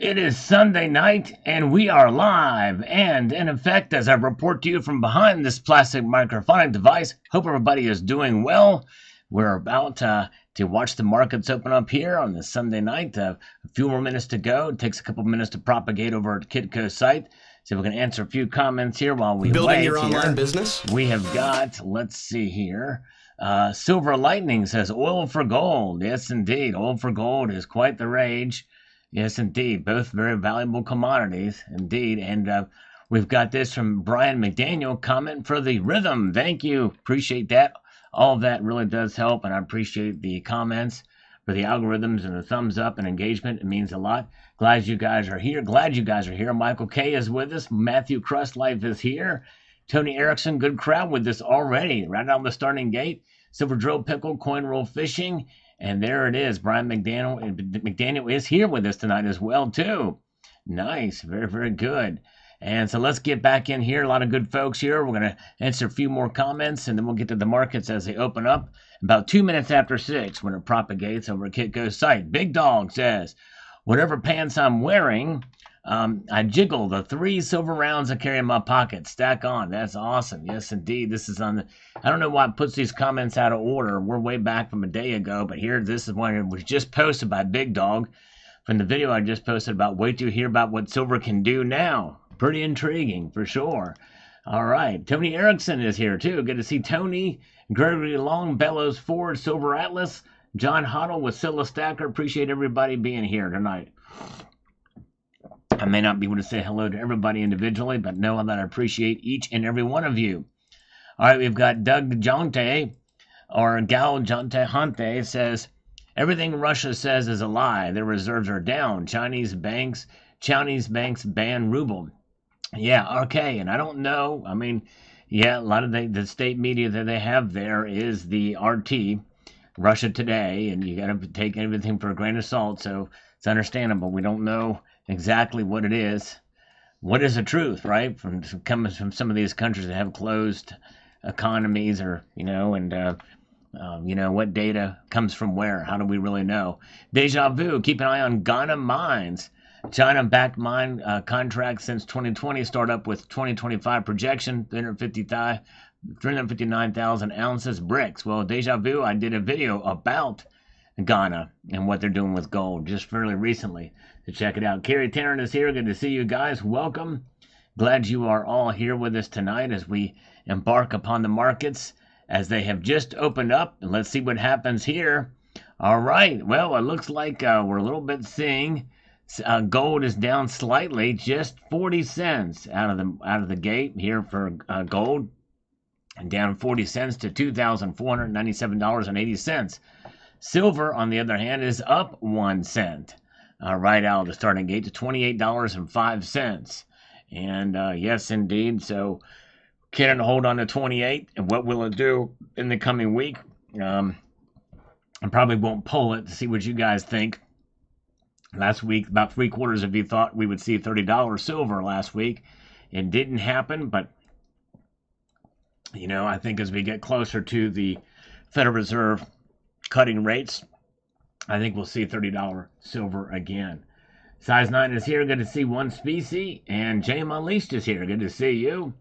It is Sunday night, and we are live and in effect as I report to you from behind this plastic microphonic device. Hope everybody is doing well. We're about to watch the markets open up here on this Sunday night. A few more minutes to go. It takes a couple minutes to propagate over at Kitco's site. So we can answer a few comments here while we Building wait your here. online business? We have got, let's see here. Silver Lightning says oil for gold. Yes, indeed. Oil for gold is quite the rage. Yes, indeed. Both very valuable commodities, indeed. And we've got this from Brian McDaniel, comment for the rhythm. Thank you. Appreciate that. All of that really does help, and I appreciate the comments for the algorithms and the thumbs up and engagement. It means a lot. Glad you guys are here. Michael K is with us. Matthew Crustlife is here. Tony Erickson, good crowd with us already. Right out the starting gate. Silver Drill Pickle, Coin Roll Fishing. And there it is. Brian McDaniel is here with us tonight as well, too. Nice. Very, very good. And so let's get back in here. A lot of good folks here. We're going to answer a few more comments, and then we'll get to the markets as they open up. About 2 minutes after 6 when it propagates over at Kitco's site. Big Dog says, whatever pants I'm wearing, I jiggle the 3 silver rounds I carry in my pocket. Stack on. That's awesome. Yes, indeed. This is on the... I don't know why it puts these comments out of order. We're way back from a day ago, but here, this is one that was just posted by Big Dog from the video I just posted about wait to hear about what silver can do now. Pretty intriguing, for sure. All right. Tony Erickson is here, too. Good to see Tony. Gregory Long, Bellows Ford, Silver Atlas. John Hoddle with Scylla Stacker. Appreciate everybody being here tonight. I may not be able to say hello to everybody individually, but know that I appreciate each and every one of you. All right, we've got Doug Jonte, or Gal Jonte Hante, says, everything Russia says is a lie. Their reserves are down. Chinese banks ban ruble. Yeah, okay, and I don't know. I mean, yeah, a lot of the state media that they have there is the RT, Russia Today, and you got to take everything for a grain of salt, so it's understandable. We don't know exactly what it is. What is the truth, right? Coming from some of these countries that have closed economies, or what data comes from where? How do we really know? Deja vu. Keep an eye on Ghana mines. China-backed mine contracts since 2020 start up with 2025 projection 359,000 ounces bricks. Well, Deja vu. I did a video about Ghana and what they're doing with gold just fairly recently. So check it out. Kerry Tarrant is here. Good to see you guys. Welcome. Glad you are all here with us tonight as we embark upon the markets as they have just opened up. And let's see what happens here. All right. Well, it looks like we're a little bit seeing gold is down slightly, just 40 cents out of the gate here for gold, and down 40 cents to $2,497.80. Silver, on the other hand, is up 1 cent right out of the starting gate to $28.05. And yes, indeed. So can it hold on to 28? And what will it do in the coming week? I probably won't pull it to see what you guys think. Last week, about 3/4 of you thought we would see $30 silver last week. It didn't happen, but, I think as we get closer to the Federal Reserve cutting rates, I think we'll see $30 silver again. Size 9 is here. Good to see One Species. And Jam Unleashed is here. Good to see you.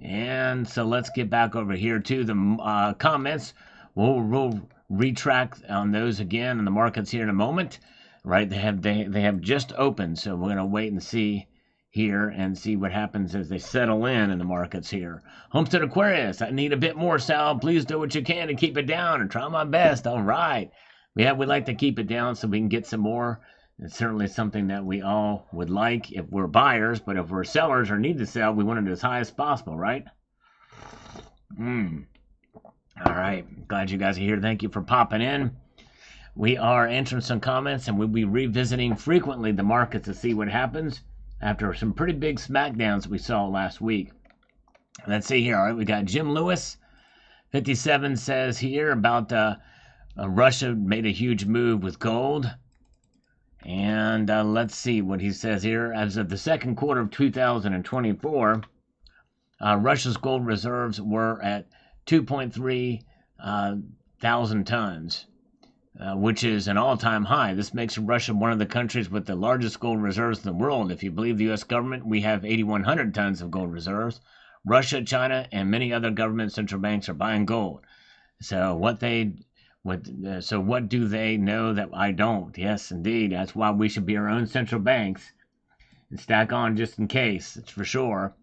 And so let's get back over here to the comments. We'll retract on those again in the markets here in a moment. Right, they have just opened, so we're going to wait and see here and see what happens as they settle in the markets here. Homestead Aquarius, I need a bit more, Sal. Please do what you can to keep it down and try my best. All right. Yeah, we'd like to keep it down so we can get some more. It's certainly something that we all would like if we're buyers, but if we're sellers or need to sell, we want it as high as possible, right? All right. Glad you guys are here. Thank you for popping in. We are answering some comments, and we'll be revisiting frequently the markets to see what happens after some pretty big smackdowns we saw last week. Let's see here. All right, we got Jim Lewis, 57, says here about Russia made a huge move with gold. And let's see what he says here. As of the second quarter of 2024, Russia's gold reserves were at 2.3 thousand tons. which is an all-time high. This makes Russia one of the countries with the largest gold reserves in the world. If you believe the U.S. government, we have 8,100 tons of gold reserves. Russia, China, and many other government central banks are buying gold. So what do they know that I don't? Yes, indeed. That's why we should be our own central banks and stack on just in case. It's for sure.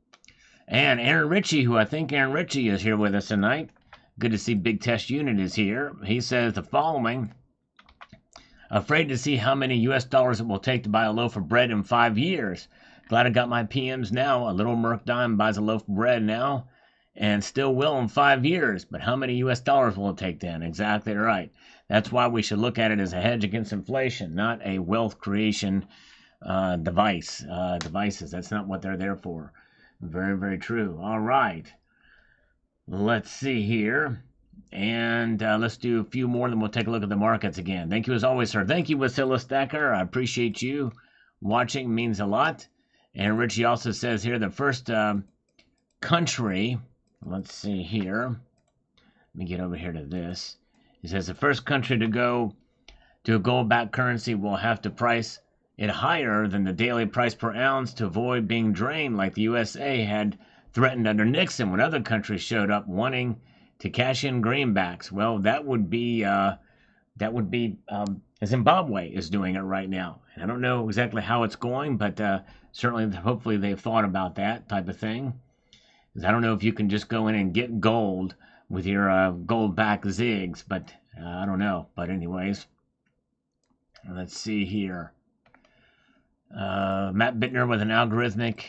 And Aaron Ritchie, who I think Aaron Ritchie is here with us tonight. Good to see Big Test Unit is here. He says the following. Afraid to see how many US dollars it will take to buy a loaf of bread in 5 years. Glad I got my PMs now. A little Merc dime buys a loaf of bread now and still will in 5 years. But how many US dollars will it take then? Exactly right. That's why we should look at it as a hedge against inflation, not a wealth creation devices. That's not what they're there for. Very, very true. All right. Let's see here. And let's do a few more, then we'll take a look at the markets again. Thank you as always, sir. Thank you, Wasilla Stacker. I appreciate you watching. It means a lot. And Richie also says here the first country, let's see here. Let me get over here to this. He says the first country to go to a gold-backed currency will have to price it higher than the daily price per ounce to avoid being drained like the USA had threatened under Nixon when other countries showed up wanting to cash in greenbacks. Well, that would be Zimbabwe is doing it right now. And I don't know exactly how it's going, but certainly, hopefully, they've thought about that type of thing. Because I don't know if you can just go in and get gold with your gold-backed zigs, but I don't know. But anyways, let's see here. Matt Bittner with an algorithmic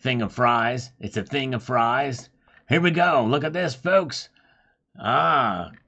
thing of fries. It's a thing of fries. Here we go. Look at this, folks.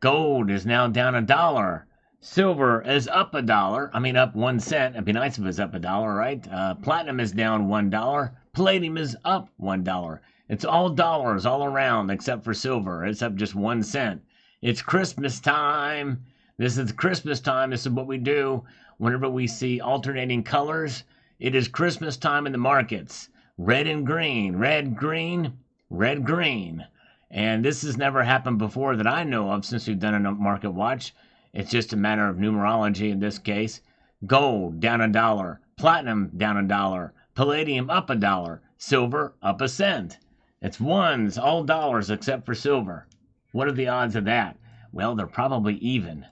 Gold is now down $1. Silver is up $1. I mean, up 1 cent. It'd be nice if it was up $1, right? Platinum is down $1. Palladium is up $1. It's all dollars all around except for silver. It's up just 1 cent. It's Christmas time. This is Christmas time. This is what we do whenever we see alternating colors. It is Christmas time in the markets. Red and green. Red, green. Red, green. And this has never happened before that I know of since we've done a market watch. It's just a matter of numerology in this case. Gold down $1. Platinum down $1. Palladium up $1. Silver up 1 cent. It's ones, all dollars except for silver. What are the odds of that? Well, they're probably even.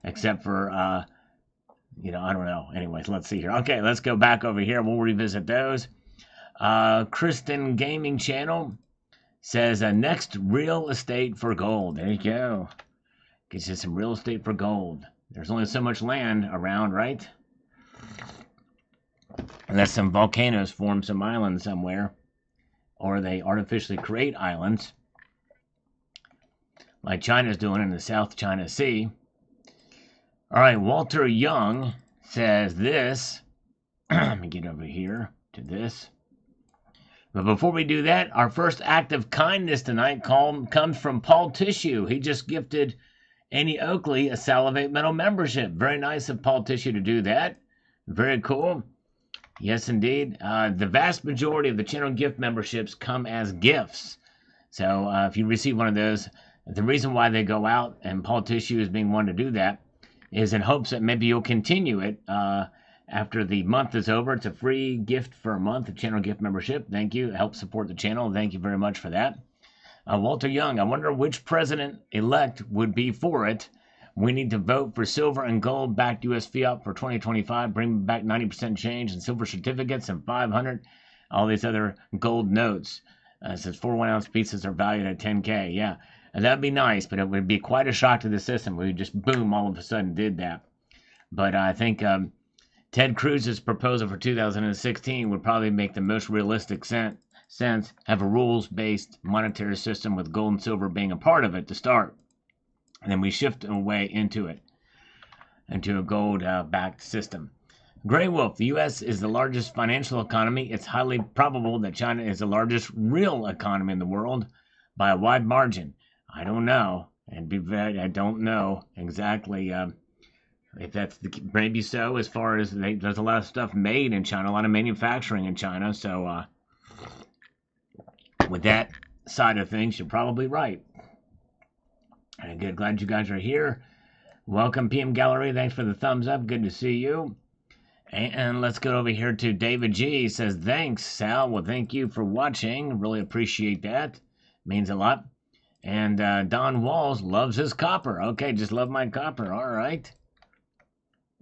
Except for, I don't know. Anyways, let's see here. Okay, let's go back over here. We'll revisit those. Kristen Gaming Channel says next real estate for gold. There you go. Gets you some real estate for gold. There's only so much land around, right? Unless some volcanoes form some island somewhere, or they artificially create islands, like China's doing in the South China Sea. All right, Walter Young says this. Let me get over here to this. But before we do that, our first act of kindness tonight comes from Paul Tissue. He just gifted Annie Oakley a Salivate Metal membership. Very nice of Paul Tissue to do that. Very cool. Yes, indeed. The vast majority of the channel gift memberships come as gifts. So if you receive one of those, the reason why they go out, and Paul Tissue is being one to do that, is in hopes that maybe you'll continue it after the month is over. It's a free gift for a month, a channel gift membership. Thank you. It helps support the channel. Thank you very much for that. Walter Young, I wonder which president-elect would be for it. We need to vote for silver and gold-backed U.S. fiat for 2025. Bring back 90% change in silver certificates and 500. All these other gold notes. It says 4 1-ounce pieces are valued at $10K. Yeah, and that'd be nice, but it would be quite a shock to the system. We just boom, all of a sudden did that. But I think Ted Cruz's proposal for 2016 would probably make the most realistic sense. Have a rules-based monetary system with gold and silver being a part of it to start. And then we shift away into a gold-backed system. Grey Wolf, the U.S. is the largest financial economy. It's highly probable that China is the largest real economy in the world by a wide margin. I don't know. I don't know exactly if that's maybe so, as far as there's a lot of stuff made in China, a lot of manufacturing in China. So with that side of things, you're probably right. And good, glad you guys are here. Welcome, PM Gallery. Thanks for the thumbs up. Good to see you. And let's go over here to David G. He says, thanks, Sal. Well, thank you for watching. Really appreciate that. Means a lot. And Don Walls loves his copper. Okay, just love my copper. All right.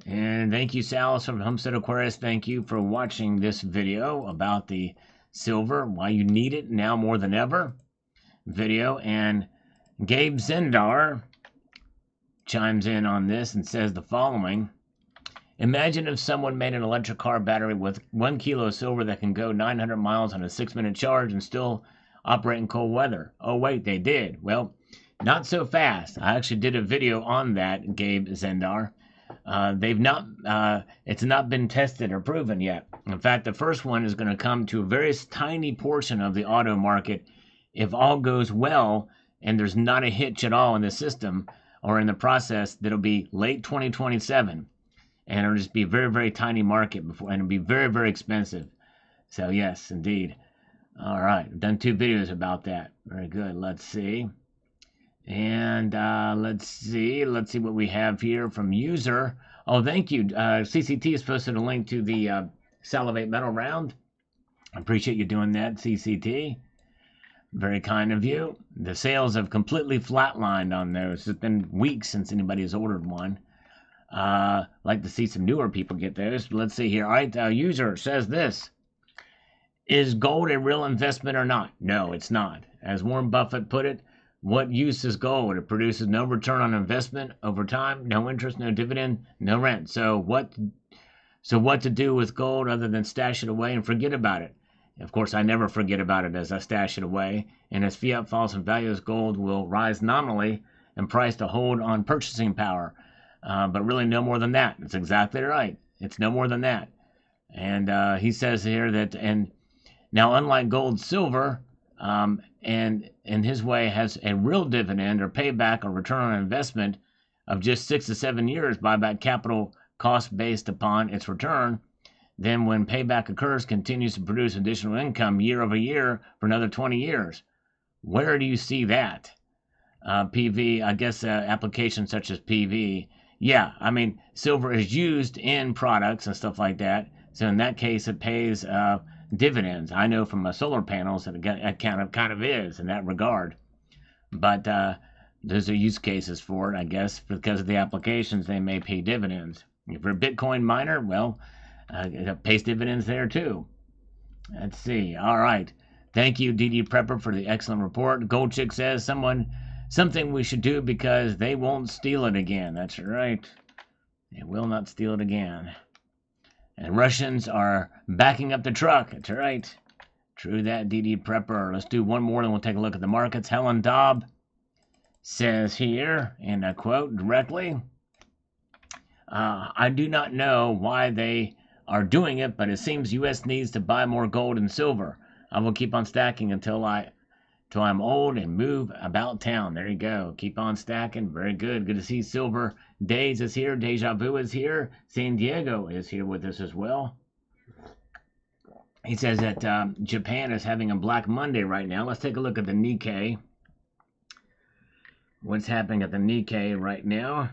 And thank you, Sal from Homestead Aquarius. Thank you for watching this video about the silver, why you need it now more than ever video. And Gabe Zendar chimes in on this and says the following. Imagine if someone made an electric car battery with 1 kilo of silver that can go 900 miles on a 6-minute charge and still operate in cold weather. Oh, wait, they did. Well, not so fast. I actually did a video on that, Gabe Zendar. It's not been tested or proven yet. In fact, the first one is going to come to a very tiny portion of the auto market if all goes well and there's not a hitch at all in the system or in the process. That'll be late 2027, and it'll just be a very, very tiny market before, and it'll be very, very expensive. So yes, indeed. All right, I've done 2 videos about that. Very good. Let's see. And let's see what we have here from user. Oh, thank you. CCT has posted a link to the Salivate Metal Round. I appreciate you doing that, CCT. Very kind of you. The sales have completely flatlined on those. It's been weeks since anybody has ordered one. Like to see some newer people get those. Let's see here. All right, user says this. Is gold a real investment or not? No, it's not. As Warren Buffett put it, what use is gold? It produces no return on investment over time, no interest, no dividend, no rent. So what to do with gold other than stash it away and forget about it? Of course, I never forget about it as I stash it away. And as fiat falls in value, gold will rise nominally in price to hold on purchasing power. But really no more than that. It's exactly right. It's no more than that. And he says here that, and now unlike gold, silver, and in his way has a real dividend or payback or return on investment of just 6 to 7 years buyback capital cost based upon its return. Then when payback occurs, continues to produce additional income year over year for another 20 years. Where do you see that? PV, I guess applications such as PV. Yeah, I mean, silver is used in products and stuff like that. So in that case, it pays dividends. I know from my solar panels that it kind of is in that regard. But those are use cases for it, I guess, because of the applications. They may pay dividends. If you're a Bitcoin miner, well, it pays dividends there too. Let's see. All right. Thank you, DD Prepper, for the excellent report. Gold Chick says something we should do because they won't steal it again. That's right. They will not steal it again. And Russians are backing up the truck. That's right. True that, DD Prepper. Let's do one more, and we'll take a look at the markets. Helen Dobb says here, and I quote directly, I do not know why they are doing it, but it seems U.S. needs to buy more gold and silver. I will keep on stacking until I'm old and move about town. There you go. Keep on stacking. Very good. Good to see Silver Days is here. Deja Vu is here. San Diego is here with us as well. He says that Japan is having a Black Monday right now. Let's take a look at the Nikkei. What's happening at the Nikkei right now?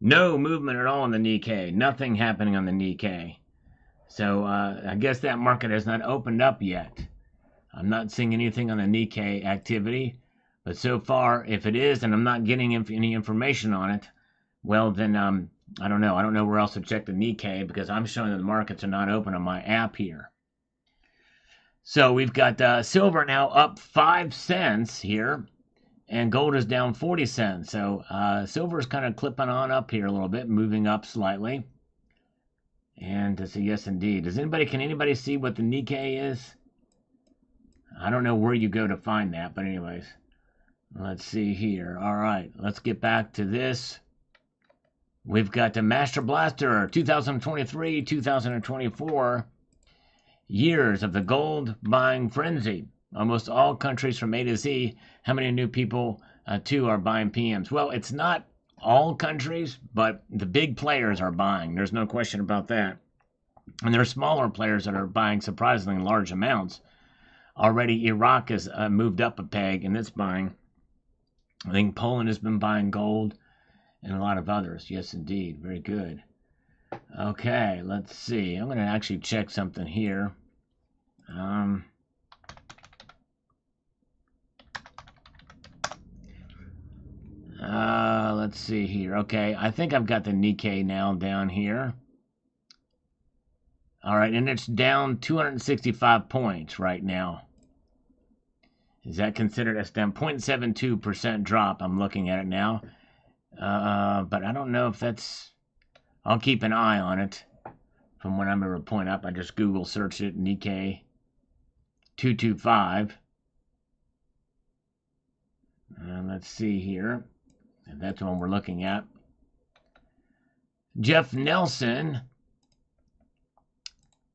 No movement at all on the Nikkei. Nothing happening on the Nikkei. So I guess that market has not opened up yet. I'm not seeing anything on the Nikkei activity. But so far, if it is, and I'm not getting any information on it, well, then I don't know. I don't know where else to check the Nikkei because I'm showing that the markets are not open on my app here. So we've got silver now up 5 cents here, and gold is down 40 cents. So silver is kind of clipping on up here a little bit, moving up slightly. And to say yes, indeed. Can anybody see what the Nikkei is? I don't know where you go to find that, but anyways. Let's see here. All right, let's get back to this. We've got the Master Blaster 2023, 2024 years of the gold buying frenzy. Almost all countries from A to Z. How many new people, too, are buying PMs? Well, it's not all countries, but the big players are buying. There's no question about that. And there are smaller players that are buying surprisingly large amounts. Already, Iraq has moved up a peg in its buying. I think Poland has been buying gold and a lot of others. Yes, indeed. Very good. Okay, let's see. I'm going to actually check something here. Let's see here. Okay, I think I've got the Nikkei now down here. All right, and it's down 265 points right now. Is that considered a down 0.72% drop? I'm looking at it now. But I don't know if that's... I'll keep an eye on it from when I'm able to point up. I just Google search it, Nikkei 225. Let's see here. And that's what we're looking at. Jeff Nelson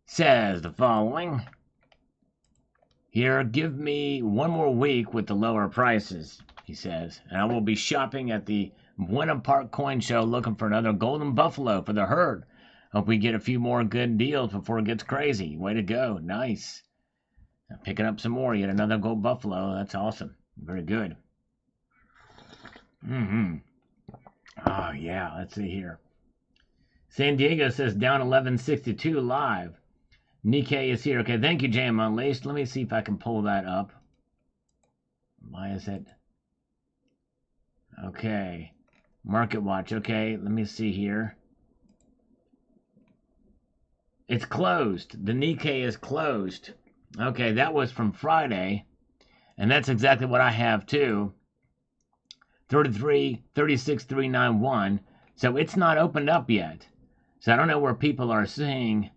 says the following. Here, give me one more week with the lower prices, he says, and I will be shopping at the Buena Park Coin Show looking for another golden buffalo for the herd. Hope we get a few more good deals before it gets crazy. Way to go. Nice. Picking up some more. Yet another gold buffalo. That's awesome. Very good. Oh, yeah. Let's see here. San Diego says down 1162 live. Nikkei is here. Okay, thank you, Jam Unleashed. Let me see if I can pull that up. Why is it? Okay. Market Watch. Okay, let me see here. It's closed. The Nikkei is closed. Okay, that was from Friday. And that's exactly what I have too. 36391. So it's not opened up yet. So I don't know where people are seeing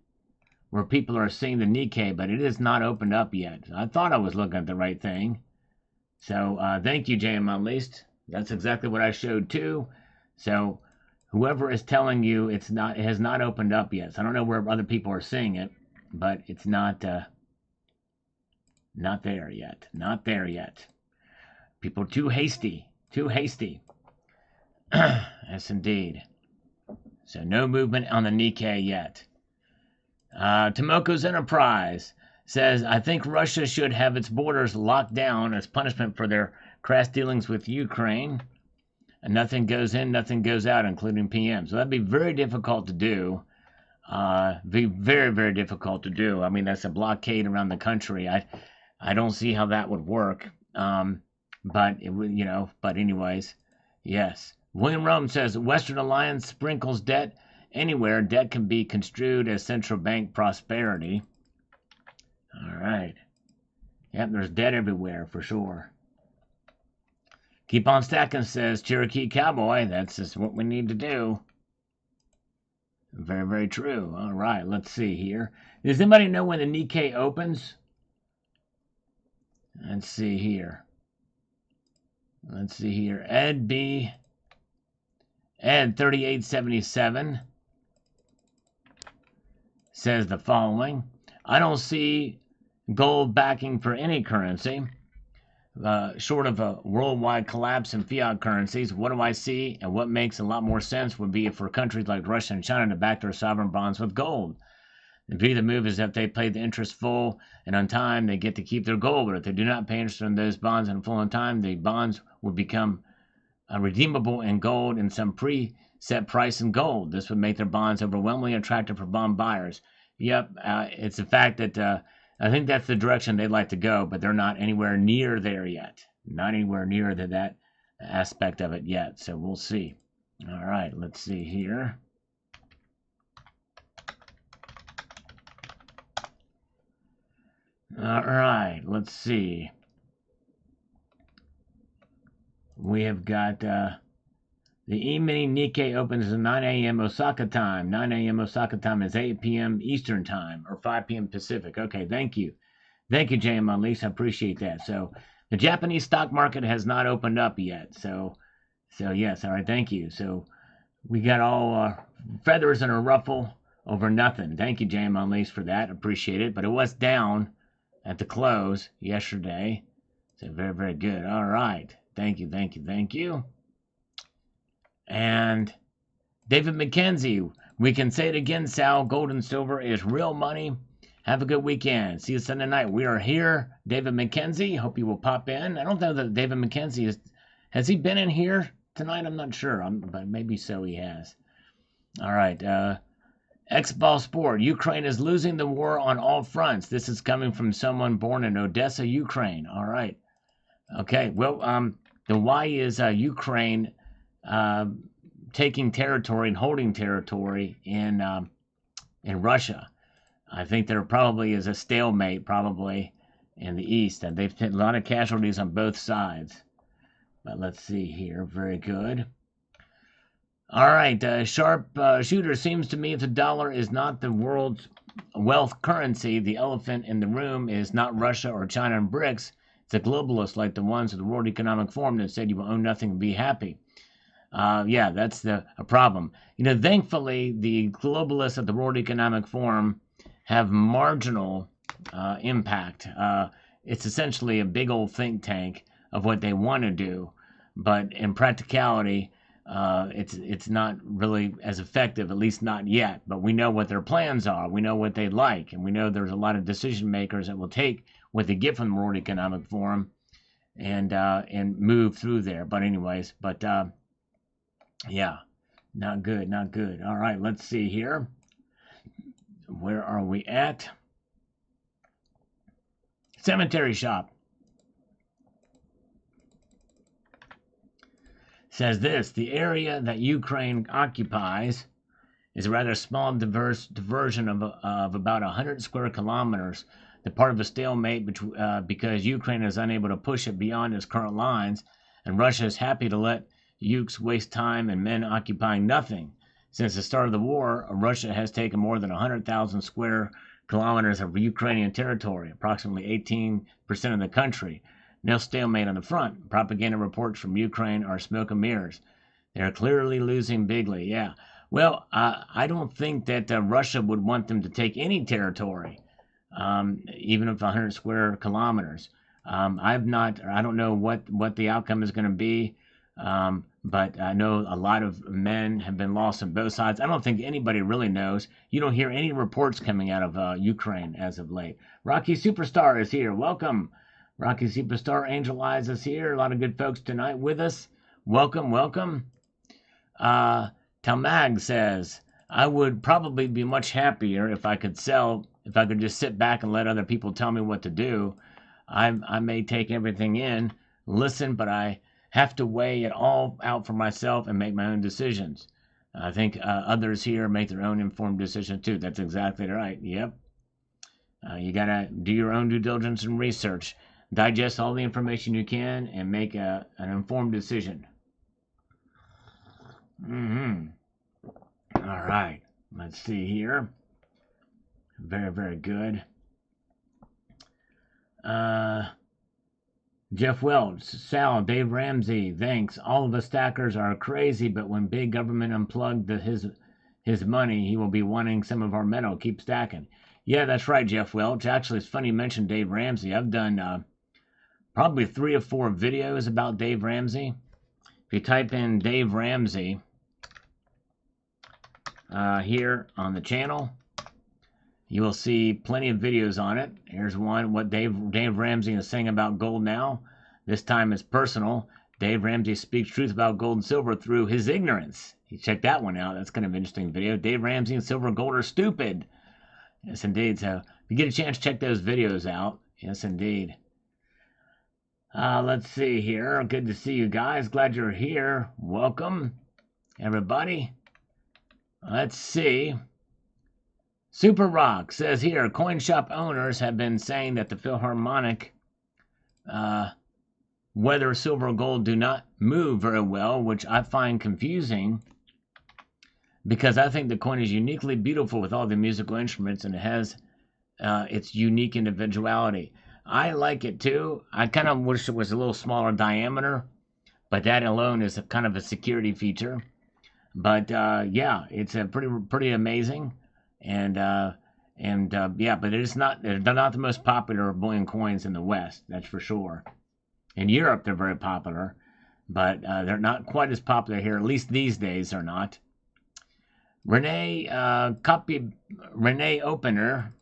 the Nikkei, but it is not opened up yet. I thought I was looking at the right thing. So thank you, JM Unleashed. That's exactly what I showed too. So whoever is telling you it has not opened up yet. So I don't know where other people are seeing it, but it's not there yet. Not there yet. People too hasty. Too hasty. Yes, indeed. So no movement on the Nikkei yet. Tomoko's Enterprise says, I think Russia should have its borders locked down as punishment for their crass dealings with Ukraine. And nothing goes in, nothing goes out, including PM. So that'd be very difficult to do. Be very, very difficult to do. I mean, that's a blockade around the country. I don't see how that would work. But it would, but anyways, yes. William Rome says, Western Alliance sprinkles debt anywhere. Debt can be construed as central bank prosperity. All right. Yep, there's debt everywhere for sure. Keep on stacking, says Cherokee Cowboy. That's just what we need to do. Very, very true. All right, let's see here. Does anybody know when the Nikkei opens? Let's see here. Ed 3877 says the following. I don't see gold backing for any currency. Short of a worldwide collapse in fiat currencies, what do I see? And what makes a lot more sense would be for countries like Russia and China to back their sovereign bonds with gold. The move is if they pay the interest full and on time, they get to keep their gold. But if they do not pay interest on those bonds in full on time, the bonds will become redeemable in gold and some preset price in gold. This would make their bonds overwhelmingly attractive for bond buyers. Yep, it's a fact that I think that's the direction they'd like to go, but they're not anywhere near there yet. Not anywhere near to that aspect of it yet. So we'll see. All right, let's see here. All right, let's see. We have got the E-mini Nikkei opens at 9 a.m. Osaka time. 9 a.m. Osaka time is 8 p.m. Eastern time or 5 p.m. Pacific. Okay, thank you. Thank you, JM Unleashed. I appreciate that. So the Japanese stock market has not opened up yet. So yes, all right, thank you. So we got all feathers in a ruffle over nothing. Thank you, JM Unleashed, for that. Appreciate it. But it was down at the close yesterday. So very, very good. All right. Thank you. And David McKenzie, we can say it again, Sal, gold and silver is real money. Have a good weekend. See you Sunday night. We are here. David McKenzie, hope you will pop in. I don't know that David McKenzie Has he been in here tonight? I'm not sure, but maybe so he has. All right. X-Ball Sport. Ukraine is losing the war on all fronts. This is coming from someone born in Odessa, Ukraine. All right. Okay. Well, the why is Ukraine taking territory and holding territory in Russia. I think there probably is a stalemate, probably in the east, and they've had a lot of casualties on both sides. But let's see here. Very good. All right. Sharp Shooter, seems to me if the dollar is not the world's wealth currency, the elephant in the room is not Russia or China and BRICS. It's a globalist like the ones of the World Economic Forum that said you will own nothing and be happy. Yeah, that's a problem. You know, thankfully, the globalists at the World Economic Forum have marginal impact. It's essentially a big old think tank of what they want to do, but in practicality, it's not really as effective, at least not yet. But we know what their plans are. We know what they like, and we know there's a lot of decision makers that will take what they get from the World Economic Forum and move through there. But anyways, yeah, not good, not good. All right, let's see here. Where are we at? Cemetery Shop says this: the area that Ukraine occupies is a rather small, diverse diversion of about 100 square kilometers. The part of a stalemate because Ukraine is unable to push it beyond its current lines, and Russia is happy to let Ukes waste time and men occupying nothing. Since the start of the war, Russia has taken more than 100,000 square kilometers of Ukrainian territory, approximately 18% of the country. No stalemate on the front. Propaganda reports from Ukraine are smoke and mirrors. They are clearly losing bigly. Yeah. Well, I don't think that Russia would want them to take any territory, even if 100 square kilometers. I don't know what the outcome is going to be. But I know a lot of men have been lost on both sides. I don't think anybody really knows. You don't hear any reports coming out of Ukraine as of late. Rocky Superstar is here. Welcome. Rocky Superstar, Angel Eyes is here. A lot of good folks tonight with us. Welcome, welcome. Talmag says, I would probably be much happier if I could just sit back and let other people tell me what to do. I may take everything in, listen, but I have to weigh it all out for myself and make my own decisions. I think others here make their own informed decisions too. That's exactly right. Yep. You got to do your own due diligence and research. Digest all the information you can and make an informed decision. All right. Let's see here. Very, very good. Jeff Welch, Sal, Dave Ramsey, thanks. All of us stackers are crazy, but when big government unplugged his money, he will be wanting some of our metal. Keep stacking. Yeah, that's right, Jeff Welch. Actually, it's funny you mentioned Dave Ramsey. I've done probably 3 or 4 videos about Dave Ramsey. If you type in Dave Ramsey here on the channel, you will see plenty of videos on it. Here's one, what Dave Ramsey is saying about gold now. This time it's personal. Dave Ramsey speaks truth about gold and silver through his ignorance. You check that one out. That's kind of an interesting video. Dave Ramsey and silver and gold are stupid. Yes, indeed. So if you get a chance, check those videos out. Yes, indeed. Let's see here. Good to see you guys. Glad you're here. Welcome, everybody. Let's see. Super Rock says here, coin shop owners have been saying that the Philharmonic, whether silver or gold, do not move very well, which I find confusing because I think the coin is uniquely beautiful with all the musical instruments and it has its unique individuality. I like it too. I kind of wish it was a little smaller diameter, but that alone is a kind of a security feature. But yeah, it's a pretty amazing. And yeah, but they're not the most popular bullion coins in the West, that's for sure. In Europe, they're very popular, but they're not quite as popular here, at least these days they're not. Renee Opener,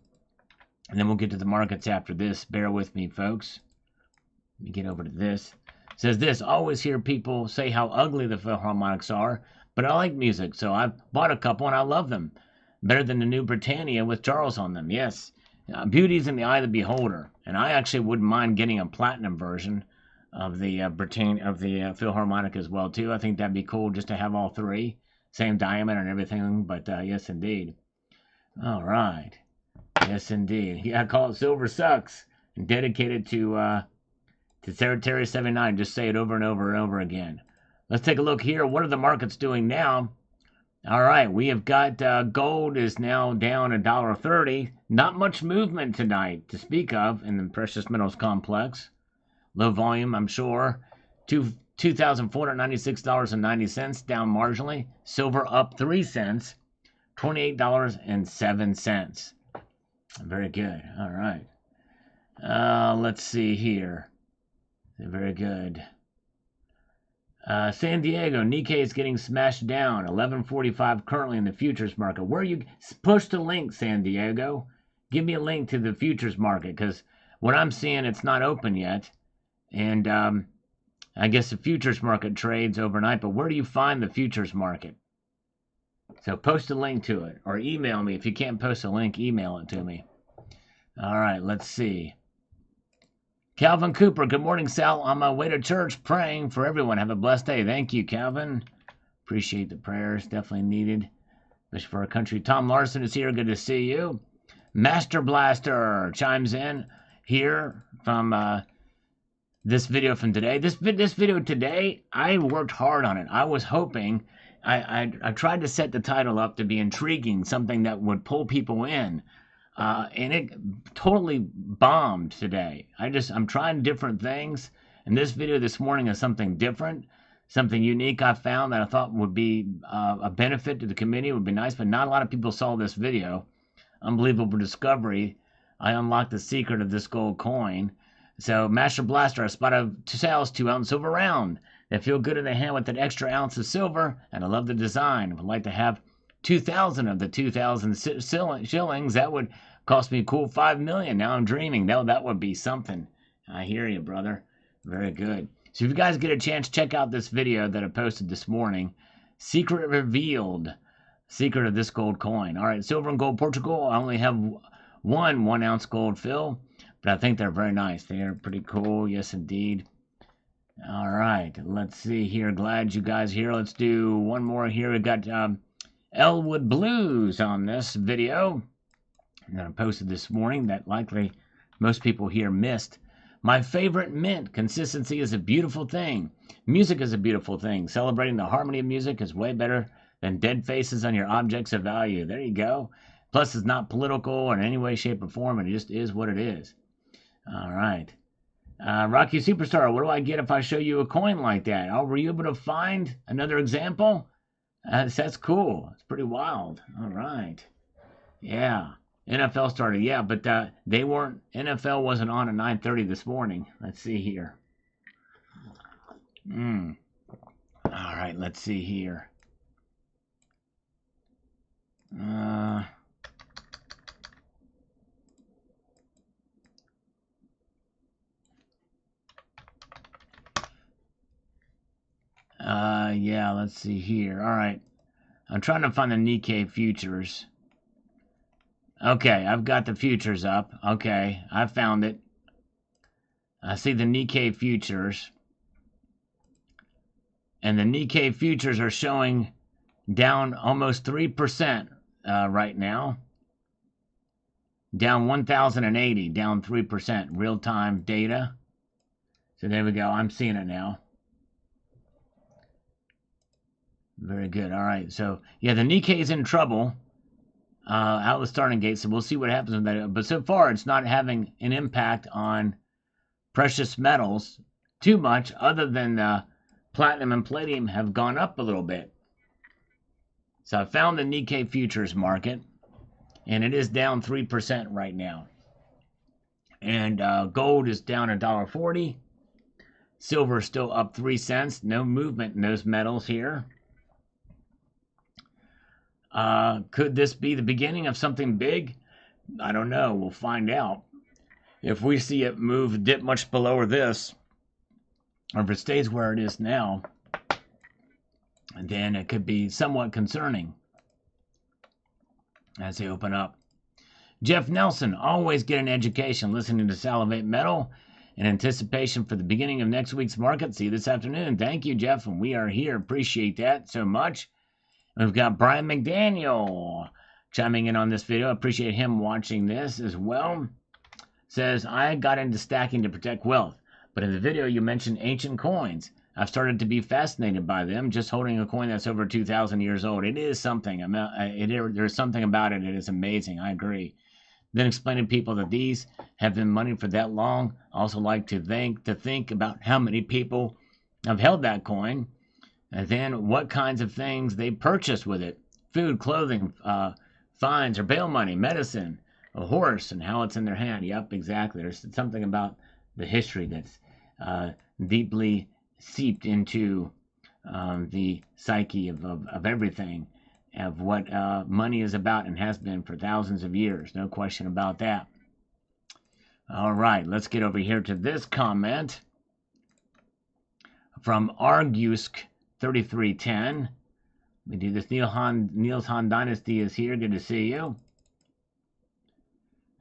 and then we'll get to the markets after this. Bear with me, folks. Let me get over to this. Says this, always hear people say how ugly the Philharmonics are, but I like music, so I've bought a couple and I love them. Better than the new Britannia with Charles on them, yes. Beauty's in the eye of the beholder, and I actually wouldn't mind getting a platinum version of the Philharmonic as well, too. I think that'd be cool just to have all three. Same diameter and everything, but yes, indeed. All right. Yes, indeed. Yeah, I call it Silver Sucks and dedicate it to Territory 79. Just say it over and over and over again. Let's take a look here. What are the markets doing now? All right, we have got gold is now down $1.30. Not much movement tonight to speak of in the precious metals complex. Low volume, I'm sure. $2,496.90, down marginally. Silver up 3 cents, $28.07. Very good. All right. Let's see here. Very good. San Diego, Nikkei is getting smashed down. 11.45 currently in the futures market. Where you push the link, San Diego? Give me a link to the futures market, because what I'm seeing, it's not open yet. And I guess the futures market trades overnight, but where do you find the futures market? So post a link to it, or email me. If you can't post a link, email it to me. All right, let's see. Calvin Cooper, good morning, Sal. On my way to church, praying for everyone. Have a blessed day. Thank you, Calvin. Appreciate the prayers. Definitely needed, especially for our country. Tom Larson is here. Good to see you. Master Blaster chimes in here from this video from today. This video today, I worked hard on it. I was hoping, I tried to set the title up to be intriguing, something that would pull people in. And it totally bombed today. I'm trying different things, and this video this morning is something different, something unique I found that I thought would be a benefit to the community, would be nice, but not a lot of people saw this video. Unbelievable discovery. I unlocked the secret of this gold coin. So, Master Blaster, a spot of 2 sales, 2 ounce silver round. They feel good in the hand with an extra ounce of silver, and I love the design. I would like to have 2,000 of the 2,000 shillings. That would cost me a cool 5 million. Now I'm dreaming. That would be something. I hear you, brother. Very good. So if you guys get a chance, check out this video that I posted this morning. Secret revealed. Secret of this gold coin. All right, silver and gold Portugal. I only have one 1 ounce gold fill, but I think they're very nice. They are pretty cool. Yes, indeed. All right, let's see here. Glad you guys here. Let's do one more here. We got Elwood Blues on this video that I posted this morning that likely most people here missed. My favorite mint. Consistency is a beautiful thing. Music is a beautiful thing. Celebrating the harmony of music is way better than dead faces on your objects of value. There you go. Plus, it's not political in any way, shape, or form. It just is what it is. All right. Rocky Superstar, what do I get if I show you a coin like that? Oh, were you able to find another example? That's cool. It's pretty wild. All right. Yeah. NFL started. Yeah, but they weren't. NFL wasn't on at 9:30 this morning. Let's see here. All right. Let's see here. Yeah, let's see here. All right. I'm trying to find the Nikkei futures. Okay, I've got the futures up. Okay, I found it. I see the Nikkei futures. And the Nikkei futures are showing down almost 3% right now. Down 1,080, down 3%. Real-time data. So there we go. I'm seeing it now. Very good. All right. So, yeah, the Nikkei is in trouble out the starting gate. So we'll see what happens with that. But so far, it's not having an impact on precious metals too much, other than platinum and palladium have gone up a little bit. So I found the Nikkei futures market, and it is down 3% right now. And gold is down $1.40. Silver is still up 3 cents. No movement in those metals here. Could this be the beginning of something big? I don't know. We'll find out. If we see it dip much below this, or if it stays where it is now, then it could be somewhat concerning as they open up. Jeff Nelson, always get an education listening to Salivate Metal in anticipation for the beginning of next week's market. See you this afternoon. Thank you, Jeff, and we are here. Appreciate that so much. We've got Brian McDaniel chiming in on this video. Appreciate him watching this as well. Says, I got into stacking to protect wealth, but in the video you mentioned ancient coins. I've started to be fascinated by them, just holding a coin that's over 2,000 years old. It is something. There's something about it. It is amazing. I agree. Then explaining to people that these have been money for that long. I also like to think about how many people have held that coin, and then what kinds of things they purchased with it: food, clothing, fines or bail money, medicine, a horse, and how it's in their hand. Yep, exactly. There's something about the history that's deeply seeped into the psyche of everything, of what money is about and has been for thousands of years. No question about that. All right, let's get over here to this comment from Argusk3310. We do this. Niels Han Dynasty is here. Good to see you.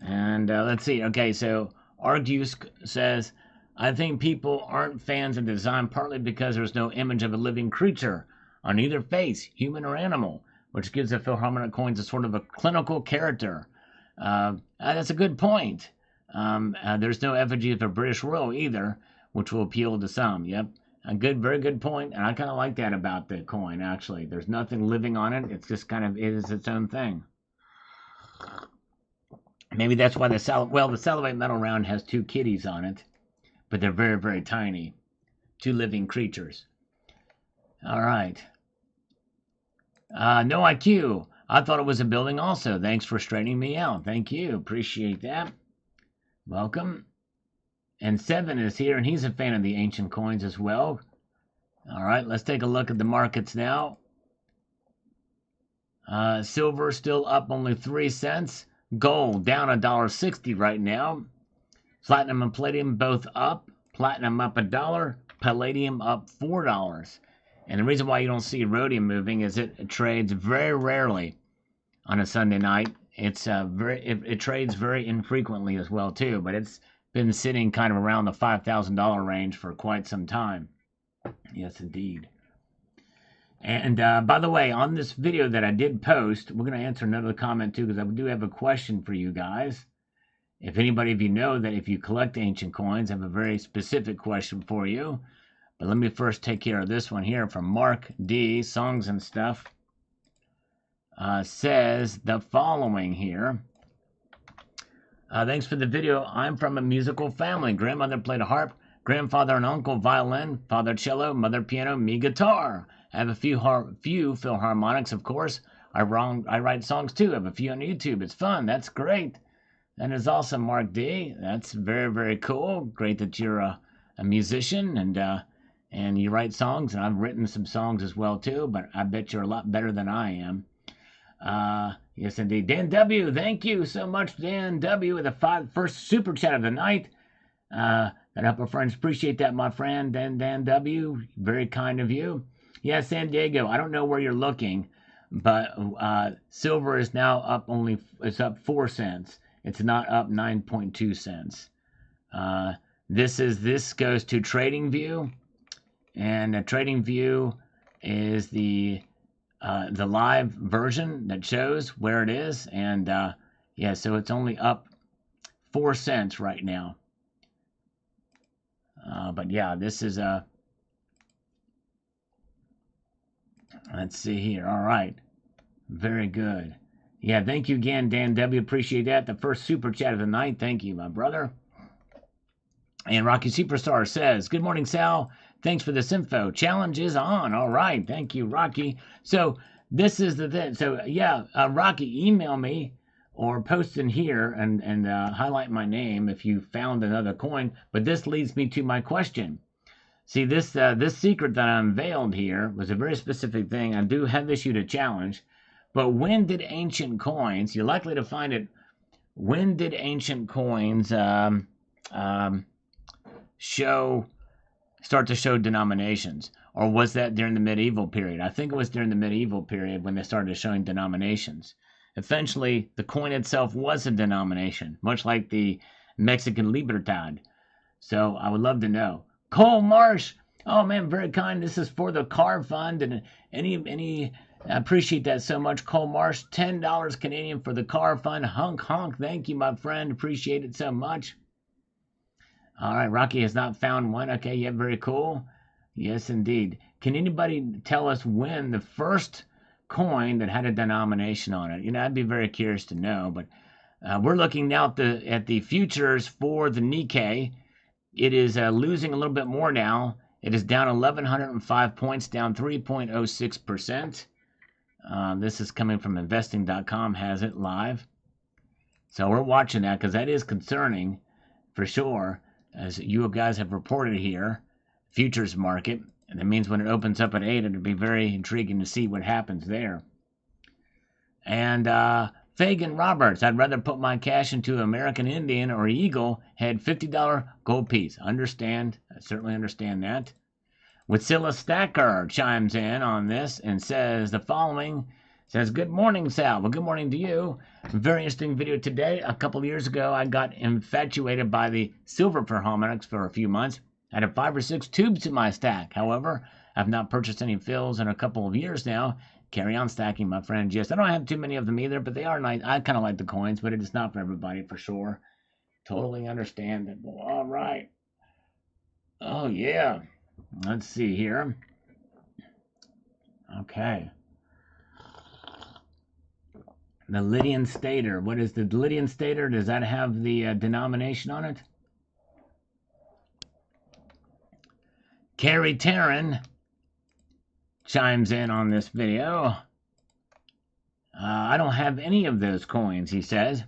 And let's see. Okay, so Argusk says, I think people aren't fans of the design partly because there's no image of a living creature on either face, human or animal, which gives the Philharmonic coins a sort of a clinical character. That's a good point. There's no effigy of a British royal either, which will appeal to some. Yep, a good, very good point, and I kind of like that about the coin, actually. There's nothing living on it. It's just kind of, it is its own thing. Maybe that's why the Salivate Metal round has two kitties on it, but they're very, very tiny. Two living creatures. All right. No IQ. I thought it was a building also. Thanks for straightening me out. Thank you. Appreciate that. Welcome. And Seven is here, and he's a fan of the ancient coins as well. All right, let's take a look at the markets now. Silver still up only 3 cents. Gold down $1.60 right now. Platinum and palladium both up. Platinum up $1. Palladium up $4. And the reason why you don't see rhodium moving is it trades very rarely on a Sunday night. It trades very infrequently as well too, but it's been sitting kind of around the $5,000 range for quite some time. Yes, indeed. And by the way, on this video that I did post, we're going to answer another comment too, because I do have a question for you guys. If anybody of you know that if you collect ancient coins, I have a very specific question for you. But let me first take care of this one here from Mark D. Songs and Stuff. Says the following here. Thanks for the video. I'm from a musical family. Grandmother played a harp, grandfather and uncle violin, father cello, mother piano, me guitar. I have a few Philharmonics, of course. I write songs too. I have a few on YouTube. It's fun. That's great. That is awesome, Mark D. That's very, very cool. Great that you're a musician and you write songs. And I've written some songs as well too, but I bet you're a lot better than I am. Yes, indeed. Dan W., thank you so much, Dan W., with the first super chat of the night. That upper friends, appreciate that, my friend. Dan W., very kind of you. Yeah, San Diego, I don't know where you're looking, but silver is now up it's up 4 cents. It's not up 9.2 cents. This goes to TradingView, and TradingView is the live version that shows where it is, and yeah, so it's only up 4 cents right now. But yeah, this is let's see here. All right, very good. Yeah, thank you again, Dan W. Appreciate that. The first super chat of the night. Thank you, my brother. And Rocky Superstar says, good morning, Sal. Thanks for this info. Challenge is on. All right. Thank you, Rocky. So this is the thing. So yeah, Rocky, email me or post in here and highlight my name if you found another coin. But this leads me to my question. See, this secret that I unveiled here was a very specific thing. I do have issued a challenge. But when did ancient coins, you're likely to find it, when did ancient coins show start to show denominations? Or was that during the medieval period? I think it was during the medieval period when they started showing denominations. Eventually, the coin itself was a denomination, much like the Mexican Libertad. So I would love to know. Cole Marsh, oh man, very kind. This is for the car fund, and any. I appreciate that so much, Cole Marsh. $10 Canadian for the car fund. Honk honk. Thank you, my friend. Appreciate it so much. All right, Rocky has not found one. Okay, yeah, very cool. Yes, indeed. Can anybody tell us when the first coin that had a denomination on it? I'd be very curious to know. But we're looking now at the futures for the Nikkei. It is losing a little bit more now. It is down 1,105 points, down 3.06%. This is coming from investing.com, has it live. So we're watching that because that is concerning for sure, as you guys have reported here. Futures market, and that means when it opens up at 8, it'll be very intriguing to see what happens there. And Fagan Roberts, I'd rather put my cash into American Indian or Eagle, had $50 gold piece. Understand, I certainly understand that. Witsila Stacker chimes in on this and says the following. Says, good morning, Sal. Well, good morning to you. Very interesting video today. A couple of years ago, I got infatuated by the silver Philharmonics for a few months. I had 5 or 6 tubes in my stack. However, I've not purchased any fills in a couple of years now. Carry on stacking, my friend. Yes, I don't have too many of them either, but they are nice. I kind of like the coins, but it is not for everybody for sure. Totally understand it. Well, all right. Oh, yeah. Let's see here. Okay. The Lydian Stater. What is the Lydian Stater? Does that have the denomination on it? Carrie Taryn chimes in on this video. I don't have any of those coins, he says.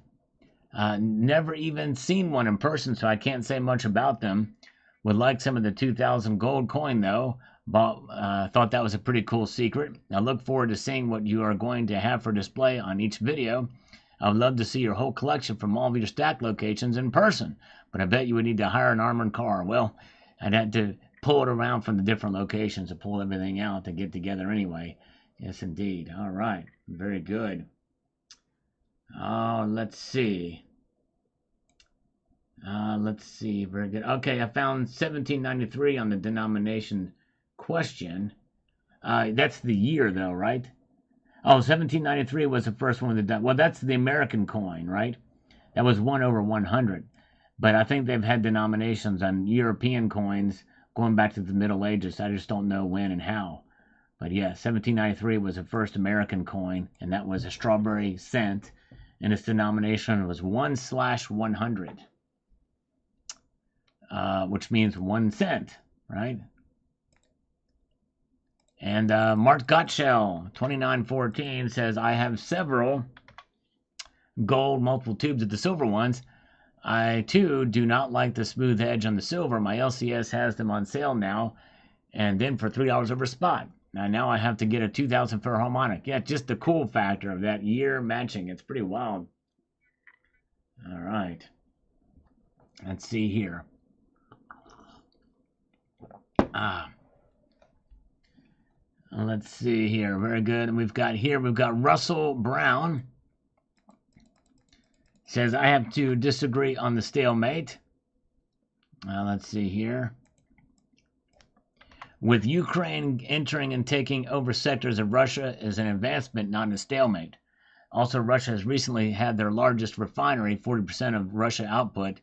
Never even seen one in person, so I can't say much about them. Would like some of the 2000 gold coin, though. Thought that was a pretty cool secret. I look forward to seeing what you are going to have for display on each video. I would love to see your whole collection from all of your stack locations in person, but I bet you would need to hire an armored car. Well, I'd have to pull it around from the different locations to pull everything out to get together anyway. Yes, indeed. All right. Very good. Oh, let's see. Very good. Okay, I found 1793 on the denomination question. That's the year, though, right? Oh, 1793 was the first one that. Well, that's the American coin, right? That was 1/100. But I think they've had denominations on European coins going back to the Middle Ages. I just don't know when and how. But yeah, 1793 was the first American coin, and that was a strawberry cent, and its denomination was 1/100, which means 1 cent, right? And Mark Gottschall, 2914, says, I have several gold multiple tubes of the silver ones. I, too, do not like the smooth edge on the silver. My LCS has them on sale now, and then for $3 over spot. Now I have to get a 2000 Philharmonic. Yeah, just the cool factor of that year matching. It's pretty wild. All right. Let's see here. Let's see here. Very good. And we've got Russell Brown. Says, I have to disagree on the stalemate. Let's see here. With Ukraine entering and taking over sectors of Russia is an advancement, not a stalemate. Also, Russia has recently had their largest refinery, 40% of Russia output,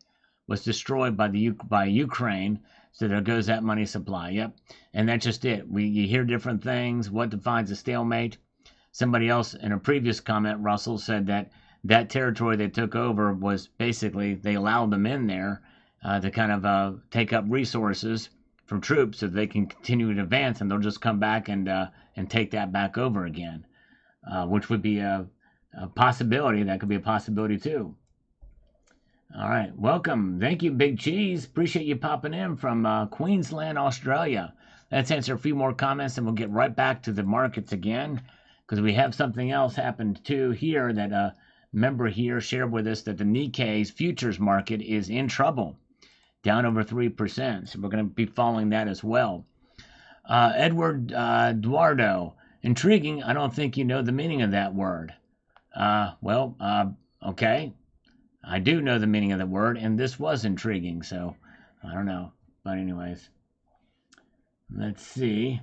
was destroyed by Ukraine. So there goes that money supply. Yep. And that's just it. You hear different things. What defines a stalemate? Somebody else in a previous comment, Russell, said that territory they took over was basically, they allowed them in there to kind of take up resources from troops so they can continue to advance, and they'll just come back and take that back over again, which would be a possibility. That could be a possibility too. All right, welcome. Thank you, Big Cheese. Appreciate you popping in from Queensland, Australia. Let's answer a few more comments, and we'll get right back to the markets again, because we have something else happened too here that a member here shared with us, that the Nikkei's futures market is in trouble. down over 3%. So we're going to be following that as well. Edward Duardo, intriguing. I don't think you know the meaning of that word. Okay. I do know the meaning of the word, and this was intriguing, so I don't know. But anyways, let's see.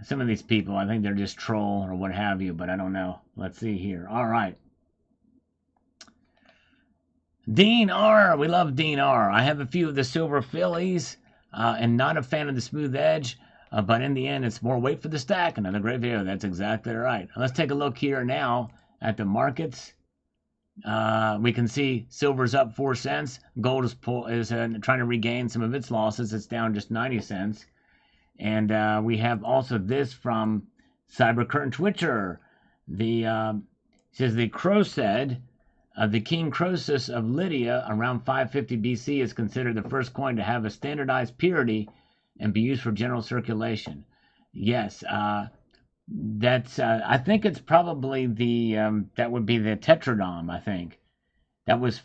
Some of these people, I think they're just troll or what have you, but I don't know. Let's see here. All right. Dean R. We love Dean R. I have a few of the silver fillies and not a fan of the smooth edge, but in the end, it's more weight for the stack. Another great video. That's exactly right. Let's take a look here now at the markets. We can see silver's up 4 cents. Gold is trying to regain some of its losses. It's down just 90 cents. And we have also this from Cybercurrent Twitcher. Says the crow said, the King Croesus of Lydia around 550 BC is considered the first coin to have a standardized purity and be used for general circulation. Yes, that's. I think it's probably that would be the Tetradom. I think that was,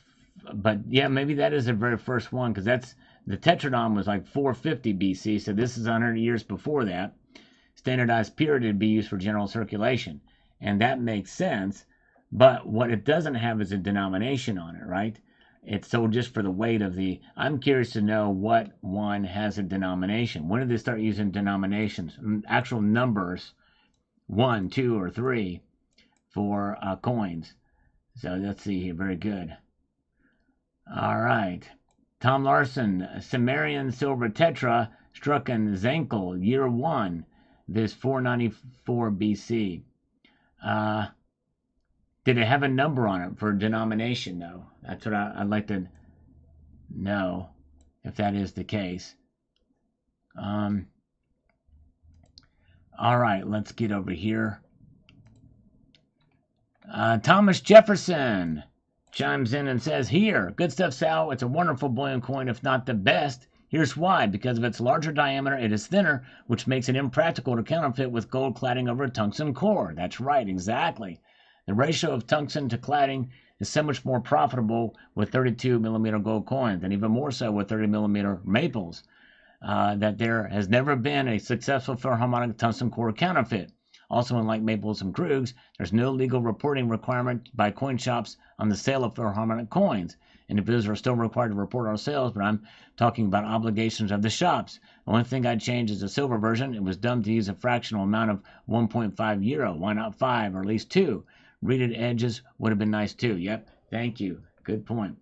but yeah, maybe that is the very first one because the Tetradom was like 450 BC, so this is 100 years before that. Standardized purity to be used for general circulation, and that makes sense. But what it doesn't have is a denomination on it, right? It's sold just for the weight of the... I'm curious to know what one has a denomination. When did they start using denominations? Actual numbers, 1, 2, or 3 for coins. So let's see here. Very good. All right. Tom Larson, Sumerian silver tetra struck in Zankel, year 1, this 494 BC. Did it have a number on it for denomination, though? That's what I'd like to know, if that is the case. All right, let's get over here. Thomas Jefferson chimes in and says, here, good stuff, Sal. It's a wonderful bullion coin, if not the best. Here's why. Because of its larger diameter, it is thinner, which makes it impractical to counterfeit with gold cladding over a tungsten core. That's right, exactly. The ratio of tungsten to cladding is so much more profitable with 32mm gold coins, and even more so with 30mm maples, that there has never been a successful Philharmonic tungsten core counterfeit. Also, unlike Maples and Krugs, there's no legal reporting requirement by coin shops on the sale of Philharmonic coins. Individuals are still required to report our sales, but I'm talking about obligations of the shops. The only thing I'd change is the silver version. It was dumb to use a fractional amount of 1.5 euro. Why not 5 or at least 2? Reeded edges would have been nice too. Yep, thank you. Good point.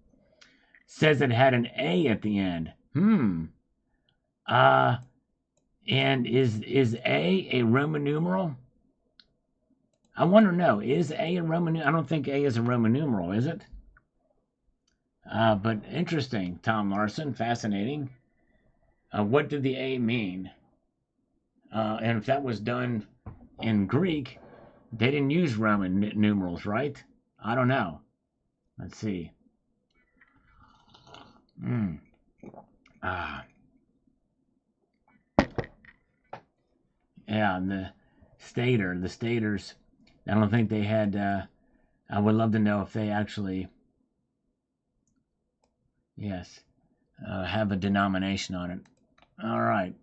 Says it had an A at the end. And is A Roman numeral? I wonder, no, is A a Roman numeral? I don't think A is a Roman numeral, is it? But interesting, Tom Larson, fascinating. What did the A mean? And if that was done in Greek, they didn't use Roman numerals, right? I don't know. Let's see. Yeah, the staters, I don't think they had, I would love to know if they actually, yes, have a denomination on it. All right.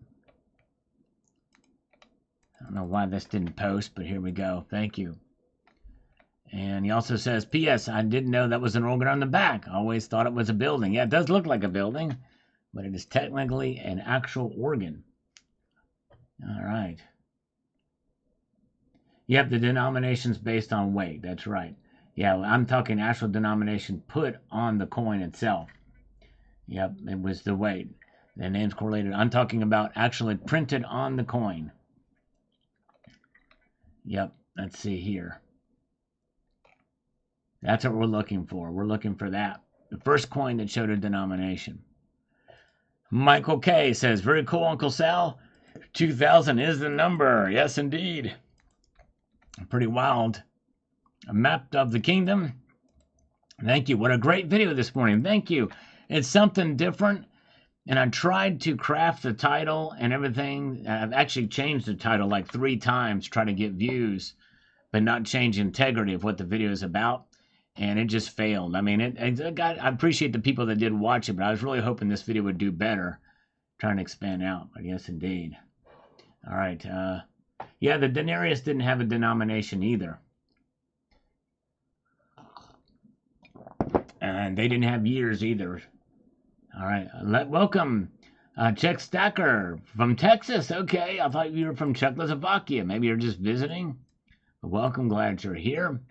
I don't know why this didn't post, but here we go. Thank you. And he also says, P.S. I didn't know that was an organ on the back. I always thought it was a building. Yeah, it does look like a building, but it is technically an actual organ. All right. Yep, the denomination's based on weight. That's right. Yeah, I'm talking actual denomination put on the coin itself. Yep, it was the weight. The name's correlated. I'm talking about actually printed on the coin. Yep, let's see here. That's what we're looking for. We're looking for that. The first coin that showed a denomination. Michael K. says, very cool, Uncle Sal. 2000 is the number. Yes, indeed. Pretty wild. A map of the kingdom. Thank you. What a great video this morning. Thank you. It's something different. And I tried to craft the title and everything. I've actually changed the title like 3 times, try to get views, but not change integrity of what the video is about. and it just failed. I mean, I appreciate the people that did watch it, but I was really hoping this video would do better. Trying to expand out, but yes, indeed. All right. Yeah, the denarius didn't have a denomination either. And they didn't have years either. All right. Welcome, Czech Stacker from Texas. Okay, I thought you were from Czechoslovakia. Maybe you're just visiting. But welcome. Glad you're here.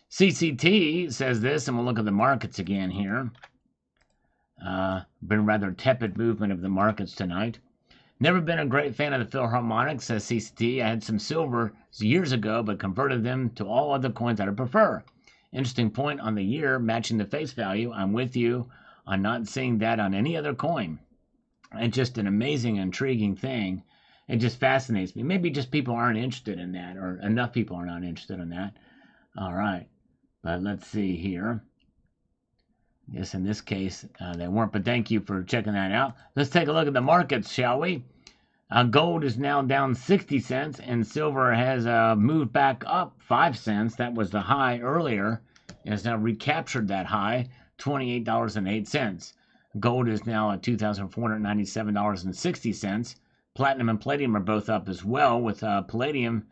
CCT says this, and we'll look at the markets again here. Been rather tepid movement of the markets tonight. Never been a great fan of the Philharmonic, says CCT. I had some silver years ago, but converted them to all other coins that I prefer. Interesting point on the year, matching the face value. I'm with you on not seeing that on any other coin. It's just an amazing, intriguing thing. It just fascinates me. Maybe just people aren't interested in that, or enough people are not interested in that. All right. But let's see here. Yes, in this case, they weren't, but thank you for checking that out. Let's take a look at the markets, shall we? Gold is now down 60 cents, and silver has moved back up 5 cents. That was the high earlier. It has now recaptured that high, $28.08. Gold is now at $2,497.60. Platinum and palladium are both up as well, with palladium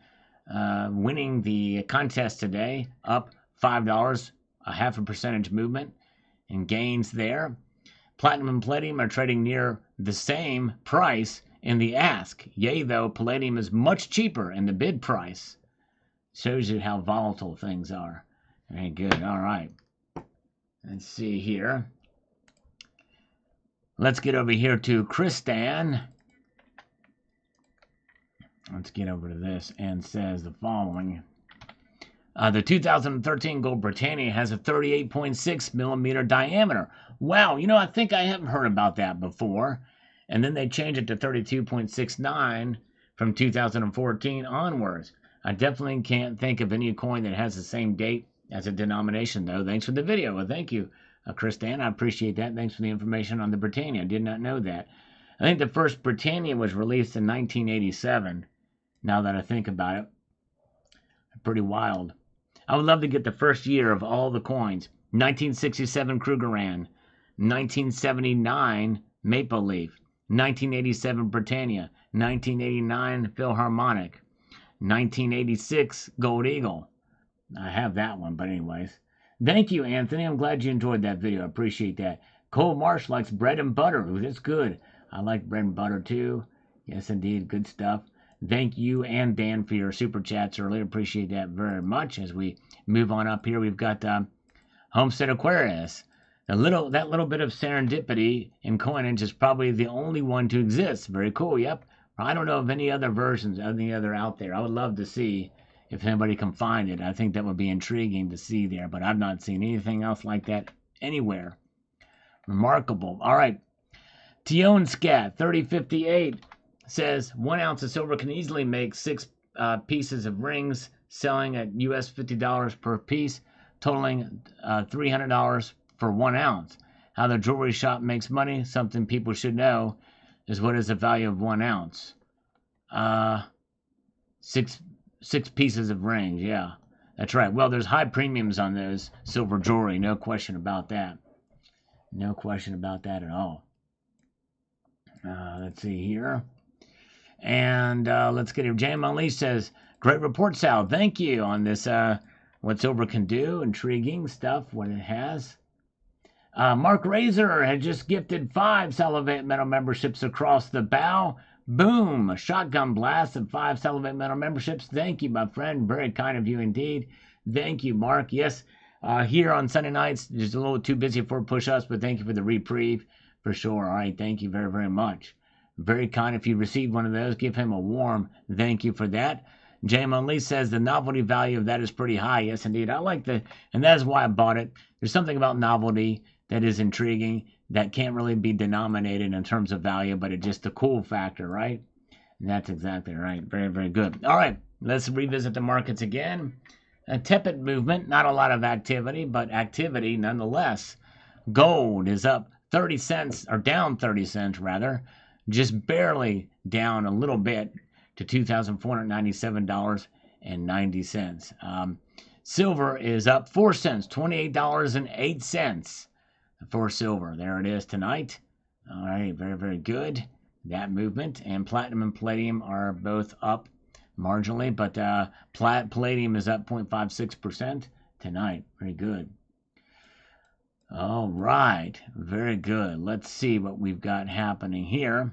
winning the contest today, up $5, a half a percentage movement and gains there. Platinum and palladium are trading near the same price in the ask. Yea, though, palladium is much cheaper in the bid price. Shows you how volatile things are. Very good. All right. Let's see here. Let's get over here to Kristan. Let's get over to this, and says the following. The 2013 gold Britannia has a 38.6 millimeter diameter. Wow, you know, I think I haven't heard about that before. And then they changed it to 32.69 from 2014 onwards. I definitely can't think of any coin that has the same date as a denomination, though. Thanks for the video. Well, thank you, Kristan. I appreciate that. Thanks for the information on the Britannia. I did not know that. I think the first Britannia was released in 1987, now that I think about it. Pretty wild. I would love to get the first year of all the coins. 1967 Krugerrand, 1979 Maple Leaf, 1987 Britannia, 1989 Philharmonic, 1986 Gold Eagle. I have that one, but anyways. Thank you, Anthony. I'm glad you enjoyed that video. I appreciate that. Cole Marsh likes bread and butter. Ooh, that's good. I like bread and butter too. Yes, indeed. Good stuff. Thank you and Dan for your super chats earlier. Appreciate that very much. As we move on up here, we've got Homestead Aquarius. That little bit of serendipity in coinage is probably the only one to exist. Very cool. Yep. I don't know of any other versions, any other out there. I would love to see if anybody can find it. I think that would be intriguing to see there, but I've not seen anything else like that anywhere. Remarkable. All right. Tion Scat 3058 says 1 ounce of silver can easily make 6 pieces of rings, selling at US $50 per piece, totaling $300 for 1 ounce. How the jewelry shop makes money, something people should know, is what is the value of 1 ounce? 6 pieces of rings, yeah. That's right. Well, there's high premiums on those silver jewelry, no question about that. No question about that at all. Let's see here. And let's get here. Jam Unleashed says, great report, Sal. Thank you on this, what silver can do. Intriguing stuff, what it has. Mark Razor had just gifted 5 Salivate Metal memberships across the bow. Boom! A shotgun blast of 5 Salivate Metal memberships. Thank you, my friend. Very kind of you indeed. Thank you, Mark. Yes, here on Sunday nights, just a little too busy for push-ups, but thank you for the reprieve for sure. All right, thank you very, very much. Very kind. If you received one of those, give him a warm thank you for that. Jaymon Lee says the novelty value of that is pretty high. Yes, indeed. I like and that is why I bought it. There's something about novelty that is intriguing that can't really be denominated in terms of value, but it's just the cool factor, right? And that's exactly right. Very, very good. All right, let's revisit the markets again. A tepid movement, not a lot of activity, but activity nonetheless. Gold is up 30 cents, or down 30 cents rather, just barely down a little bit to $2,497.90. Silver is up 4 cents, $28.08 for silver. There it is tonight. All right, very, very good. That movement. And platinum and palladium are both up marginally, but palladium is up 0.56% tonight. Very good. All right, very good. Let's see what we've got happening here.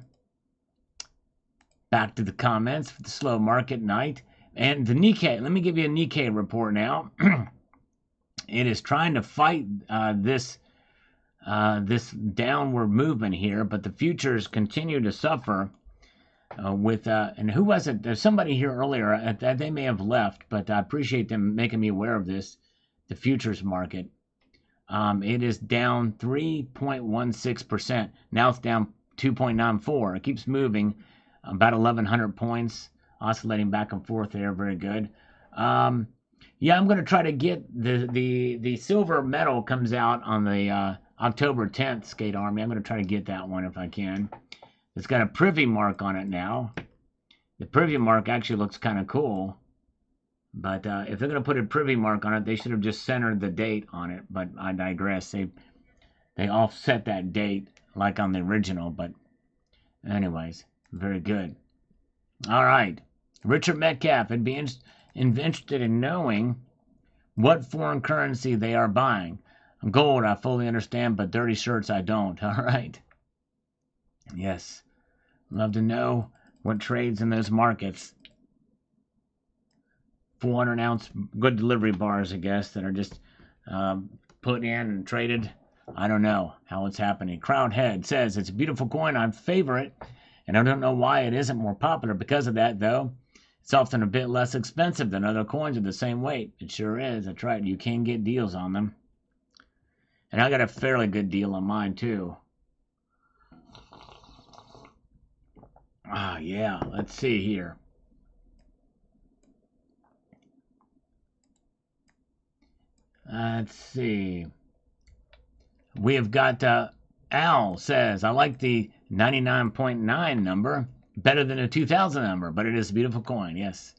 Back to the comments for the slow market night. And the Nikkei, let me give you a Nikkei report now. It is trying to fight this downward movement here, but the futures continue to suffer with, and who was it? There's somebody here earlier, they may have left, but I appreciate them making me aware of this, the futures market. It is down 3.16%. Now it's down 2.94. It keeps moving about 1,100 points, oscillating back and forth there. Very good. Yeah, I'm going to try to get the silver medal comes out on the October 10th, Skate Army. I'm going to try to get that one if I can. It's got a privy mark on it now. The privy mark actually looks kind of cool. But if they're going to put a privy mark on it, they should have just centered the date on it. But I digress. They offset that date like on the original. But anyways, very good. All right. Richard Metcalf would be interested in knowing what foreign currency they are buying. Gold, I fully understand, but dirty shirts, I don't. All right. Yes. Love to know what trades in those markets. 400-ounce good delivery bars, I guess, that are just put in and traded. I don't know how it's happening. Crowdhead says, it's a beautiful coin. I favor it, and I don't know why it isn't more popular because of that, though. It's often a bit less expensive than other coins of the same weight. It sure is. That's right. You can get deals on them. And I got a fairly good deal on mine, too. Ah, yeah. Let's see here. Let's see. We have got Al says, I like the 99.9 number better than a 2000 number, but it is a beautiful coin. Yes.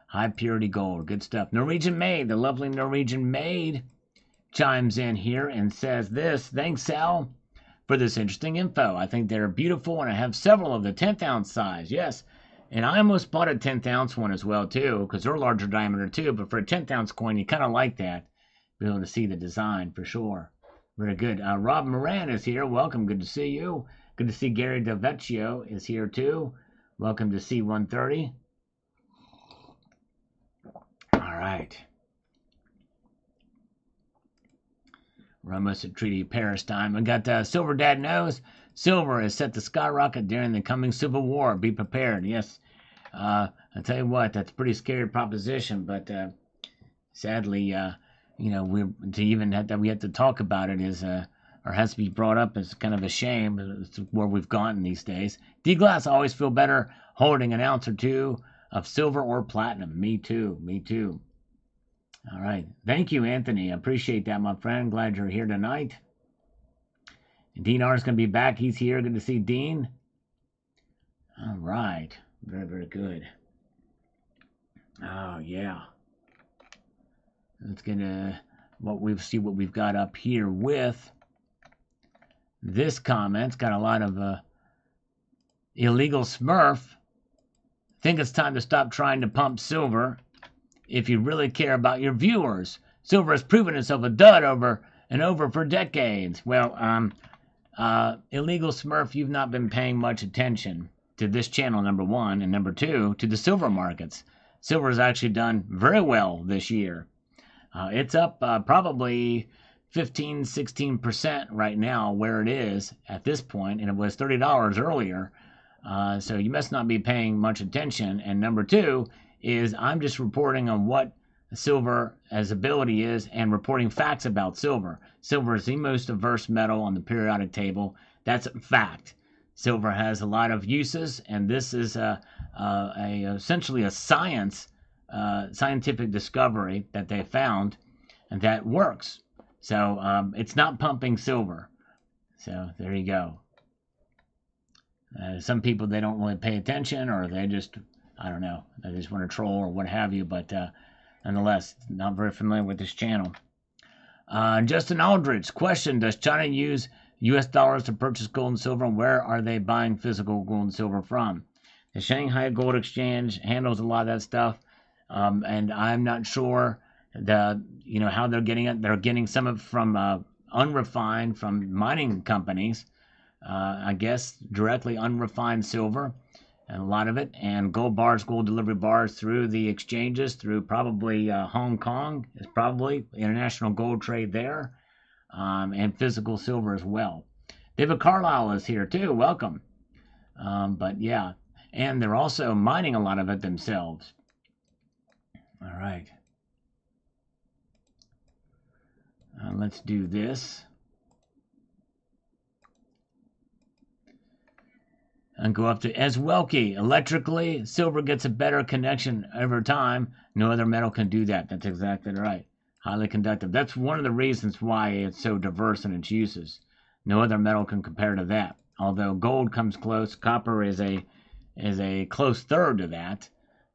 High purity gold. Good stuff. Norwegian Maid, the lovely Norwegian Maid, chimes in here and says this. Thanks, Al, for this interesting info. I think they're beautiful, and I have several of the 10th ounce size. Yes. And I almost bought a 10th ounce one as well, too, because they're larger diameter, too. But for a 10th ounce coin, you kind of like that. Be able to see the design for sure. Very good. Rob Moran is here. Welcome. Good to see you. Good to see Gary DeVecchio is here too. Welcome to C130. All right. We're almost at Treaty of Paris time. We got Silver Dad knows. Silver is set to skyrocket during the coming Civil War. Be prepared. Yes. I tell you what, that's a pretty scary proposition, but sadly, you know, we have to talk about it is or has to be brought up as kind of a shame. It's where we've gone these days. D-Glass, always feel better holding an ounce or two of silver or platinum. Me too. Me too. All right. Thank you, Anthony. I appreciate that, my friend. Glad you're here tonight. And Dean R is going to be back. He's here. Good to see Dean. All right. Very, very good. Oh, yeah. Let's get see what we've got up here with this comment. It's got a lot of illegal Smurf. Think it's time to stop trying to pump silver if you really care about your viewers. Silver has proven itself a dud over and over for decades. Well, illegal Smurf, you've not been paying much attention to this channel, number one, and number two, to the silver markets. Silver has actually done very well this year. It's up probably 15-16% right now where it is at this point, and it was $30 earlier. So you must not be paying much attention. And number two is I'm just reporting on what silver as ability is and reporting facts about silver. Silver is the most diverse metal on the periodic table. That's a fact. Silver has a lot of uses, and this is essentially a scientific discovery that they found and that works. So it's not pumping silver. So there you go. Some people, they don't really pay attention, or they just, I don't know, they just want to troll or what have you. But Nonetheless, not very familiar with this channel. Justin Aldrich, question: does China use U.S. dollars to purchase gold and silver, and where are they buying physical gold and silver from? The Shanghai Gold Exchange handles a lot of that stuff, and I'm not sure how they're getting it. They're getting some of it from unrefined, from mining companies, I guess directly unrefined silver, and a lot of it, and gold bars, gold delivery bars through the exchanges, through probably Hong Kong is probably international gold trade there, and physical silver as well. David Carlisle is here too. Welcome. But yeah, and they're also mining a lot of it themselves. All right. Let's do this. And go up to Eswelke. Electrically, silver gets a better connection over time. No other metal can do that. That's exactly right. Highly conductive. That's one of the reasons why it's so diverse in its uses. No other metal can compare to that. Although gold comes close, copper is a close third to that.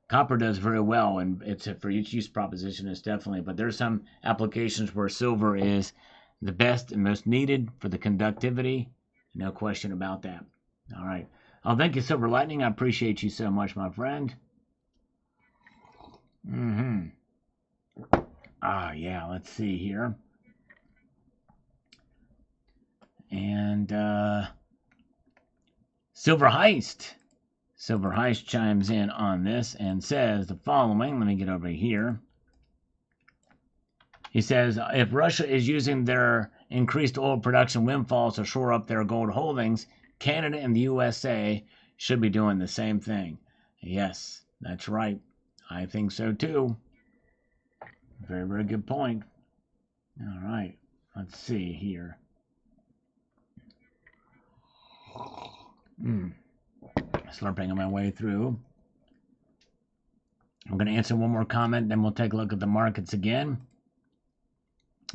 Copper does very well, and it's for each use proposition is definitely. But there's some applications where silver is the best and most needed for the conductivity. No question about that. All right. Oh, thank you, Silver Lightning. I appreciate you so much, my friend. Yeah, let's see here. And Silver Heist. Silver Heist chimes in on this and says the following. Let me get over here. He says, if Russia is using their increased oil production windfalls to shore up their gold holdings, Canada and the USA should be doing the same thing. Yes, that's right. I think so too. Very, very good point. All right. Let's see here. Slurping on my way through. I'm going to answer one more comment, then we'll take a look at the markets again.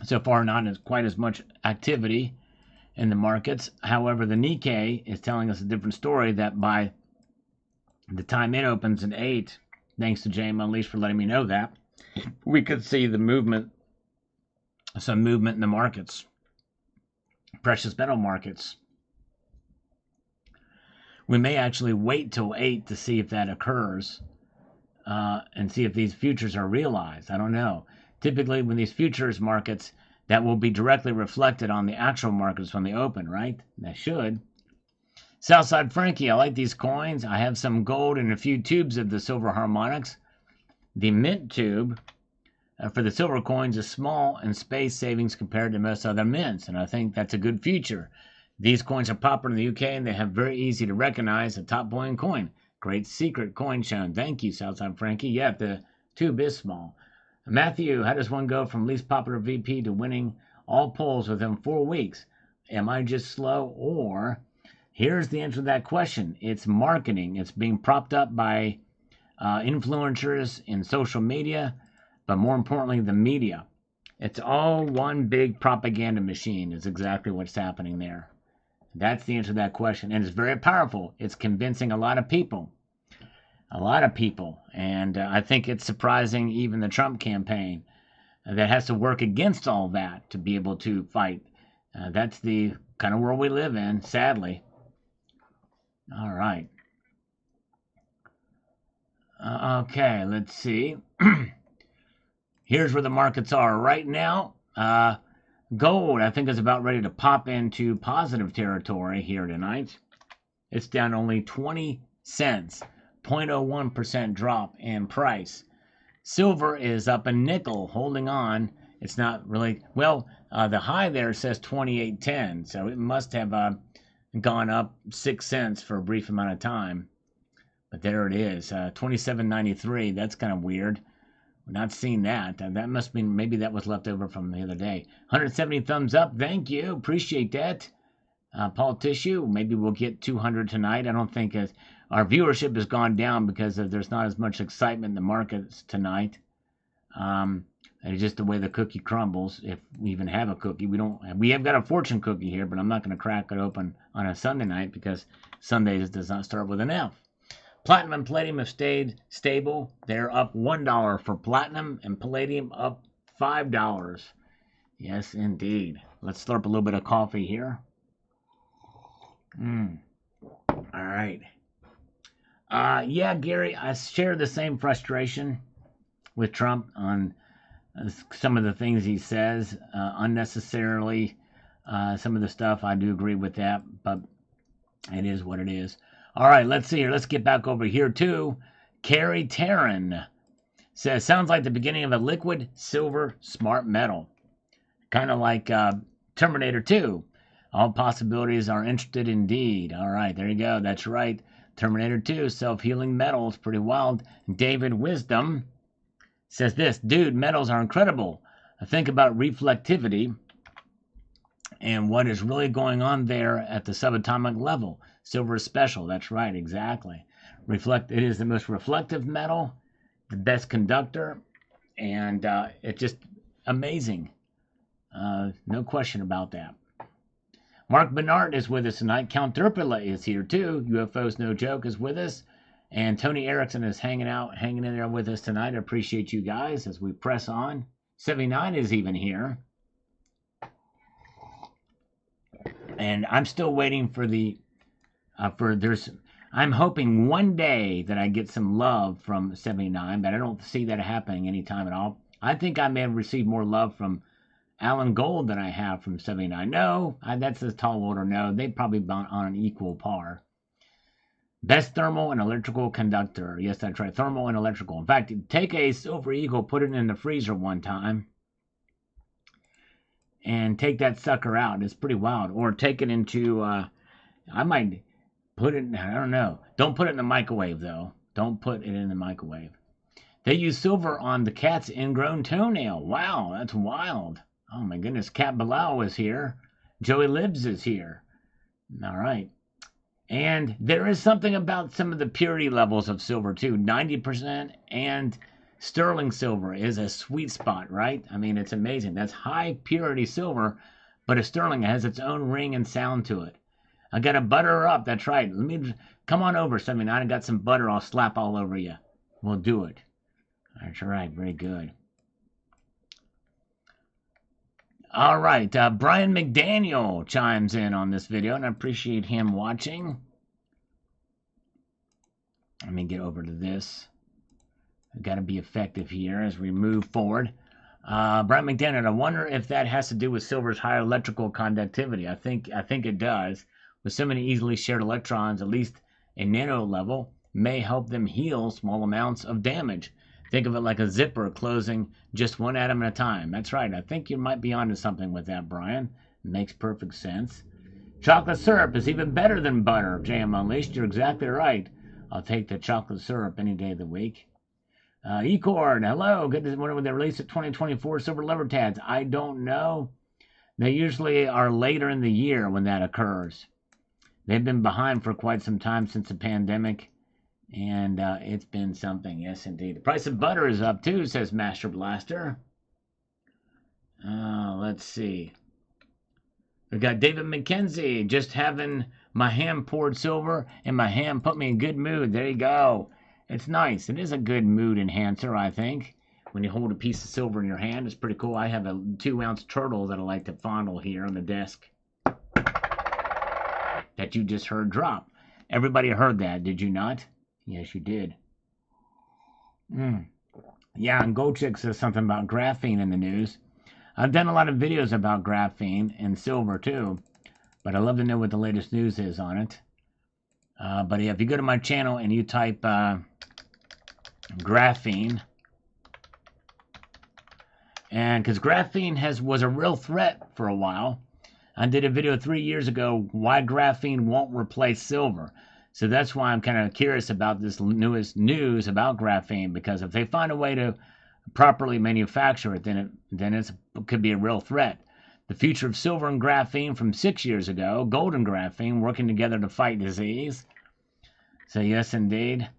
So far, not quite as much activity in the markets. However, the Nikkei is telling us a different story, that by the time it opens at 8, thanks to James Unleashed for letting me know that, we could see the movement, some movement in the markets, precious metal markets. We may actually wait till 8 to see if that occurs, and see if these futures are realized. I don't know. Typically, when these futures markets, that will be directly reflected on the actual markets when they open, right? That should. Southside Frankie, I like these coins. I have some gold and a few tubes of the silver harmonics. The mint tube for the silver coins is small and space savings compared to most other mints, and I think that's a good feature. These coins are popular in the UK, and they have very easy to recognize a top bullion coin. Great secret coin shown. Thank you, Southside Frankie. Yeah, the tube is small. Matthew, how does one go from least popular VP to winning all polls within 4 weeks? Am I just slow? Or, here's the answer to that question. It's marketing. It's being propped up by influencers in social media, but more importantly, the media. It's all one big propaganda machine is exactly what's happening there. That's the answer to that question. And it's very powerful. It's convincing a lot of people. And I think it's surprising even the Trump campaign that has to work against all that to be able to fight. That's the kind of world we live in, sadly. All right. Okay, let's see. Here's where the markets are right now. Gold, I think, is about ready to pop into positive territory here tonight. It's down only 20 cents. 0.01% drop in price. Silver is up a nickel, holding on. It's not really, well, the high there says 28.10, so it must have gone up 6 cents for a brief amount of time. But there it is, 27.93. That's kind of weird. We're not seeing that. That must mean maybe that was left over from the other day. 170 thumbs up. Thank you. Appreciate that. Paul Tissue, maybe we'll get 200 tonight. I don't think our viewership has gone down because there's not as much excitement in the markets tonight. It's just the way the cookie crumbles. If we even have a cookie, we have got a fortune cookie here, but I'm not going to crack it open on a Sunday night because Sundays does not start with an F. Platinum and palladium have stayed stable. They're up $1 for platinum and palladium up $5. Yes, indeed. Let's slurp a little bit of coffee here. All right. Yeah, Gary, I share the same frustration with Trump on some of the things he says unnecessarily. Some of the stuff, I do agree with that, but it is what it is. All right, let's see here. Let's get back over here to Carrie Taryn. Says, sounds like the beginning of a liquid silver smart metal. Kind of like Terminator 2. All possibilities are interested indeed. All right, there you go. That's right. Terminator 2, self-healing metals. Pretty wild. David Wisdom says this, dude, metals are incredible. Think about reflectivity and what is really going on there at the subatomic level. Silver is special. That's right, exactly. It is the most reflective metal, the best conductor, and it's just amazing. No question about that. Mark Bernard is with us tonight. Count Derpula is here too. UFO's No Joke is with us. And Tony Erickson is hanging in there with us tonight. I appreciate you guys as we press on. 79 is even here. And I'm still waiting for I'm hoping one day that I get some love from 79, but I don't see that happening anytime at all. I think I may have received more love from Alan Gold than I have from 79. No, that's a tall order. No, they probably been on an equal par. Best thermal and electrical conductor. Yes, that's right. Thermal and electrical. In fact, take a Silver Eagle, put it in the freezer one time, and take that sucker out. It's pretty wild. Or take it into, I might put it, I don't know. Don't put it in the microwave, though. Don't put it in the microwave. They use silver on the cat's ingrown toenail. Wow, that's wild. Oh, my goodness. Cat Bilal is here. Joey Libs is here. All right. And there is something about some of the purity levels of silver, too. 90% and sterling silver is a sweet spot, right? I mean, it's amazing. That's high purity silver, but a sterling has its own ring and sound to it. I got to butter her up. That's right. Come on over, 79. I got some butter I'll slap all over you. We'll do it. That's right. Very good. All right, Brian McDaniel chimes in on this video, and I appreciate him watching. Let me get over to this. I've got to be effective here as we move forward. Brian McDaniel, I wonder if that has to do with silver's higher electrical conductivity. I think it does. With so many easily shared electrons, at least a nano level, may help them heal small amounts of damage. Think of it like a zipper closing just one atom at a time. That's right. I think you might be onto something with that, Brian. It makes perfect sense. Chocolate syrup is even better than butter, JM Unleashed. You're exactly right. I'll take the chocolate syrup any day of the week. Ecord, hello. Good to wonder when they release the 2024 silver lever tads. I don't know. They usually are later in the year when that occurs. They've been behind for quite some time since the pandemic. And it's been something, yes, indeed. The price of butter is up, too, says Master Blaster. Let's see. We've got David McKenzie, just having my hand poured silver, and my hand put me in good mood. There you go. It's nice. It is a good mood enhancer, I think. When you hold a piece of silver in your hand, it's pretty cool. I have a 2-ounce turtle that I like to fondle here on the desk. That you just heard drop. Everybody heard that, did you not? Yes, you did. Yeah, and Goldchick says something about graphene in the news. I've done a lot of videos about graphene and silver, too. But I'd love to know what the latest news is on it. But yeah, if you go to my channel and you type graphene, and because graphene was a real threat for a while. I did a video 3 years ago, why graphene won't replace silver. So that's why I'm kind of curious about this newest news about graphene, because if they find a way to properly manufacture it, then it could be a real threat. The future of silver and graphene from 6 years ago, gold and graphene working together to fight disease. So yes, indeed.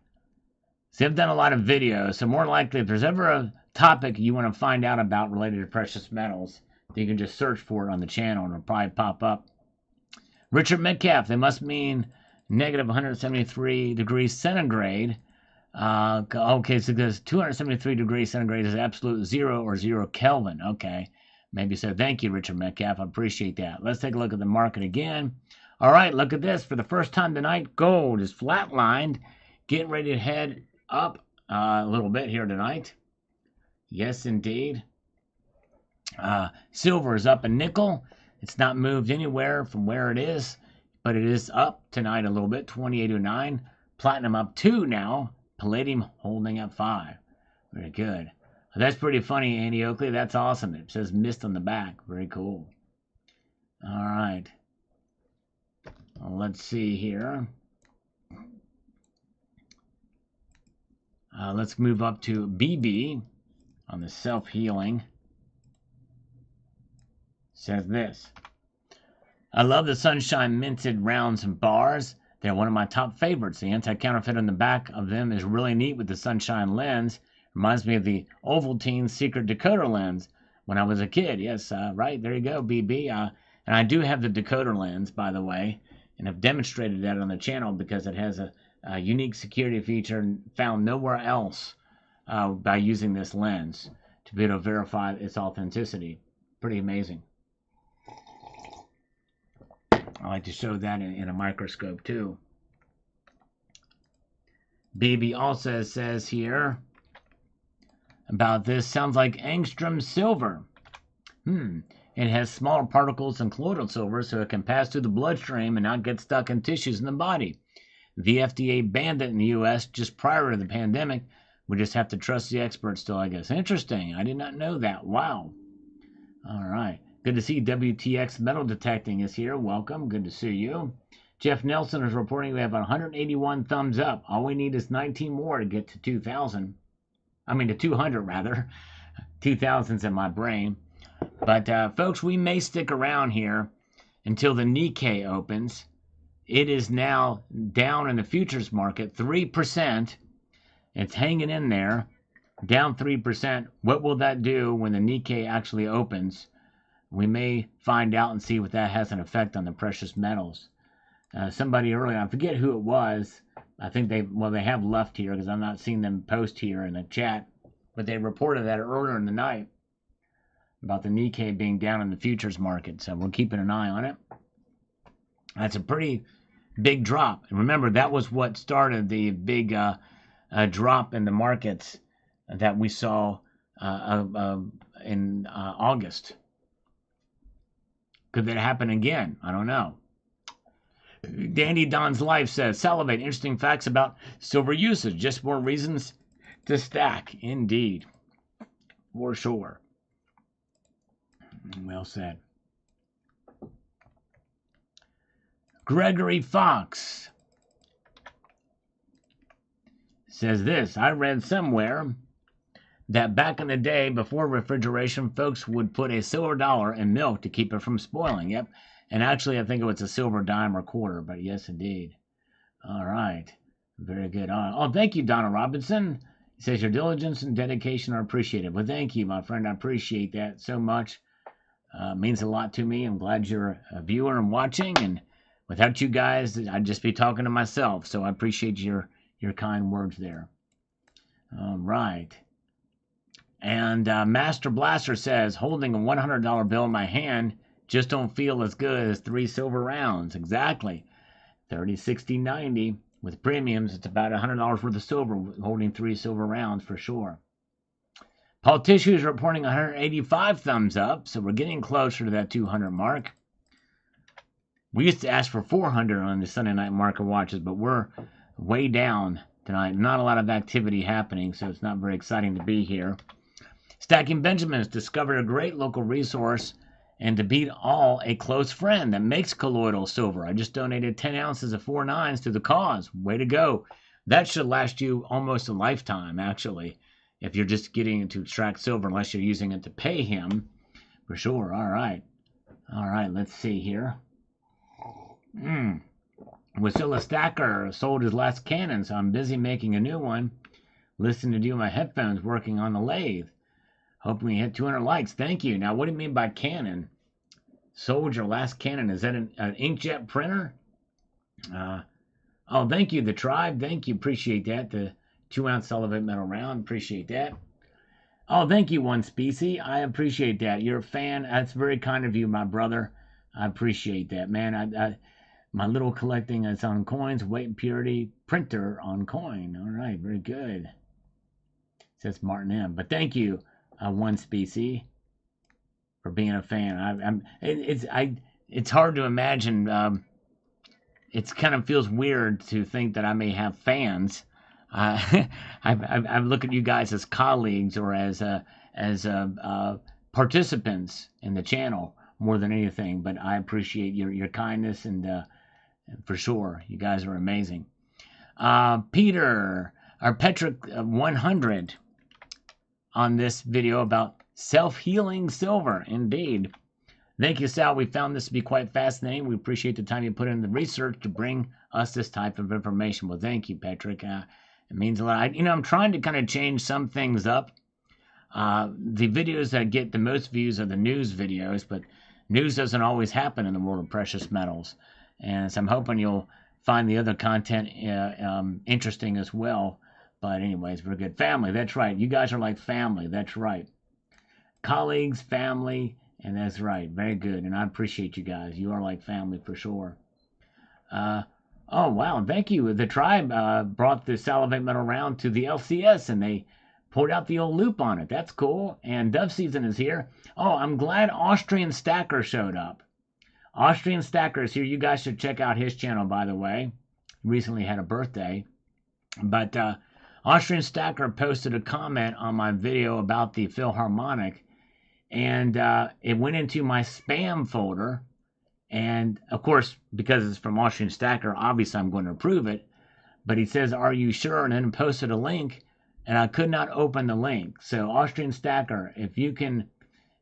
See, I've done a lot of videos, so more likely if there's ever a topic you want to find out about related to precious metals, then you can just search for it on the channel and it'll probably pop up. Richard Metcalf, they must mean negative 173 degrees centigrade. Okay, so there's 273 degrees centigrade is absolute zero or 0 Kelvin. Okay, maybe so. Thank you, Richard Metcalf. I appreciate that. Let's take a look at the market again. All right, look at this. For the first time tonight, gold is flatlined, getting ready to head up a little bit here tonight. Yes, indeed. Silver is up a nickel. It's not moved anywhere from where it is, but it is up tonight a little bit, 28.09. Platinum up 2 now. Palladium holding at 5. Very good. That's pretty funny, Andy Oakley. That's awesome. It says mist on the back. Very cool. All right. Well, let's see here. Let's move up to BB on the self-healing. Says this. I love the Sunshine minted rounds and bars. They're one of my top favorites. The anti-counterfeit on the back of them is really neat with the Sunshine lens. Reminds me of the Ovaltine secret decoder lens when I was a kid. Yes, right. There you go, BB. And I do have the decoder lens, by the way, and have demonstrated that on the channel because it has a unique security feature found nowhere else by using this lens to be able to verify its authenticity. Pretty amazing. I like to show that in a microscope too. BB also says here about this, sounds like angstrom silver. It has smaller particles than colloidal silver, so it can pass through the bloodstream and not get stuck in tissues in the body. The FDA banned it in the U.S. just prior to the pandemic. We just have to trust the experts still, I guess. Interesting. I did not know that. Wow. All right. Good to see WTX Metal Detecting is here. Welcome. Good to see you. Jeff Nelson is reporting we have 181 thumbs up. All we need is 19 more to get to 2,000. I mean to 200 rather. 2,000's in my brain. But folks, we may stick around here until the Nikkei opens. It is now down in the futures market 3%. It's hanging in there, down 3%. What will that do when the Nikkei actually opens? We may find out and see what that has an effect on the precious metals. Somebody earlier, I forget who it was. I think they have left here because I'm not seeing them post here in the chat. But they reported that earlier in the night about the Nikkei being down in the futures market. So we're keeping an eye on it. That's a pretty big drop. And remember, that was what started the big drop in the markets that we saw in August. Could that happen again? I don't know. Dandy Don's Life says, salivate, interesting facts about silver usage. Just more reasons to stack. Indeed. For sure. Well said. Gregory Fox says this. I read somewhere that back in the day, before refrigeration, folks would put a silver dollar in milk to keep it from spoiling. Yep. And actually, I think it was a silver dime or quarter, but yes, indeed. All right. Very good. Oh, thank you, Donna Robinson. He says, your diligence and dedication are appreciated. Well, thank you, my friend. I appreciate that so much. Means a lot to me. I'm glad you're a viewer and watching. And without you guys, I'd just be talking to myself. So I appreciate your kind words there. All right. And Master Blaster says, holding a $100 bill in my hand just don't feel as good as 3 silver rounds. Exactly. 30, 60, 90. With premiums, it's about $100 worth of silver, holding 3 silver rounds for sure. Paul Tissue is reporting 185 thumbs up, so we're getting closer to that 200 mark. We used to ask for 400 on the Sunday night market watches, but we're way down tonight. Not a lot of activity happening, so it's not very exciting to be here. Stacking Benjamins discovered a great local resource, and to beat all, a close friend that makes colloidal silver. I just donated 10 ounces of 4.9s to the cause. Way to go. That should last you almost a lifetime, actually, if you're just getting to extract silver, unless you're using it to pay him. For sure. All right. All right, let's see here. Wasilla Stacker sold his last cannon, so I'm busy making a new one. Listening to you on my headphones, working on the lathe. Hoping we hit 200 likes. Thank you. Now, what do you mean by cannon? Sold your last cannon. Is that an inkjet printer? Oh, thank you, the tribe. Thank you. Appreciate that. The 2-ounce elevated metal round. Appreciate that. Oh, thank you, One Species. I appreciate that. You're a fan. That's very kind of you, my brother. I appreciate that, man. My little collecting is on coins, weight and purity, printer on coin. All right, very good. Says Martin M. But thank you, One Species, for being a fan. It's hard to imagine. It kind of feels weird to think that I may have fans. I look at you guys as colleagues or as participants in the channel more than anything. But I appreciate your kindness and for sure, you guys are amazing. Peter or Petrick 100 on this video about self-healing silver. Indeed. Thank you, Sal. We found this to be quite fascinating. We appreciate the time you put in the research to bring us this type of information. Well, thank you, Patrick. It means a lot. I'm trying to kind of change some things up. The videos that get the most views are the news videos, but news doesn't always happen in the world of precious metals. And so I'm hoping you'll find the other content interesting as well. But anyways, we're good. Family, that's right. You guys are like family. That's right. Colleagues, family. And that's right. Very good. And I appreciate you guys. You are like family for sure. Oh, wow. Thank you. The tribe brought the salivate metal round to the LCS and they pulled out the old loop on it. That's cool. And dove season is here. Oh, I'm glad Austrian Stacker showed up. Austrian Stacker is here. You guys should check out his channel, by the way. He recently had a birthday. But Austrian Stacker posted a comment on my video about the Philharmonic. And it went into my spam folder. And, of course, because it's from Austrian Stacker, obviously I'm going to approve it. But he says, are you sure? And then posted a link. And I could not open the link. So, Austrian Stacker, if you can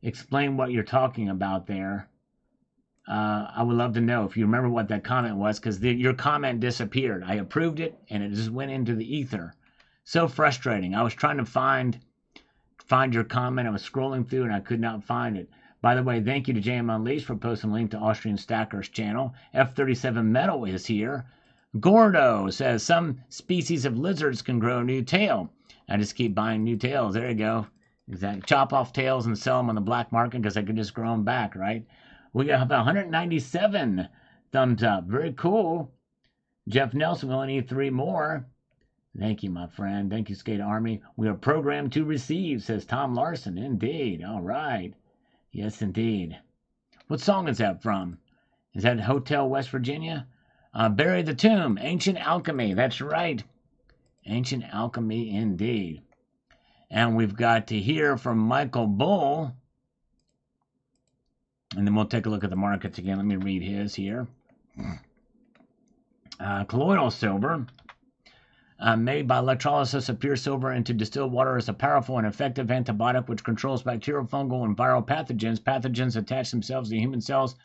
explain what you're talking about there, I would love to know if you remember what that comment was. Because your comment disappeared. I approved it, and it just went into the ether. So frustrating. I was trying to find your comment. I was scrolling through and I could not find it. By the way, thank you to JM Unleashed for posting a link to Austrian Stacker's channel. F37 Metal is here. Gordo says some species of lizards can grow a new tail. I just keep buying new tails. There you go. Exactly. Chop off tails and sell them on the black market because I can just grow them back, right? We have 197 thumbs up. Very cool. Jeff Nelson, we only need 3 more. Thank you, my friend. Thank you, Skate Army. We are programmed to receive, says Tom Larson. Indeed. All right. Yes, indeed. What song is that from? Is that Hotel West Virginia? Bury the Tomb. Ancient Alchemy. That's right. Ancient Alchemy, indeed. And we've got to hear from Michael Bull. And then we'll take a look at the markets again. Let me read his here. Colloidal silver. Made by electrolysis of pure silver into distilled water is a powerful and effective antibiotic which controls bacterial, fungal, and viral pathogens. Pathogens attach themselves to human cells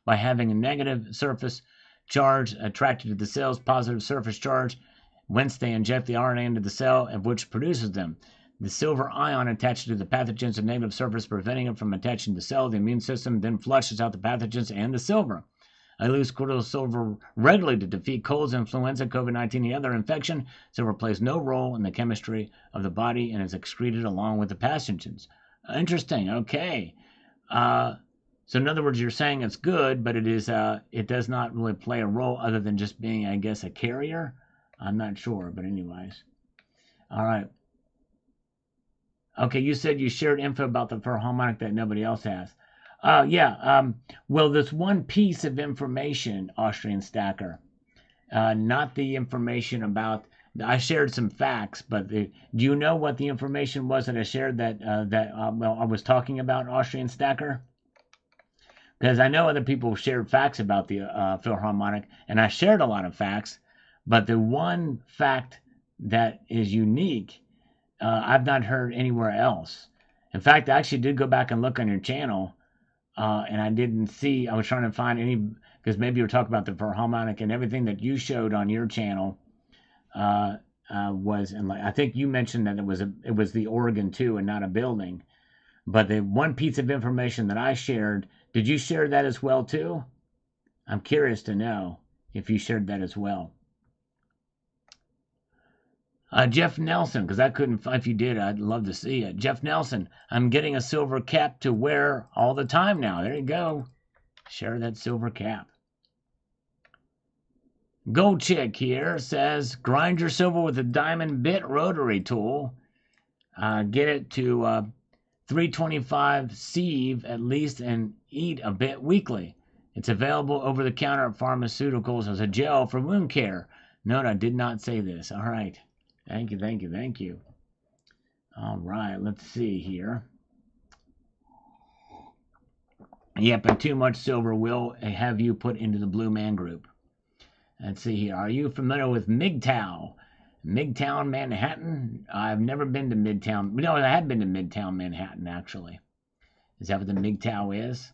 by having a negative surface charge attracted to the cell's positive surface charge, whence they inject the RNA into the cell, of which produces them. The silver ion attaches to the pathogens a negative surface, preventing it from attaching to the cell. The immune system then flushes out the pathogens and the silver. I use colloidal silver regularly to defeat colds, influenza, COVID-19, and other infection. Silver plays no role in the chemistry of the body and is excreted along with the pathogens. Interesting. Okay. So in other words, you're saying it's good, but it does not really play a role other than just being, I guess, a carrier. I'm not sure, but anyways. All right. Okay, you said you shared info about the Philharmonic that nobody else has. Well, there's one piece of information, Austrian Stacker. Not the information about. I shared some facts, but do you know what the information was that I shared that I was talking about, Austrian Stacker? Because I know other people shared facts about the Philharmonic, and I shared a lot of facts, but the one fact that is unique, I've not heard anywhere else. In fact, I actually did go back and look on your channel. And I didn't see, I was trying to find any, because maybe you were talking about the Philharmonic and everything that you showed on your channel was, and like, I think you mentioned that it was the organ too and not a building. But the one piece of information that I shared, did you share that as well too? I'm curious to know if you shared that as well. Jeff Nelson, because I couldn't, if you did, I'd love to see it. Jeff Nelson, I'm getting a silver cap to wear all the time now. There you go. Share that silver cap. Gold Chick here says, grind your silver with a diamond bit rotary tool. Get it to 325 sieve at least and eat a bit weekly. It's available over the counter at pharmaceuticals as a gel for wound care. Note, I did not say this. All right. Thank you, thank you, thank you. All right, let's see here. Yep, and too much silver will have you put into the Blue Man Group. Let's see here. Are you familiar with MGTOW? Midtown Manhattan? I've never been to Midtown. No, I have been to Midtown Manhattan, actually. Is that what the MGTOW is?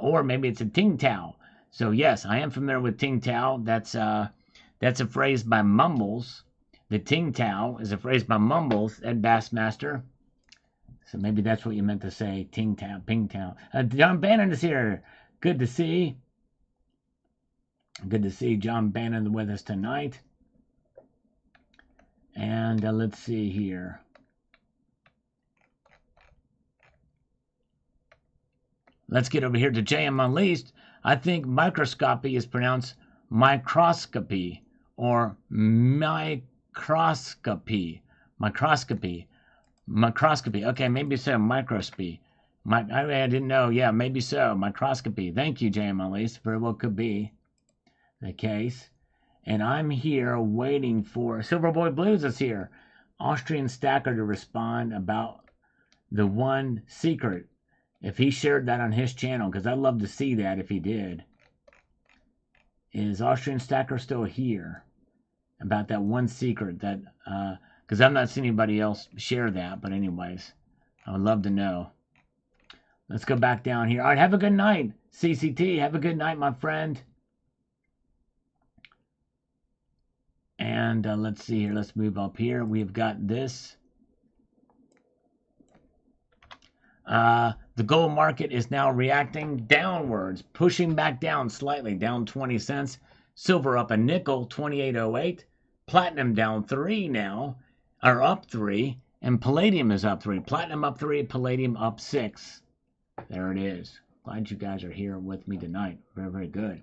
Or maybe it's a Ting Tao. So, yes, I am familiar with Ting Tao. That's a phrase by Mumbles. The Ting Tao is a phrase by Mumbles at Bassmaster. So maybe that's what you meant to say. Ting Tao, Ping Tao. John Bannon is here. Good to see. Good to see John Bannon with us tonight. And let's see here. Let's get over here to JM Unleashed. I think microscopy is pronounced microscopy or microscopy. Microscopy. Microscopy. Okay, maybe so. Microscopy. I didn't know. Yeah, maybe so. Microscopy. Thank you, JM Unleashed. Very well could be the case. And I'm here waiting for Silverboy Blues is here. Austrian Stacker to respond about the one secret. If he shared that on his channel, because I'd love to see that if he did. Is Austrian Stacker still here? About that one secret that, because I've not seen anybody else share that, but anyways, I would love to know. Let's go back down here. All right, have a good night, CCT. Have a good night, my friend. And let's see here. Let's move up here. We've got this. The gold market is now reacting downwards, pushing back down slightly, down 20 cents. Silver up a nickel, 28.08. Platinum down 3 now, or up 3. And palladium is up 3. Platinum up 3, palladium up 6. There it is. Glad you guys are here with me tonight. Very, very good.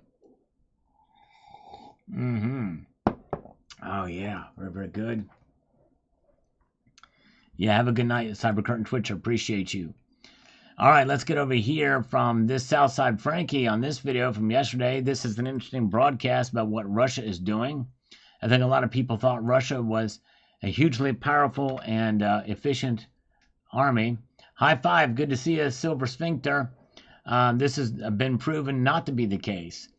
Oh, yeah. Very, very good. Yeah, have a good night, Cybercurtain Twitcher. Appreciate you. All right, let's get over here from this Southside Frankie on this video from yesterday. This is an interesting broadcast about what Russia is doing. I think a lot of people thought Russia was a hugely powerful and efficient army. High five. Good to see you, Silver Sphincter. This has been proven not to be the case.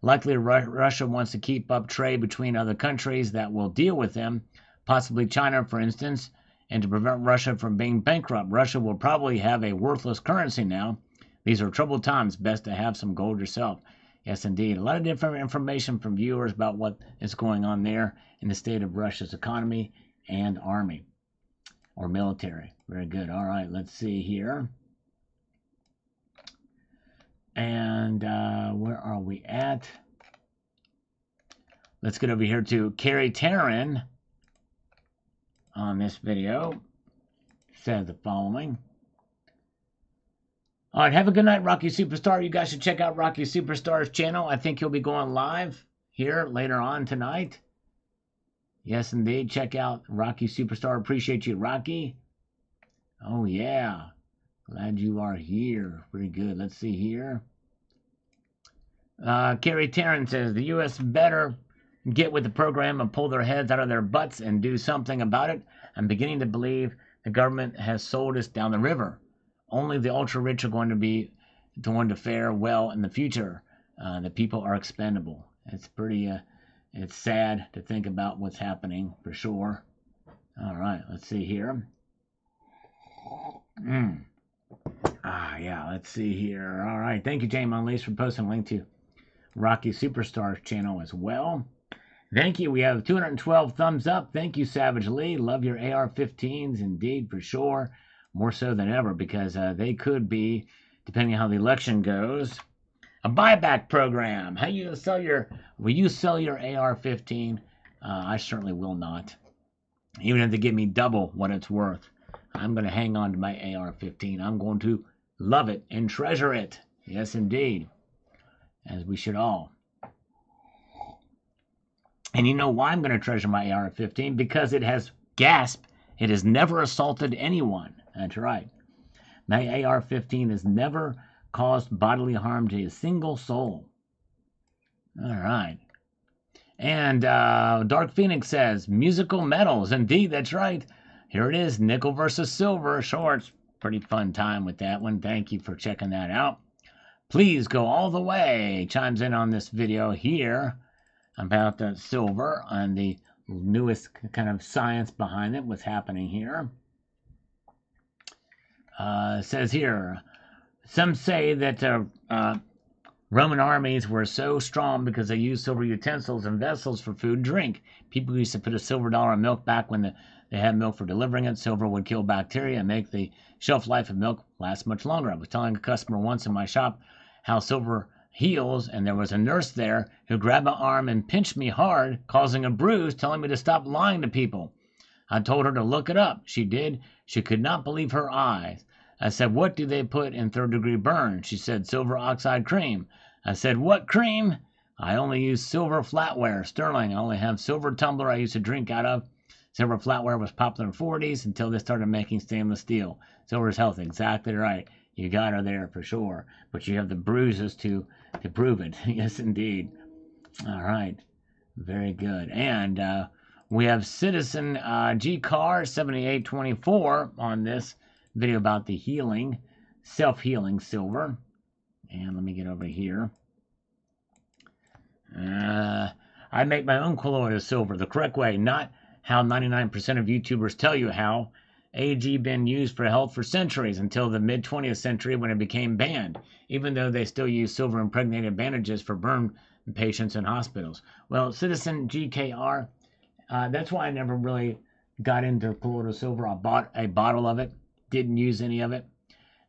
Likely Russia wants to keep up trade between other countries that will deal with them, possibly China, for instance, and to prevent Russia from being bankrupt. Russia will probably have a worthless currency now. These are troubled times. Best to have some gold yourself. Yes, indeed. A lot of different information from viewers about what is going on there in the state of Russia's economy and army or military. Very good. All right, let's see here. And where are we at? Let's get over here to Carrie Taryn on this video. Said the following. All right, have a good night, Rocky Superstar. You guys should check out Rocky Superstar's channel. I think he'll be going live here later on tonight. Yes, indeed. Check out Rocky Superstar. Appreciate you, Rocky. Oh, yeah. Glad you are here. Very good. Let's see here. Carrie Tarrant says, the U.S. better get with the program and pull their heads out of their butts and do something about it. I'm beginning to believe the government has sold us down the river. Only the ultra-rich are going to fare well in the future. The people are expendable. It's pretty, it's sad to think about what's happening, for sure. All right, let's see here. Yeah, let's see here. All right, thank you, James Unleashed, for posting a link to Rocky Superstar's channel as well. Thank you. We have 212 thumbs up. Thank you, Savage Lee. Love your AR-15s, indeed, for sure. More so than ever, because they could be, depending on how the election goes, a buyback program. How you sell your? Will you sell your AR-15? I certainly will not. Even if they give me double what it's worth, I'm going to hang on to my AR-15. I'm going to love it and treasure it. Yes, indeed. As we should all. And you know why I'm going to treasure my AR-15? Because it has gasp. It has never assaulted anyone. That's right. My AR-15 has never caused bodily harm to a single soul. All right. And Dark Phoenix says, musical metals. Indeed, that's right. Here it is, nickel versus silver. Shorts. Pretty fun time with that one. Thank you for checking that out. Please go all the way. Chimes in on this video here about the silver and the newest kind of science behind it, what's happening here. Says here, some say that Roman armies were so strong because they used silver utensils and vessels for food and drink. People used to put a silver dollar in milk back when they had milk for delivering it. Silver would kill bacteria and make the shelf life of milk last much longer. I was telling a customer once in my shop how silver heals, and there was a nurse there who grabbed my arm and pinched me hard, causing a bruise, telling me to stop lying to people. I told her to look it up. She did. She could not believe her eyes. I said, what do they put in third-degree burn? She said, silver oxide cream. I said, what cream? I only use silver flatware, sterling. I only have silver tumbler I used to drink out of. Silver flatware was popular in the 40s until they started making stainless steel. Silver is healthy. Exactly right. You got her there for sure. But you have the bruises to prove it. Yes, indeed. All right. Very good. And we have Citizen G Car 7824 on this video about the healing, self-healing silver. And let me get over here. I make my own colloidal silver the correct way, not how 99% of YouTubers tell you how. AG been used for health for centuries until the mid-20th century when it became banned, even though they still use silver impregnated bandages for burn patients in hospitals. Well, Citizen GKR, that's why I never really got into colloidal silver. I bought a bottle of it, didn't use any of it,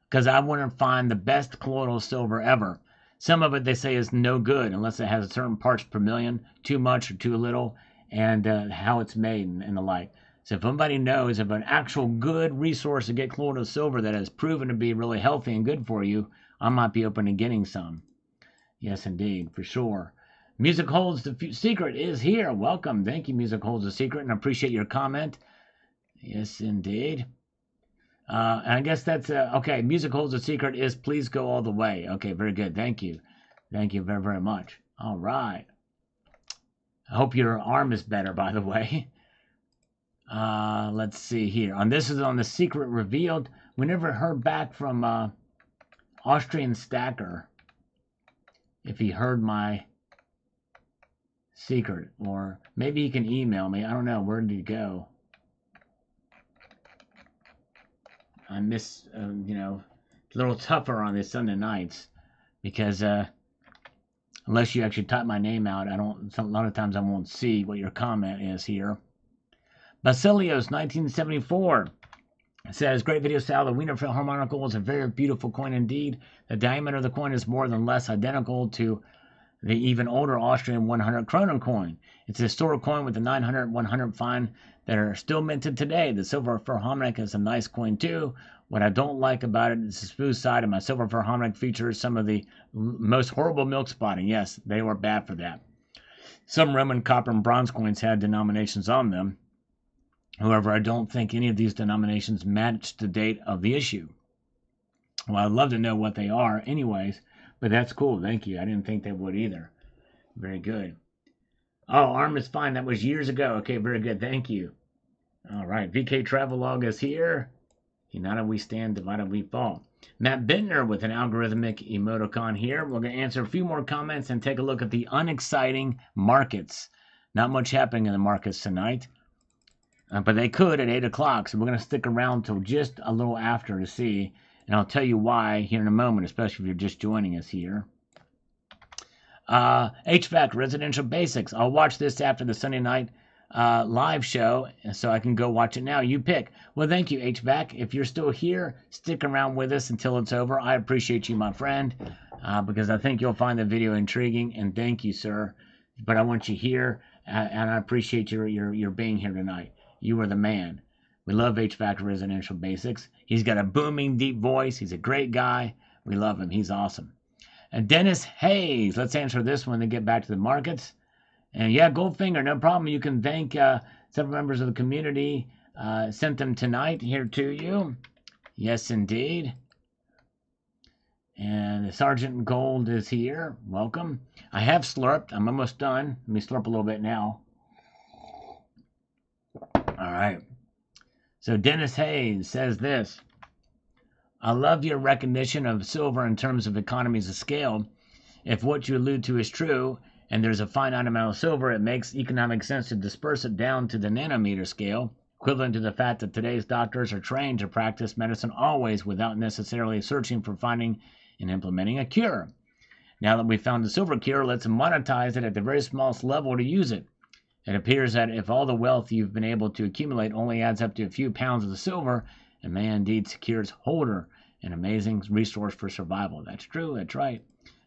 because I want to find the best colloidal silver ever. Some of it they say is no good unless it has certain parts per million, too much or too little, and how it's made and the like. So if somebody knows of an actual good resource to get colloidal silver that has proven to be really healthy and good for you, I might be open to getting some. Yes, indeed, for sure. Music Holds the Secret is here. Welcome. Thank you, Music Holds the Secret, and I appreciate your comment. Yes, indeed. And I guess that's, okay, Music Holds the Secret is please go all the way. Okay, very good. Thank you. Thank you very, very much. All right. I hope your arm is better, by the way. Let's see here. This is on the Secret Revealed. We never heard back from Austrian Stacker if he heard my secret, or maybe he can email me. I don't know. Where did he go? I miss, you know, a little tougher on these Sunday nights because unless you actually type my name out, a lot of times I won't see what your comment is here. Basilios 1974 says, great video, Sal. The Wiener Philharmonic is a very beautiful coin indeed. The diameter of the coin is more than less identical to the even older Austrian 100 kronen coin. It's a historic coin with the 900, 100 fine that are still minted today. The silver Philharmonic is a nice coin too. What I don't like about it is the smooth side of my silver Philharmonic features some of the most horrible milk spotting. Yes, they were bad for that. Some Roman copper and bronze coins had denominations on them. However, I don't think any of these denominations match the date of the issue. Well, I'd love to know what they are anyways, but that's cool. Thank you. I didn't think they would either. Very good. Oh, arm is fine. That was years ago. Okay, very good. Thank you. All right. VK Travelog is here. United we stand, divided we fall. Matt Bittner with an algorithmic emoticon here. We're going to answer a few more comments and take a look at the unexciting markets. Not much happening in the markets tonight. But they could at 8 o'clock, so we're going to stick around till just a little after to see. And I'll tell you why here in a moment, especially if you're just joining us here. HVAC, Residential Basics. I'll watch this after the Sunday night live show, so I can go watch it now. You pick. Well, thank you, HVAC. If you're still here, stick around with us until it's over. I appreciate you, my friend, because I think you'll find the video intriguing, and thank you, sir. But I want you here, and I appreciate your being here tonight. You are the man. We love HVAC Residential Basics. He's got a booming, deep voice. He's a great guy. We love him. He's awesome. And Dennis Hayes. Let's answer this one and get back to the markets. And yeah, Goldfinger, no problem. You can thank several members of the community. Sent them tonight here to you. Yes, indeed. And the Sergeant Gold is here. Welcome. I have slurped. I'm almost done. Let me slurp a little bit now. All right. So Dennis Hayes says this. I love your recognition of silver in terms of economies of scale. If what you allude to is true, and there's a finite amount of silver, it makes economic sense to disperse it down to the nanometer scale, equivalent to the fact that today's doctors are trained to practice medicine always without necessarily searching for finding and implementing a cure. Now that we've found the silver cure, let's monetize it at the very smallest level to use it. It appears that if all the wealth you've been able to accumulate only adds up to a few pounds of the silver, it may indeed secure its holder an amazing resource for survival. That's true. That's right.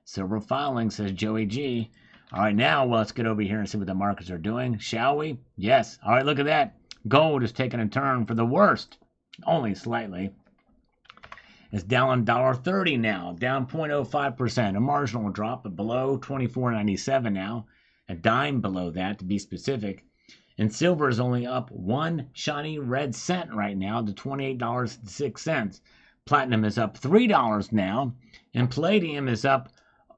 Silver filing, says Joey G. All right, now let's get over here and see what the markets are doing, shall we? Yes. All right, look at that. Gold is taking a turn for the worst, only slightly. It's down $1.30 now, down 0.05%, a marginal drop, but below $24.97 now, a dime below that to be specific. And silver is only up 1 shiny red cent right now to $28.06. Platinum is up $3 now, and palladium is up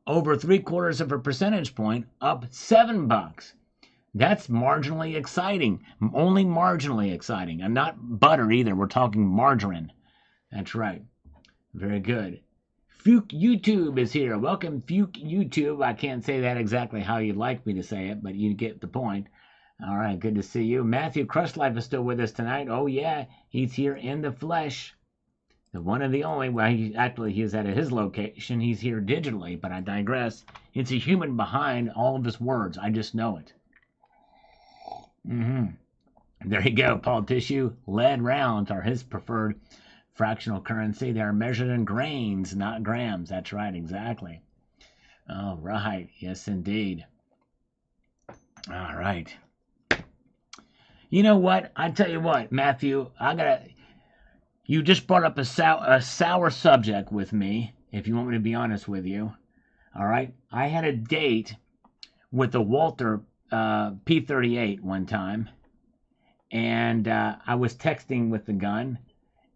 over 3/4 of a percentage point, up $7. That's marginally exciting, only marginally exciting, and not butter either. We're talking margarine. That's right. Very good. Fuke YouTube is here. Welcome, Fuke YouTube. I can't say that exactly how you'd like me to say it, but you get the point. All right, good to see you. Matthew Crushlife is still with us tonight. Oh, yeah, he's here in the flesh. The one and the only. Well, he's at his location. He's here digitally, but I digress. It's a human behind all of his words. I just know it. There you go. Paul Tissue. Lead rounds are his preferred fractional currency. They are measured in grains, not grams. That's right, exactly. All right. Yes, indeed. All right. You know what? I tell you what, Matthew, you just brought up a sour subject with me, if you want me to be honest with you. All right? I had a date with the Walther P38 one time, and I was texting with the gun,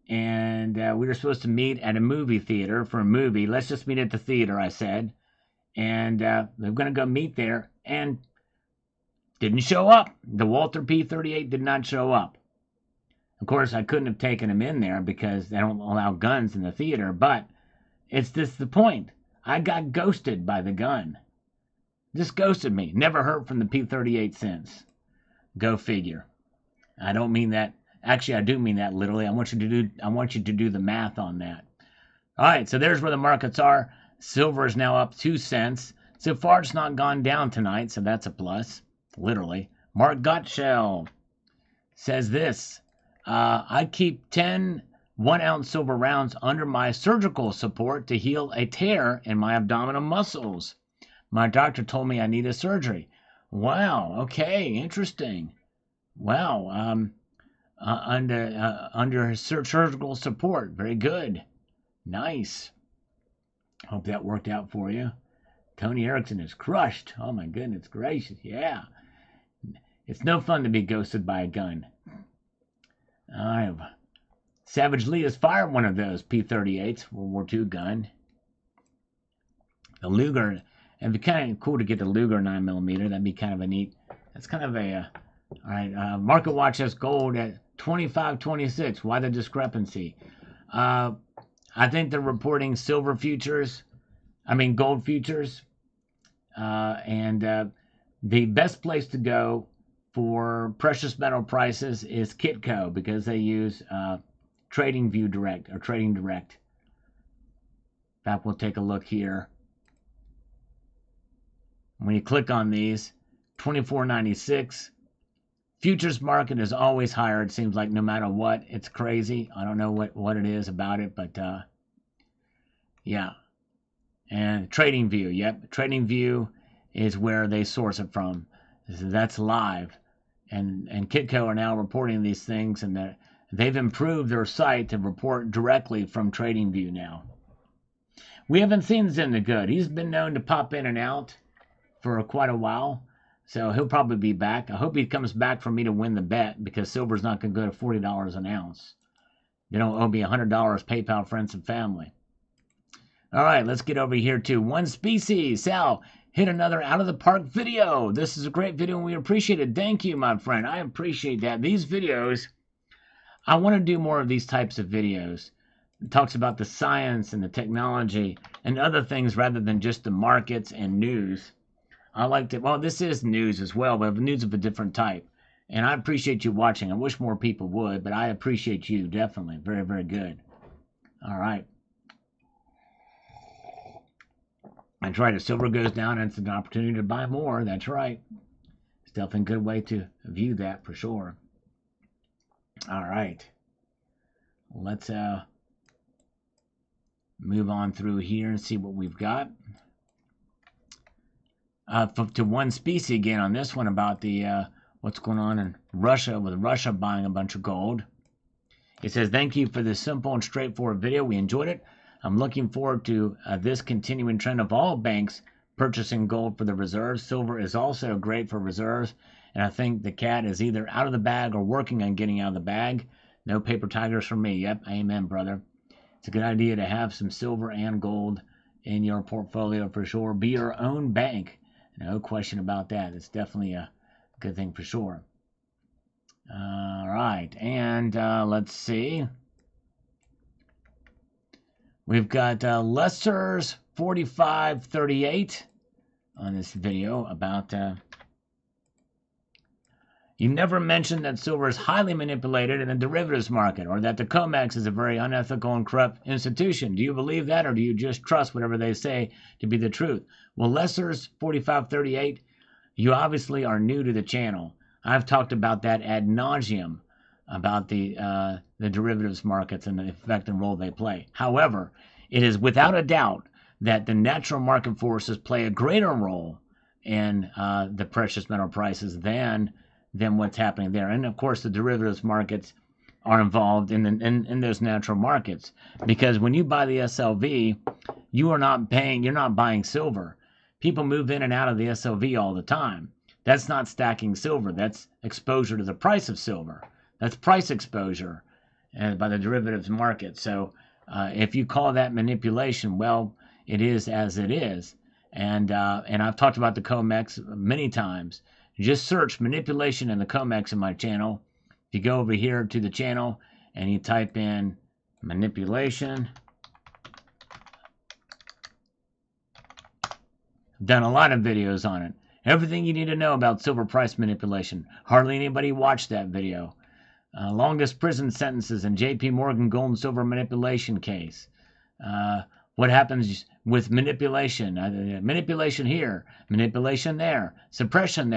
and we were supposed to meet at a movie theater for a movie. Let's just meet at the theater, I said. And we're going to go meet there, and didn't show up. The Walther P38 did not show up. Of course, I couldn't have taken him in there because they don't allow guns in the theater, but it's just the point. I got ghosted by the gun. Just ghosted me. Never heard from the P38 since. Go figure. I don't mean that. Actually, I do mean that literally. I want you to do the math on that. All right, so there's where the markets are. Silver is now up 2 cents. So far, it's not gone down tonight, so that's a plus. Literally. Mark Gottschall says this. I keep 10 1-ounce silver rounds under my surgical support to heal a tear in my abdominal muscles. My doctor told me I need a surgery. Wow, okay, interesting. Wow, under surgical support. Very good. Nice. Hope that worked out for you. Tony Erickson is crushed. Oh my goodness gracious, yeah. It's no fun to be ghosted by a gun. All right. Savage Lee has fired one of those P38s, World War II gun. The Luger, it'd be kind of cool to get the Luger 9mm. That'd be kind of a neat. That's kind of a. All right. Market Watch has gold at 25.26. Why the discrepancy? I think they're reporting silver futures. I mean gold futures. And the best place to go for precious metal prices is Kitco because they use TradingView Direct or Trading Direct. In fact, we'll take a look here. When you click on these, $24.96. Futures market is always higher. It seems like no matter what, it's crazy. I don't know what it is about it, but yeah. And TradingView, yep. TradingView is where they source it from. That's live. and Kitco are now reporting these things, and they've improved their site to report directly from TradingView now. We haven't seen Zinda. He's been known to pop in and out for quite a while, so he'll probably be back. I hope he comes back for me to win the bet, because silver's not going to go to $40 an ounce. They don't owe me $100, PayPal, friends, and family. All right, let's get over here to One Species. Sal, hit another out of the park video. This is a great video, and we appreciate it. Thank you, my friend. I appreciate that. These videos, I want to do more of these types of videos. It talks about the science and the technology and other things rather than just the markets and news. I like to, well, this is news as well, but news of a different type. And I appreciate you watching. I wish more people would, but I appreciate you, definitely. Very, very good. All right. That's right. If silver goes down, it's an opportunity to buy more. That's right. It's definitely a good way to view that for sure. All right. Let's move on through here and see what we've got. To One Species again on this one about the what's going on in Russia, with Russia buying a bunch of gold. It says, thank you for this simple and straightforward video. We enjoyed it. I'm looking forward to this continuing trend of all banks purchasing gold for the reserves. Silver is also great for reserves, and I think the cat is either out of the bag or working on getting out of the bag. No paper tigers for me. Yep, amen, brother. It's a good idea to have some silver and gold in your portfolio for sure. Be your own bank. No question about that. It's definitely a good thing for sure. All right, and let's see. We've got Lesser's 4538 on this video about you never mentioned that silver is highly manipulated in the derivatives market, or that the COMEX is a very unethical and corrupt institution. Do you believe that, or do you just trust whatever they say to be the truth? Well, Lesser's 4538, you obviously are new to the channel. I've talked about that ad nauseum, about the derivatives markets and the effect and role they play. However, it is without a doubt that the natural market forces play a greater role in the precious metal prices than what's happening there. And of course, the derivatives markets are involved in those natural markets, because when you buy the SLV, you're not buying silver. People move in and out of the SLV all the time. That's not stacking silver. That's exposure to the price of silver. That's price exposure by the derivatives market. So if you call that manipulation, well, it is as it is. And I've talked about the COMEX many times. Just search manipulation in the COMEX in my channel. If you go over here to the channel and you type in manipulation, I've done a lot of videos on it. Everything you need to know about silver price manipulation. Hardly anybody watched that video. Longest prison sentences in JP Morgan gold and silver manipulation case. What happens with manipulation? Manipulation here, manipulation there, suppression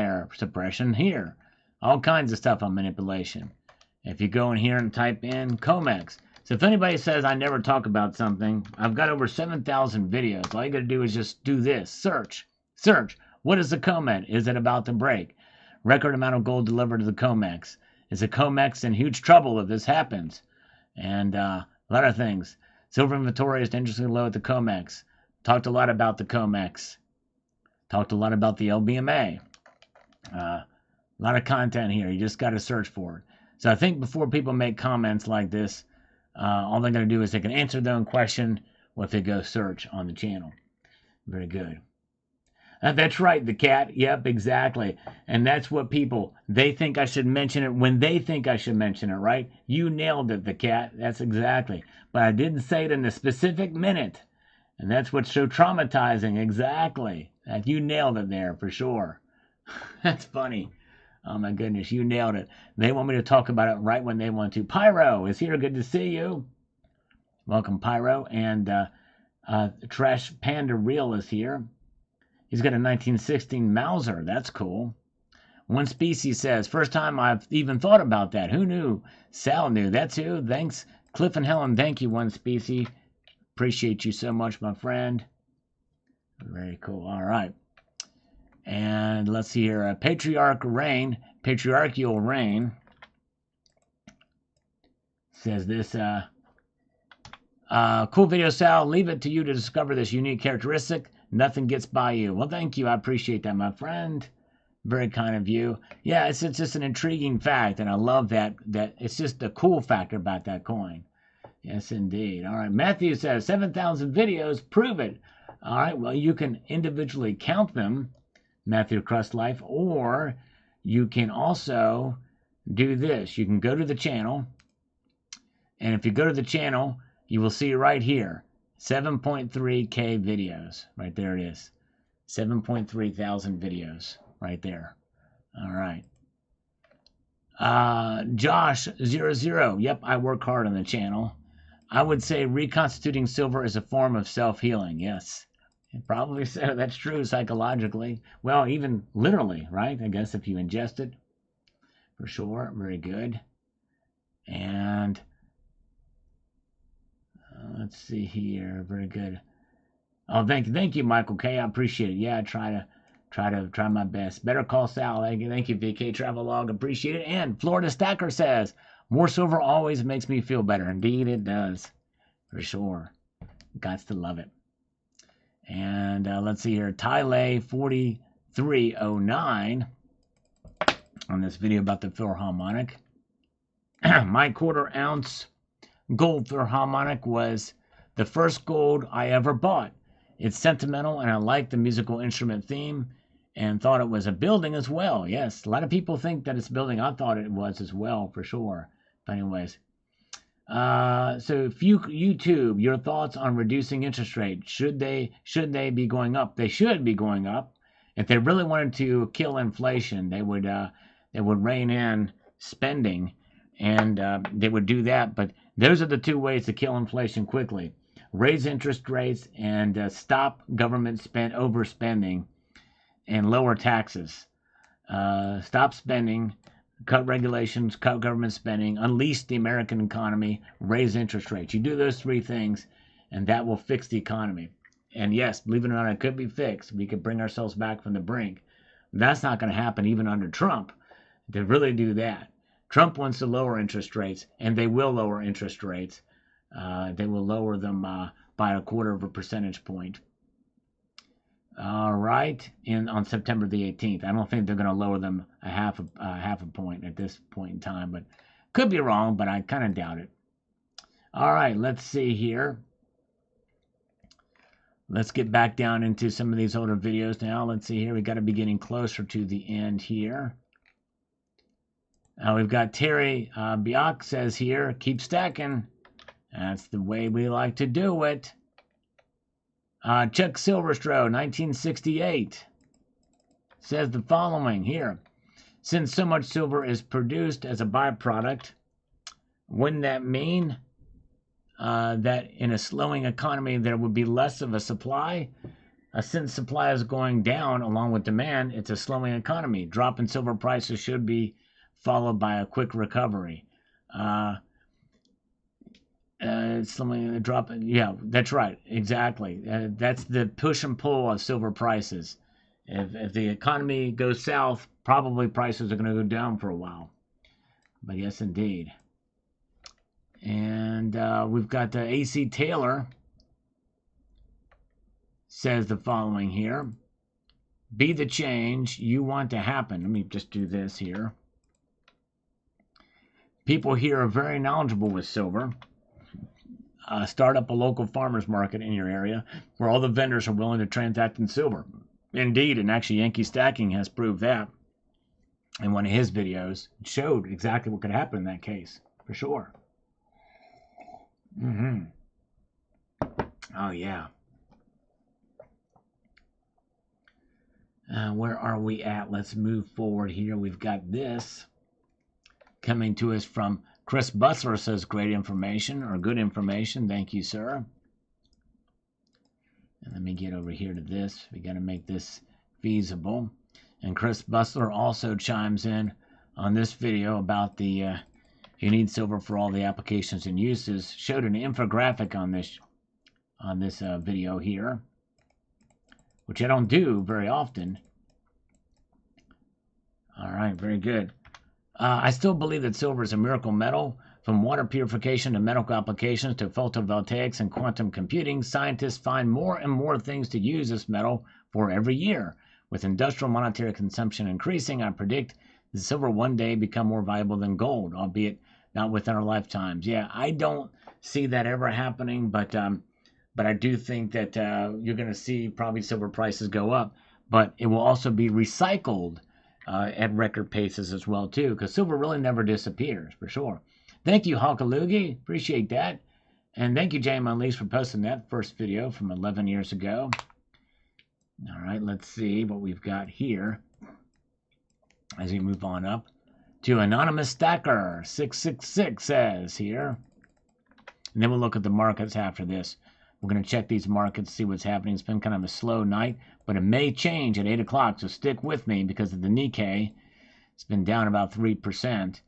here. All kinds of stuff on manipulation. If you go in here and type in COMEX. So if anybody says I never talk about something, I've got over 7,000 videos. All you got to do is just do this. Search. What is the COMEX? Is it about to break? Record amount of gold delivered to the COMEX. Is the COMEX in huge trouble if this happens? And a lot of things. Silver inventory is dangerously low at the COMEX. Talked a lot about the COMEX. Talked a lot about the LBMA. A lot of content here. You just got to search for it. So I think before people make comments like this, all they're going to do is they can answer their own question or if they go search on the channel. Very good. That's right, the cat. Yep, exactly. And that's what people, they think I should mention it when they think I should mention it, right? You nailed it, the cat. That's exactly. But I didn't say it in the specific minute. And that's what's so traumatizing. Exactly. That you nailed it there for sure. That's funny. Oh my goodness, you nailed it. They want me to talk about it right when they want to. Pyro is here. Good to see you. Welcome, Pyro. And Trash Panda Real is here. He's got a 1916 Mauser. That's cool. One Species says, first time I've even thought about that. Who knew? Sal knew. That's who. Thanks, Cliff and Helen. Thank you, One Species. Appreciate you so much, my friend. Very cool. All right. And let's see here. Patriarch Rain. Patriarchal Reign says this, cool video, Sal. Leave it to you to discover this unique characteristic. Nothing gets by you. Well, thank you. I appreciate that, my friend. Very kind of you. Yeah, it's just an intriguing fact, and I love that it's just the cool factor about that coin. Yes, indeed. All right, Matthew says 7,000 videos. Prove it. All right, well, you can individually count them, Matthew Crust Life, or you can also do this. You can go to the channel, and if you go to the channel, you will see right here, 7.3K videos. Right there it is. 7.3 thousand videos right there. All right. Josh00. Yep, I work hard on the channel. I would say reconstituting silver is a form of self-healing. Yes. Probably so. That's true psychologically. Well, even literally, right? I guess if you ingest it. For sure. Very good. And let's see here. Very good. Oh, thank you, Michael K. I appreciate it. Yeah, I try my best. Better call Sal. Thank you, VK Travelog. Appreciate it. And Florida Stacker says, more silver always makes me feel better. Indeed, it does. For sure. Gots to love it. And let's see here. Tylay 4309 on this video about the Philharmonic. My quarter-ounce gold Philharmonic was the first gold I ever bought. It's sentimental, and I like the musical instrument theme and thought it was a building as well. Yes, a lot of people think that it's a building. I thought it was as well, for sure. But anyways. So if YouTube, your thoughts on reducing interest rates. Should they be going up? They should be going up. If they really wanted to kill inflation, they would rein in spending, and they would do that. But those are the two ways to kill inflation quickly: raise interest rates and stop government overspending, and lower taxes. Stop spending. Cut regulations, cut government spending, unleash the American economy, raise interest rates. You do those three things, and that will fix the economy. And yes, believe it or not, it could be fixed. We could bring ourselves back from the brink. That's not going to happen even under Trump, to really do that. Trump wants to lower interest rates, and they will lower interest rates. They will lower them by 1/4 percentage point. All right, on September the 18th. I don't think they're going to lower them a half a point at this point in time, but could be wrong, but I kind of doubt it. All right, let's see here. Let's get back down into some of these older videos now. Let's see here. We got to be getting closer to the end here. We've got Terry Biak says here, keep stacking. That's the way we like to do it. Chuck Silverstro, 1968, says the following here. Since so much silver is produced as a byproduct, wouldn't that mean that in a slowing economy there would be less of a supply? Since supply is going down along with demand, it's a slowing economy. Drop in silver prices should be followed by a quick recovery. Something drop. Yeah, that's right. Exactly. That's the push and pull of silver prices. If the economy goes south, probably prices are going to go down for a while. But yes, indeed. And we've got AC Taylor says the following here. Be the change you want to happen. Let me just do this here. People here are very knowledgeable with silver. Start up a local farmers market in your area where all the vendors are willing to transact in silver. Indeed, and actually Yankee Stacking has proved that in one of his videos. It showed exactly what could happen in that case, for sure. Oh, yeah. Where are we at? Let's move forward here. We've got this coming to us from Chris Butler says great information or good information. Thank you, sir. And let me get over here to this. We got to make this feasible. And Chris Butler also chimes in on this video about the you need silver for all the applications and uses. Showed an infographic on this video here, which I don't do very often. All right, very good. I still believe that silver is a miracle metal. From water purification to medical applications to photovoltaics and quantum computing, scientists find more and more things to use this metal for every year. With industrial monetary consumption increasing, I predict that silver one day become more valuable than gold, albeit not within our lifetimes. Yeah, I don't see that ever happening, but I do think that you're going to see probably silver prices go up, but it will also be recycled at record paces as well too, because silver really never disappears for sure. Thank you, Hawkaloogie. Appreciate that. And thank you, James Unleashed, for posting that first video from 11 years ago. All right, let's see what we've got here as we move on up to Anonymous Stacker 666 says here. And then we'll look at the markets after this. We're going to check these markets, see what's happening. It's been kind of a slow night, but it may change at 8 o'clock, so stick with me because of the Nikkei. It's been down about 3%.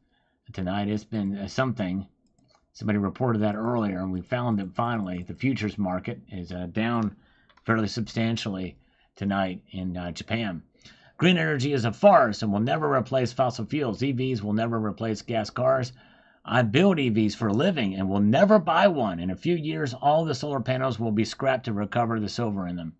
Tonight it's been something. Somebody reported that earlier, and we found that finally the futures market is down fairly substantially tonight in Japan. Green energy is a farce and will never replace fossil fuels. EVs will never replace gas cars. I build EVs for a living and will never buy one. In a few years, all the solar panels will be scrapped to recover the silver in them.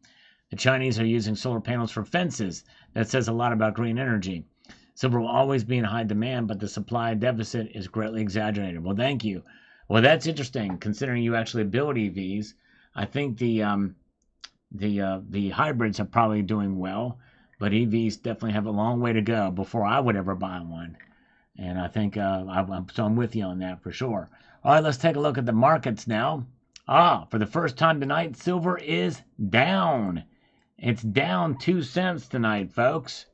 The Chinese are using solar panels for fences. That says a lot about green energy. Silver will always be in high demand, but the supply deficit is greatly exaggerated. Well, thank you. Well, that's interesting, considering you actually build EVs. I think the hybrids are probably doing well, but EVs definitely have a long way to go before I would ever buy one. And I think so I'm with you on that for sure. All right, let's take a look at the markets now. For the first time tonight, silver is down. It's down 2 cents tonight, folks.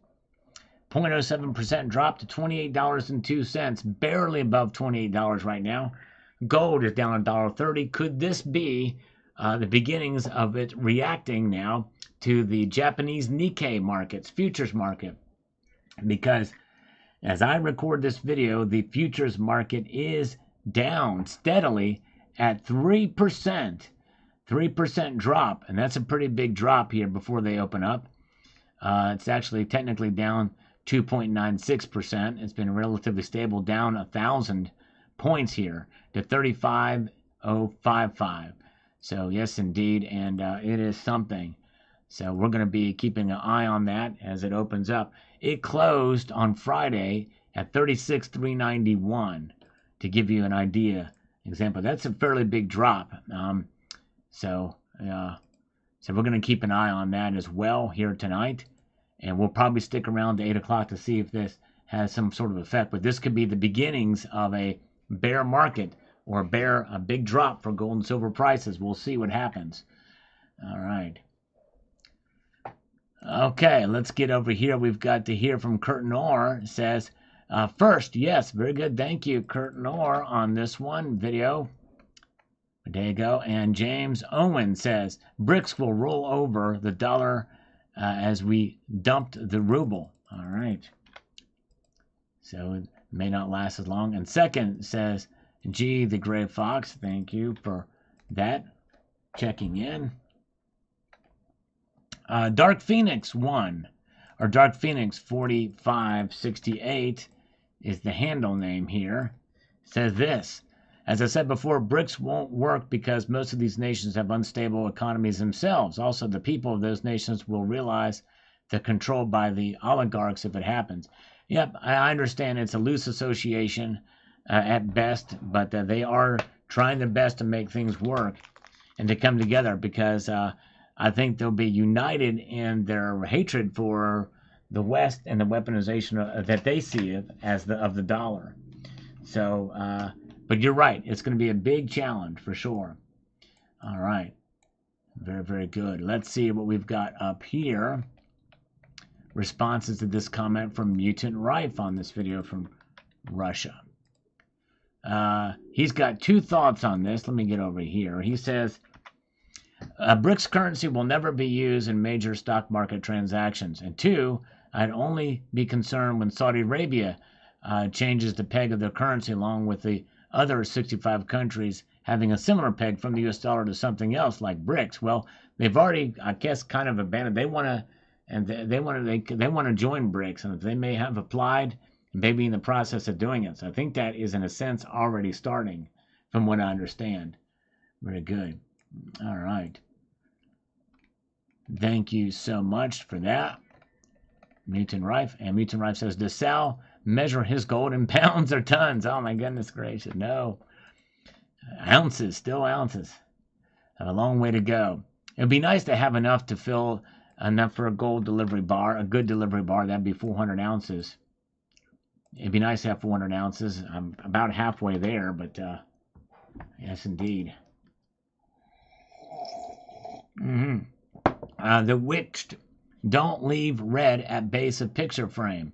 0.07% drop to $28.02, barely above $28 right now. Gold is down $1.30. Could this be the beginnings of it reacting now to the Japanese Nikkei markets, futures market? Because as I record this video, the futures market is down steadily at 3%. 3% drop, and that's a pretty big drop here before they open up. It's actually technically down 2.96%. It's been relatively stable, down 1,000 points here to 35,055. So yes, indeed, and it is something. So we're going to be keeping an eye on that as it opens up. It closed on Friday at 36,391 to give you an idea. Example, that's a fairly big drop. So we're going to keep an eye on that as well here tonight. And we'll probably stick around to 8 o'clock to see if this has some sort of effect. But this could be the beginnings of a bear market or a big drop for gold and silver prices. We'll see what happens. All right. Okay, let's get over here. We've got to hear from Kurt Knorr. It says, first, yes, very good. Thank you, Kurt Knorr, on this one video. There you go. And James Owen says, BRICS will roll over the dollar as we dumped the ruble. All right. So it may not last as long. And second says, G the Gray Fox. Thank you for that. Checking in. Dark Phoenix 1, or Dark Phoenix 4568 is the handle name here. Says this. As I said before, BRICS won't work because most of these nations have unstable economies themselves. Also, the people of those nations will realize they're controlled by the oligarchs if it happens. Yep, I understand it's a loose association at best, but they are trying their best to make things work and to come together because I think they'll be united in their hatred for the West and the weaponization that they see as of the dollar. So, but you're right. It's going to be a big challenge for sure. All right. Very, very good. Let's see what we've got up here. Responses to this comment from Mutant Rife on this video from Russia. He's got two thoughts on this. Let me get over here. He says, BRICS currency will never be used in major stock market transactions. And two, I'd only be concerned when Saudi Arabia changes the peg of their currency along with the other 65 countries having a similar peg from the US dollar to something else like BRICS. Well, they've already, I guess, kind of abandoned. They want to and they want to join BRICS, and they may have applied, and maybe in the process of doing it. So I think that is in a sense already starting, from what I understand. Very good. All right. Thank you so much for that, Mutant Rife. And Mutant Rife says, does Sal measure his gold in pounds or tons? Oh my goodness gracious, no. Ounces, still ounces. Have a long way to go. It'd be nice to have enough to fill enough for a gold delivery bar, a good delivery bar. That'd be 400 ounces. It'd be nice to have 400 ounces. I'm about halfway there, but yes, indeed. The Witched don't leave red at base of picture frame.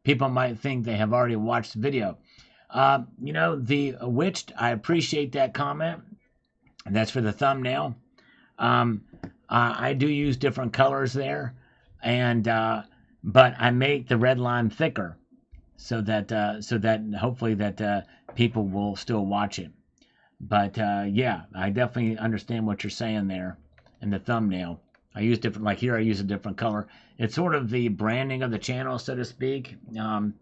People might think they have already watched the video. The Witched, I appreciate that comment. And that's for the thumbnail. I do use different colors there, and but I make the red line thicker so that hopefully that people will still watch it. But yeah, I definitely understand what you're saying there in the thumbnail. I use different, like here I use a different color. It's sort of the branding of the channel, so to speak. That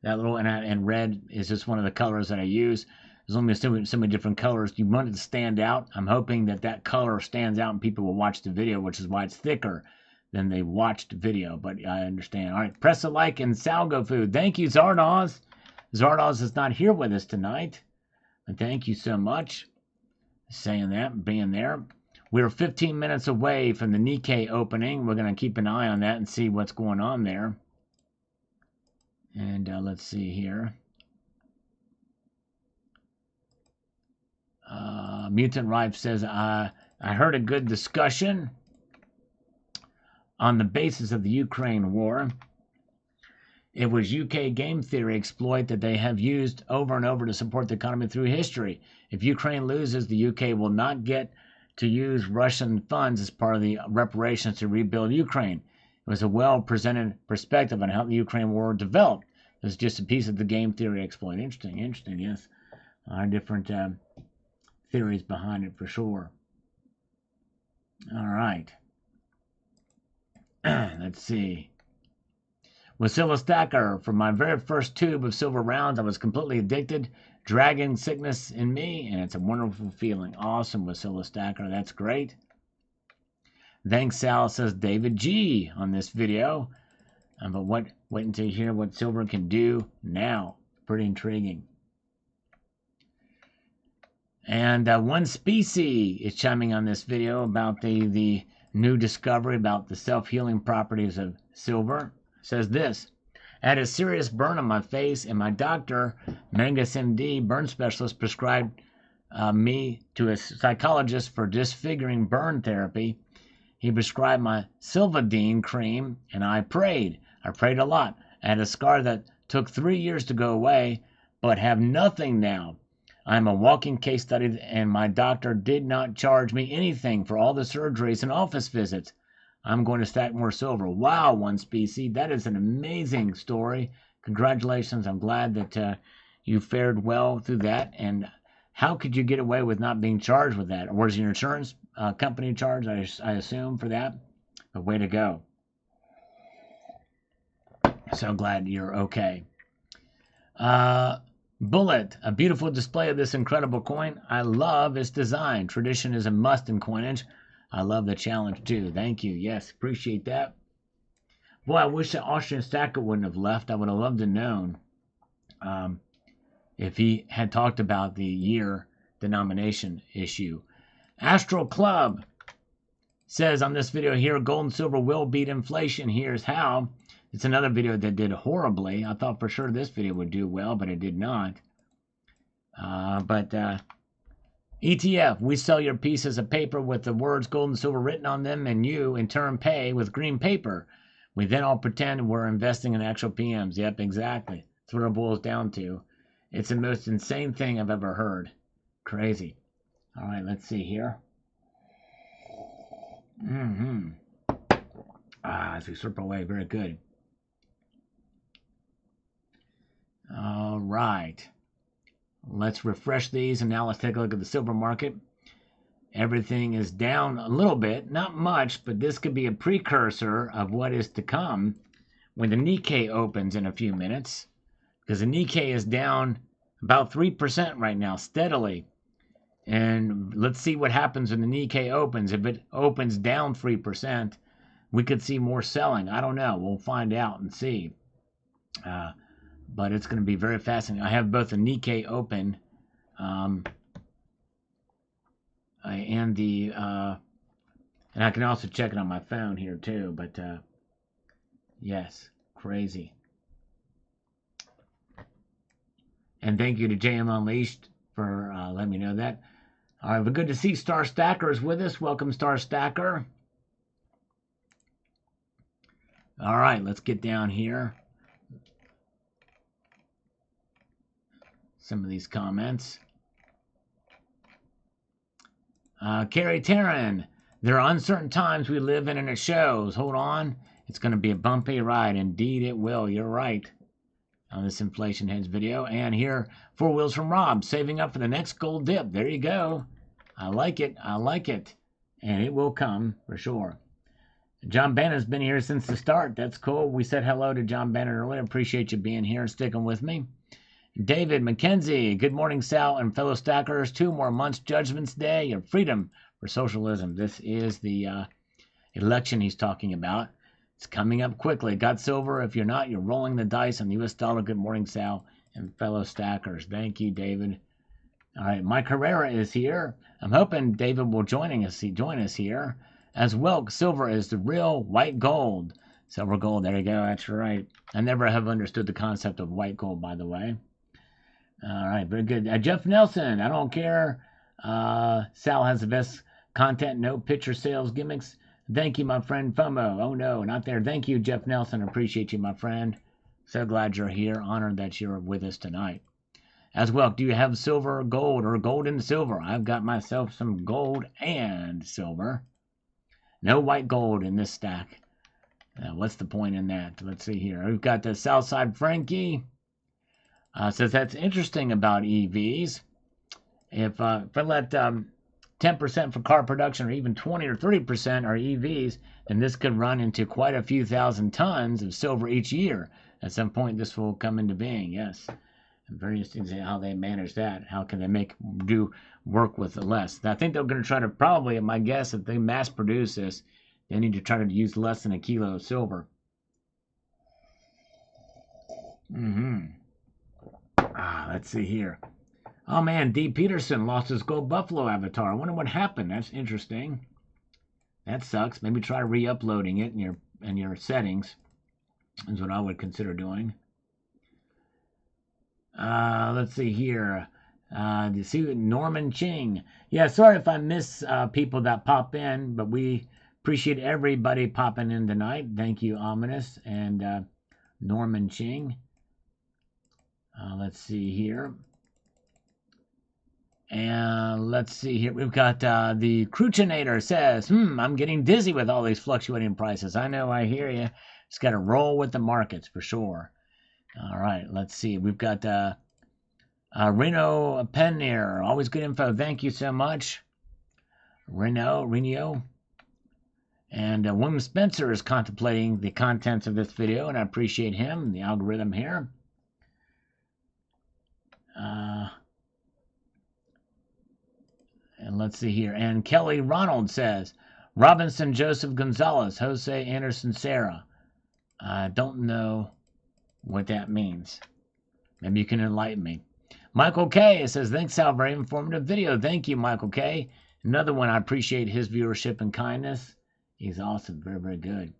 little, and red is just one of the colors that I use. There's only so many different colors. You want it to stand out. I'm hoping that color stands out and people will watch the video, which is why it's thicker than they watched the video. But I understand. All right, press a like and Salgo Food. Thank you, Zardoz. Zardoz is not here with us tonight. But thank you so much for saying that, being there. We're 15 minutes away from the Nikkei opening. We're going to keep an eye on that and see what's going on there. And let's see here. Mutant Rife says, I heard a good discussion on the basis of the Ukraine war. It was UK game theory exploit that they have used over and over to support the economy through history. If Ukraine loses, the UK will not get to use Russian funds as part of the reparations to rebuild Ukraine. It was a well-presented perspective on how the Ukraine war developed. It was just a piece of the game theory exploit. Interesting, yes. Different theories behind it for sure. All right. Let's see. Wasilla Stacker, from my very first tube of silver rounds, I was completely addicted, dragging sickness in me, and it's a wonderful feeling. Awesome, Wasilla Stacker. That's great. Thanks, Sal, says David G on this video. But wait until you hear what silver can do now. Pretty intriguing. And one species is chiming on this video about the new discovery about the self-healing properties of silver. It says this: I had a serious burn on my face, and my doctor, Mangus MD, burn specialist, prescribed me to a psychologist for disfiguring burn therapy. He prescribed my Silvadine cream, and I prayed. I prayed a lot. I had a scar that took 3 years to go away, but have nothing now. I'm a walking case study, and my doctor did not charge me anything for all the surgeries and office visits. I'm going to stack more silver. Wow, one species. That is an amazing story. Congratulations. I'm glad that you fared well through that. And how could you get away with not being charged with that? Or was your insurance company charged, I assume, for that? But way to go. So glad you're okay. Bullet, a beautiful display of this incredible coin. I love its design. Tradition is a must in coinage. I love the challenge too. Thank you. Yes, appreciate that. Boy, I wish the Austrian stacker wouldn't have left. I would have loved to known if he had talked about the year denomination issue. Astral Club says on this video here, gold and silver will beat inflation. Here's how. It's another video that did horribly. I thought for sure this video would do well, but it did not. ETF, we sell your pieces of paper with the words gold and silver written on them, and you, in turn, pay with green paper. We then all pretend we're investing in actual PMs. Yep, exactly. That's what it boils down to. It's the most insane thing I've ever heard. Crazy. All right, let's see here. As we slip away, very good. All right. Let's refresh these, and now let's take a look at the silver market. everything is down a little bit, not much, but this could be a precursor of what is to come when the Nikkei opens in a few minutes, because the Nikkei is down about 3% right now, steadily. And let's see what happens when the Nikkei opens. If it opens down 3%, we could see more selling. I don't know. We'll find out and see. But it's going to be very fascinating. I have both the Nikkei open and the and I can also check it on my phone here too. But yes, crazy. And thank you to JM Unleashed for letting me know that. All right, but good to see Star Stacker is with us. Welcome, Star Stacker. All right, let's get down here. Some of these comments. Carrie Taryn, there are uncertain times we live in and it shows. Hold on. It's going to be a bumpy ride. Indeed it will. You're right. On this Inflation Heads video. And here, 4 Wheels from Rob, saving up for the next gold dip. There you go. I like it. I like it. And it will come for sure. John Bannon's been here since the start. That's cool. We said hello to John Bannon earlier. Appreciate you being here and sticking with me. David McKenzie, good morning, Sal and fellow stackers. 2 more months, Judgment's Day, your freedom for socialism. This is the election he's talking about. It's coming up quickly. Got silver. If you're not, you're rolling the dice on the U.S. dollar. Good morning, Sal and fellow stackers. Thank you, David. All right, Mike Herrera is here. I'm hoping David will join us here. As well, silver is the real white gold. Silver gold, there you go. That's right. I never have understood the concept of white gold, by the way. All right, very good. Jeff Nelson, I don't care. Sal has the best content, no picture sales gimmicks. Thank you, my friend FOMO. Oh, no, not there. Thank you, Jeff Nelson. Appreciate you, my friend. So glad you're here. Honored that you're with us tonight. As well, do you have silver or gold or gold and silver? I've got myself some gold and silver. No white gold in this stack. What's the point in that? Let's see here. We've got the Southside Frankie. Says that's interesting about EVs. If I let 10% for car production or even 20 or 30% are EVs, then this could run into quite a few thousand tons of silver each year. At some point, this will come into being, yes. Very interesting to see how they manage that. How can they do work with less? I think they're going to try to probably, my guess, if they mass produce this, they need to try to use less than a kilo of silver. Let's see here. Oh man, D. Peterson lost his Gold Buffalo avatar. I wonder what happened. That's interesting. That sucks. Maybe try re-uploading it in your settings. Is what I would consider doing. Let's see here. You see Norman Ching. Yeah, sorry if I miss people that pop in, but we appreciate everybody popping in tonight. Thank you, Ominous and Norman Ching. Let's see here. And let's see here. We've got the Cruchinator says, I'm getting dizzy with all these fluctuating prices. I know, I hear you. Just got to roll with the markets for sure. All right, let's see. We've got Reno Pennier. Always good info. Thank you so much. Reno. And William Spencer is contemplating the contents of this video, and I appreciate him, the algorithm here. And let's see here. And Kelly Ronald says, Robinson Joseph Gonzalez, Jose Anderson Serra. I don't know what that means. Maybe you can enlighten me. Michael K says, thanks, Sal. Very informative video. Thank you, Michael K. Another one. I appreciate his viewership and kindness. He's awesome. Very, very good.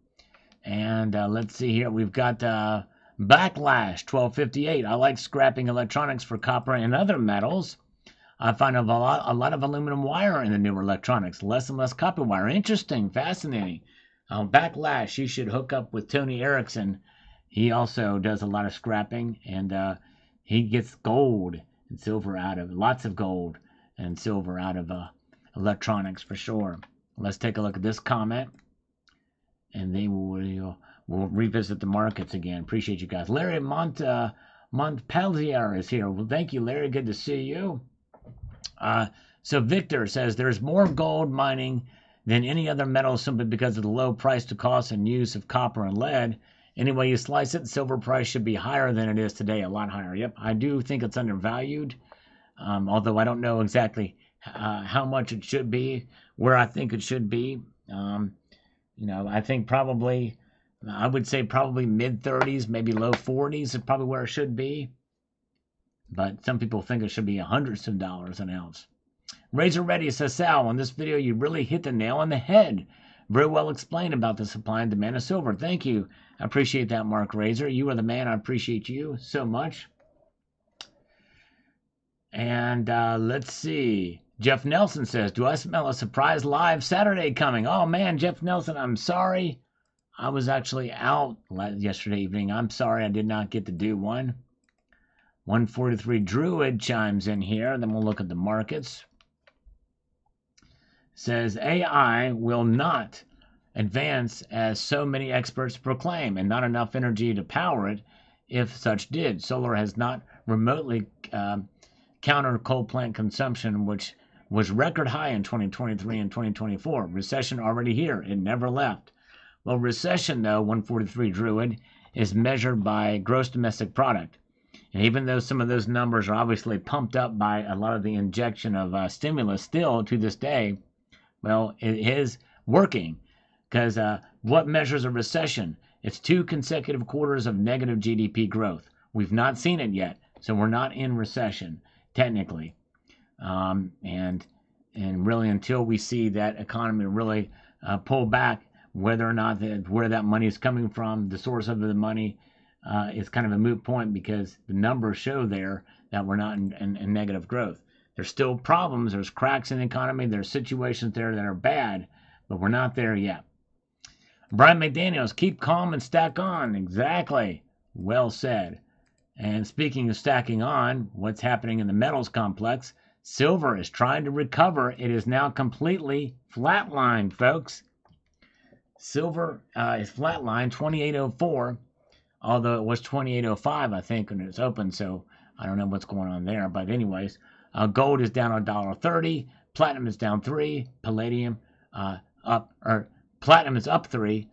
And let's see here. We've got Backlash 1258. I like scrapping electronics for copper and other metals. I find a lot of aluminum wire in the newer electronics. Less and less copper wire. Interesting. Fascinating. Backlash. You should hook up with Tony Erickson. He also does a lot of scrapping, and he gets gold and silver out of lots of gold and silver out of electronics for sure. Let's take a look at this comment, and then we'll revisit the markets again. Appreciate you guys. Larry Montpellier is here. Well, thank you, Larry. Good to see you. So Victor says there's more gold mining than any other metal simply because of the low price to cost and use of copper and lead. Any way you slice it, silver price should be higher than it is today, a lot higher. Yep, I do think it's undervalued, although I don't know exactly how much it should be, where I think it should be. I think probably, I would say probably mid 30s, maybe low 40s is probably where it should be. But some people think it should be hundreds of dollars an ounce. Razor Ready says, Sal, on this video you really hit the nail on the head. Very well explained about the supply and demand of silver. Thank you. I appreciate that, Mark Razor. You are the man. I appreciate you so much. And let's see. Jeff Nelson says, do I smell a surprise live Saturday coming? Oh, man, Jeff Nelson, I'm sorry. I was actually out yesterday evening. I'm sorry I did not get to do one. 143 Druid chimes in here. Then we'll look at the markets. Says AI will not advance as so many experts proclaim, and not enough energy to power it if such did. Solar has not remotely countered coal plant consumption, which was record high in 2023 and 2024. Recession already here. It never left. Well, recession, though, 143 Druid, is measured by gross domestic product. And even though some of those numbers are obviously pumped up by a lot of the injection of stimulus still to this day, well, it is working. Because what measures a recession? It's 2 consecutive quarters of negative GDP growth. We've not seen it yet, so we're not in recession, technically. And really until we see that economy really pull back, whether or not where that money is coming from, the source of the money, is kind of a moot point because the numbers show there that we're not in negative growth. There's still problems. There's cracks in the economy. There's situations there that are bad, but we're not there yet. Brian McDaniels, keep calm and stack on. Exactly. Well said. And speaking of stacking on, what's happening in the metals complex? Silver is trying to recover. It is now completely flatlined, folks. Silver is flatlined, 2804, although it was 2805, I think, when it was open, so I don't know what's going on there. But anyways, gold is down $1.30, platinum is down 3, palladium platinum is up 3,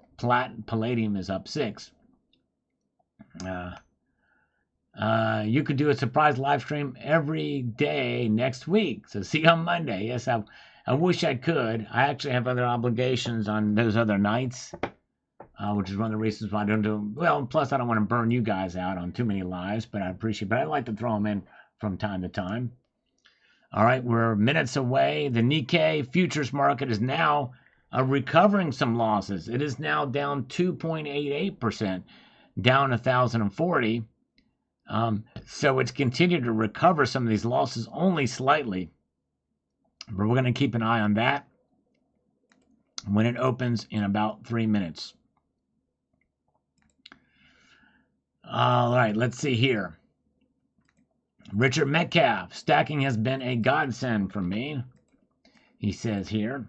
palladium is up 6. You could do a surprise live stream every day next week. So see you on Monday. Yes, I wish I could. I actually have other obligations on those other nights, which is one of the reasons why I don't do. Well, plus I don't want to burn you guys out on too many lives, but I appreciate. But I like to throw them in from time to time. All right, we're minutes away. The Nikkei futures market is now recovering some losses. It is now down 2.88%, down 1,040. So it's continued to recover some of these losses only slightly. But we're going to keep an eye on that when it opens in about 3 minutes. All right, let's see here. Richard Metcalf, stacking has been a godsend for me. He says here,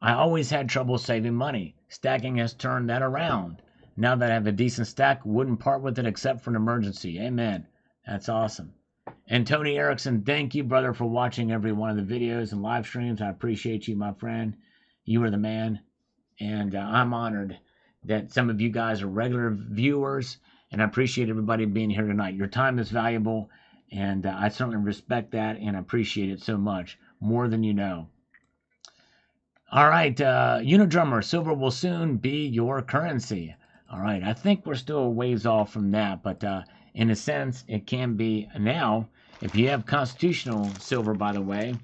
I always had trouble saving money. Stacking has turned that around. Now that I have a decent stack, wouldn't part with it except for an emergency. Amen. That's awesome. And Tony Erickson, thank you, brother, for watching every one of the videos and live streams. I appreciate you, my friend. You are the man. And I'm honored that some of you guys are regular viewers. And I appreciate everybody being here tonight. Your time is valuable. And I certainly respect that and appreciate it so much. More than you know. All right. Unidrummer, silver will soon be your currency. All right. I think we're still a ways off from that. But in a sense, it can be now. If you have constitutional silver, by the way,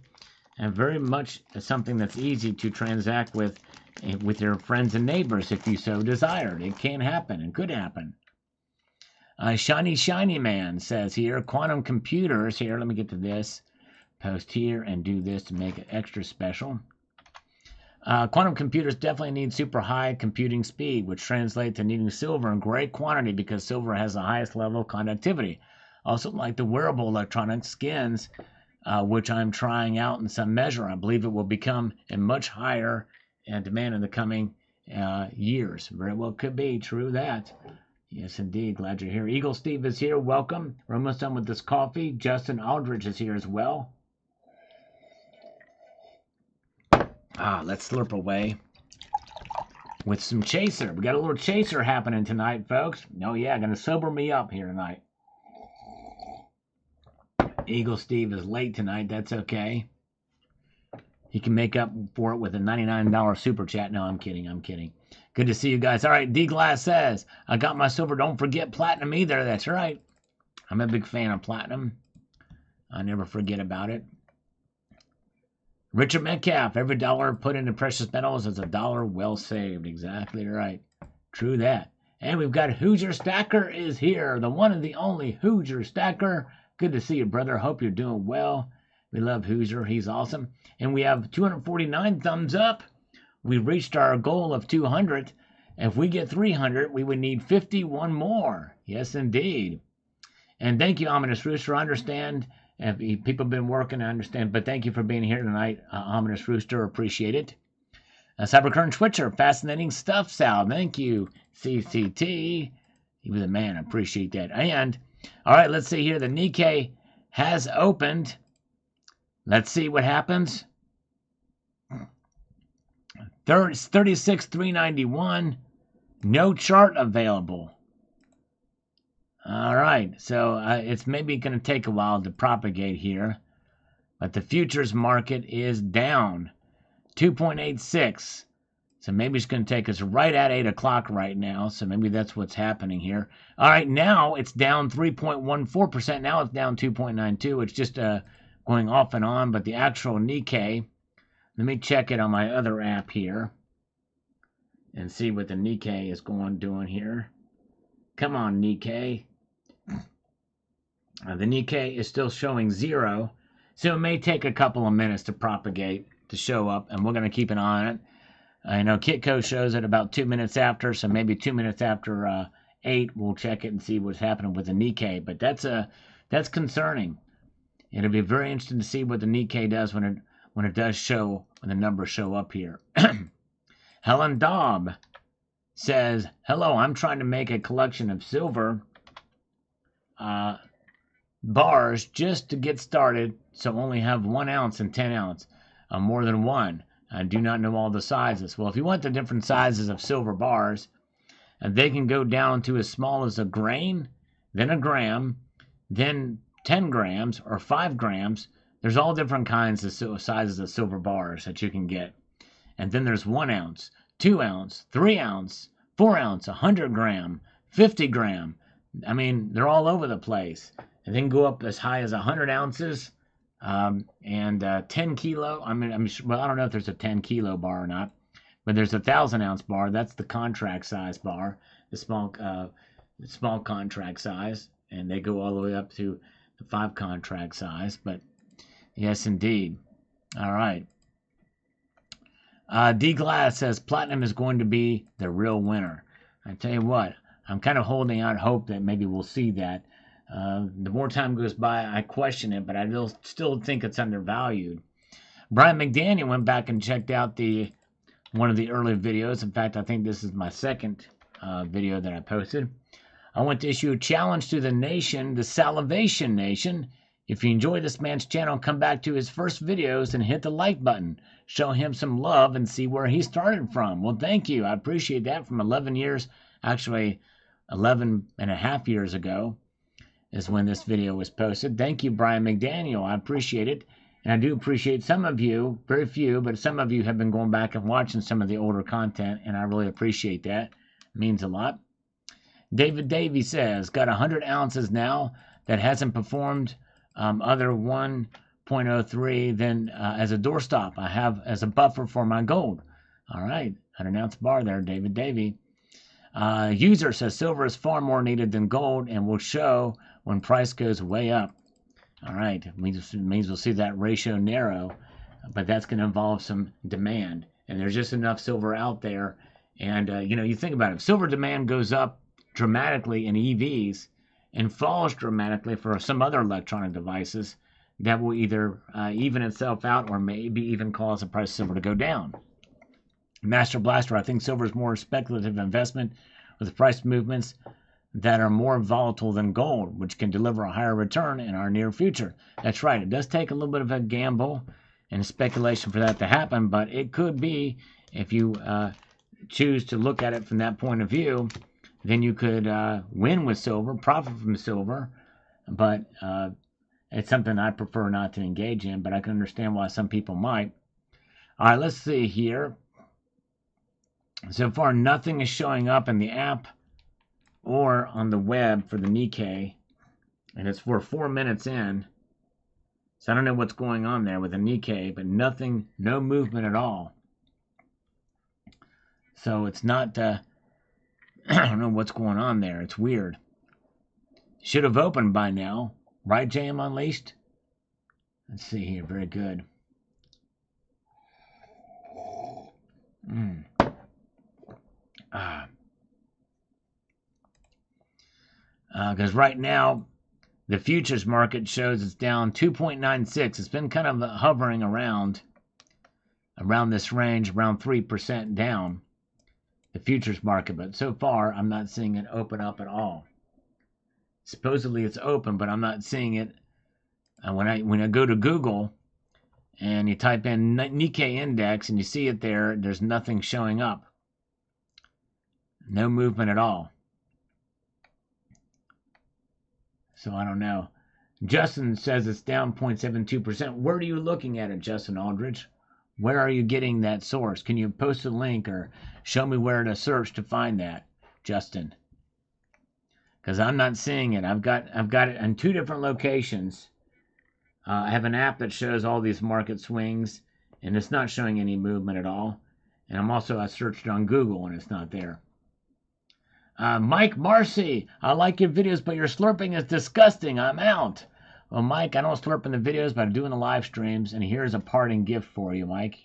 and very much something that's easy to transact with your friends and neighbors if you so desired. It can happen and could happen. Shiny Man says here, quantum computers, here, let me get to this, post here and do this to make it extra special. Quantum computers definitely need super high computing speed, which translates to needing silver in great quantity because silver has the highest level of conductivity. Also, like the wearable electronic skins, which I'm trying out in some measure, I believe it will become a much higher demand in the coming years. Very well could be. True that. Yes, indeed. Glad you're here. Eagle Steve is here. Welcome. We're almost done with this coffee. Justin Aldridge is here as well. Let's slurp away with some chaser. We got a little chaser happening tonight, folks. Oh yeah, gonna sober me up here tonight. Eagle Steve is late tonight. That's okay. He can make up for it with a $99 super chat. No, I'm kidding. I'm kidding. Good to see you guys. All right, D Glass says, I got my silver. Don't forget platinum either. That's right. I'm a big fan of platinum. I never forget about it. Richard Metcalf, every dollar put into precious metals is a dollar well saved. Exactly right. True that. And we've got Hoosier Stacker is here. The one and the only Hoosier Stacker. Good to see you, brother. Hope you're doing well. We love Hoosier. He's awesome. And we have 249 thumbs up. We reached our goal of 200. If we get 300, we would need 51 more. Yes, indeed. And thank you, Ominous Rooster. I understand. If people have been working, I understand. But thank you for being here tonight, Ominous Rooster. Appreciate it. Cybercurrent Twitcher. Fascinating stuff, Sal. Thank you. CCT. You were the man. I appreciate that. And, all right, let's see here. The Nikkei has opened. Let's see what happens. 36,391. No chart available. All right, so it's maybe going to take a while to propagate here. But the futures market is down 2.86. So maybe it's going to take us right at 8 o'clock right now. So maybe that's what's happening here. All right, now it's down 3.14%. Now it's down 2.92. It's just going off and on. But the actual Nikkei, let me check it on my other app here and see what the Nikkei is doing here. Come on, Nikkei. The Nikkei is still showing 0, so it may take a couple of minutes to propagate, to show up, and we're going to keep an eye on it. I know Kitco shows it about 2 minutes after, so maybe 2 minutes after 8, we'll check it and see what's happening with the Nikkei. But that's concerning. It'll be very interesting to see what the Nikkei does when it does show, when the numbers show up here. Helen Daub says, hello, I'm trying to make a collection of silver bars just to get started, so only have 1 ounce and 10 ounce, more than one. I do not know all the sizes. Well, if you want the different sizes of silver bars, they can go down to as small as a grain, then a gram, then 10 grams or 5 grams. There's all different kinds of sizes of silver bars that you can get. And then there's 1 ounce, 2 ounce, 3 ounce, 4 ounce, 100 gram, 50 gram. I mean, they're all over the place. And then go up as high as 100 ounces and 10 kilo. I mean, well, I don't know if there's a 10 kilo bar or not, but there's a 1,000 ounce bar. That's the contract size bar, the small contract size, and they go all the way up to the 5 contract size. But yes, indeed. All right. D Glass says platinum is going to be the real winner. I tell you what, I'm kind of holding out hope that maybe we'll see that. The more time goes by, I question it, but I still think it's undervalued. Brian McDaniel went back and checked out one of the early videos. In fact, I think this is my second video that I posted. I want to issue a challenge to the nation, the Salivation Nation. If you enjoy this man's channel, come back to his first videos and hit the like button. Show him some love and see where he started from. Well, thank you. I appreciate that. From 11 years, actually 11 and a half years ago is when this video was posted. Thank you, Brian McDaniel. I appreciate it. And I do appreciate some of you, very few, but some of you have been going back and watching some of the older content, and I really appreciate that. It means a lot. David Davey says, got 100 ounces now that hasn't performed other 1.03 then as a doorstop. I have as a buffer for my gold. All right, 100 ounce bar there, David Davey. User says silver is far more needed than gold and will show when price goes way up. All right, it means we'll see that ratio narrow, but that's going to involve some demand. And there's just enough silver out there. And, you think about it. If silver demand goes up dramatically in EVs and falls dramatically for some other electronic devices, that will either even itself out or maybe even cause the price of silver to go down. Master Blaster, I think silver is more speculative investment with price movements that are more volatile than gold, which can deliver a higher return in our near future. That's right. It does take a little bit of a gamble and speculation for that to happen, but it could be if you choose to look at it from that point of view, then you could win with silver, profit from silver, but it's something I prefer not to engage in, but I can understand why some people might. All right, let's see here. So far, nothing is showing up in the app or on the web for the Nikkei, and it's for 4 minutes in. So I don't know what's going on there with the Nikkei, but nothing, no movement at all. So it's not, I don't know what's going on there. It's weird. Should have opened by now. Right, JM Unleashed? Let's see here. Very good. Because right now, the futures market shows it's down 2.96. It's been kind of hovering around this range, around 3% down, the futures market. But so far, I'm not seeing it open up at all. Supposedly it's open, but I'm not seeing it. When I go to Google and you type in Nikkei index and you see it there, there's nothing showing up. No movement at all. So I don't know. Justin says it's down 0.72%. Where are you looking at it, Justin Aldridge? Where are you getting that source? Can you post a link or show me where to search to find that, Justin? Because I'm not seeing it. I've got it in 2 different locations. I have an app that shows all these market swings, and it's not showing any movement at all. And I searched it on Google, and it's not there. Mike Marcy, I like your videos, but your slurping is disgusting. I'm out. Well, Mike, I don't slurp in the videos, but I do in the live streams. And here's a parting gift for you, Mike.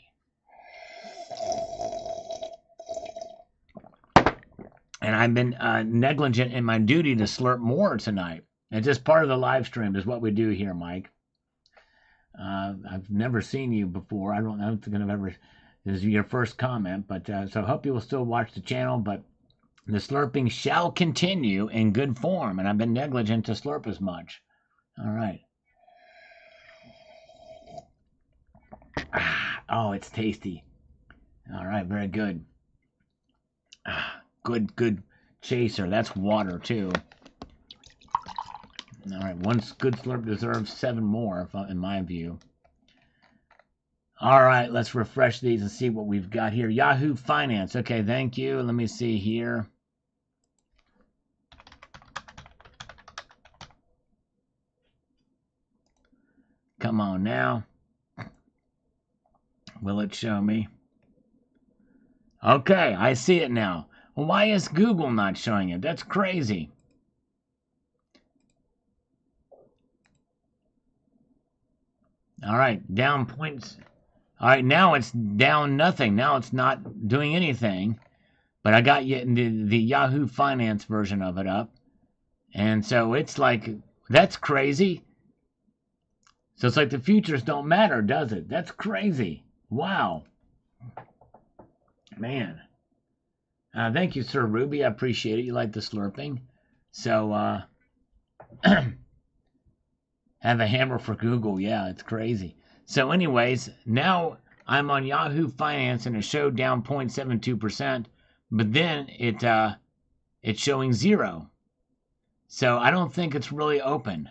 And I've been negligent in my duty to slurp more tonight. It's just part of the live stream is what we do here, Mike. I've never seen you before. I don't think I've ever. This is your first comment, but so I hope you will still watch the channel. But the slurping shall continue in good form, and I've been negligent to slurp as much. All right. Oh, it's tasty. All right, very good. Good chaser. That's water too. All right, one good slurp deserves 7 more, in my view. All right, let's refresh these and see what we've got here. Yahoo Finance. Okay, thank you. Let me see here. Come on now. Will it show me? Okay, I see it now. Well, why is Google not showing it? That's crazy. All right, down points. All right, now it's down nothing. Now it's not doing anything. But I got the Yahoo Finance version of it up. And so it's like, that's crazy. So it's like the futures don't matter, does it? That's crazy. Wow. Man. Thank you, Sir Ruby. I appreciate it. You like the slurping. So, have a hammer for Google. Yeah, it's crazy. So anyways, now I'm on Yahoo Finance and it showed down 0.72%, but then it's showing 0. So I don't think it's really open.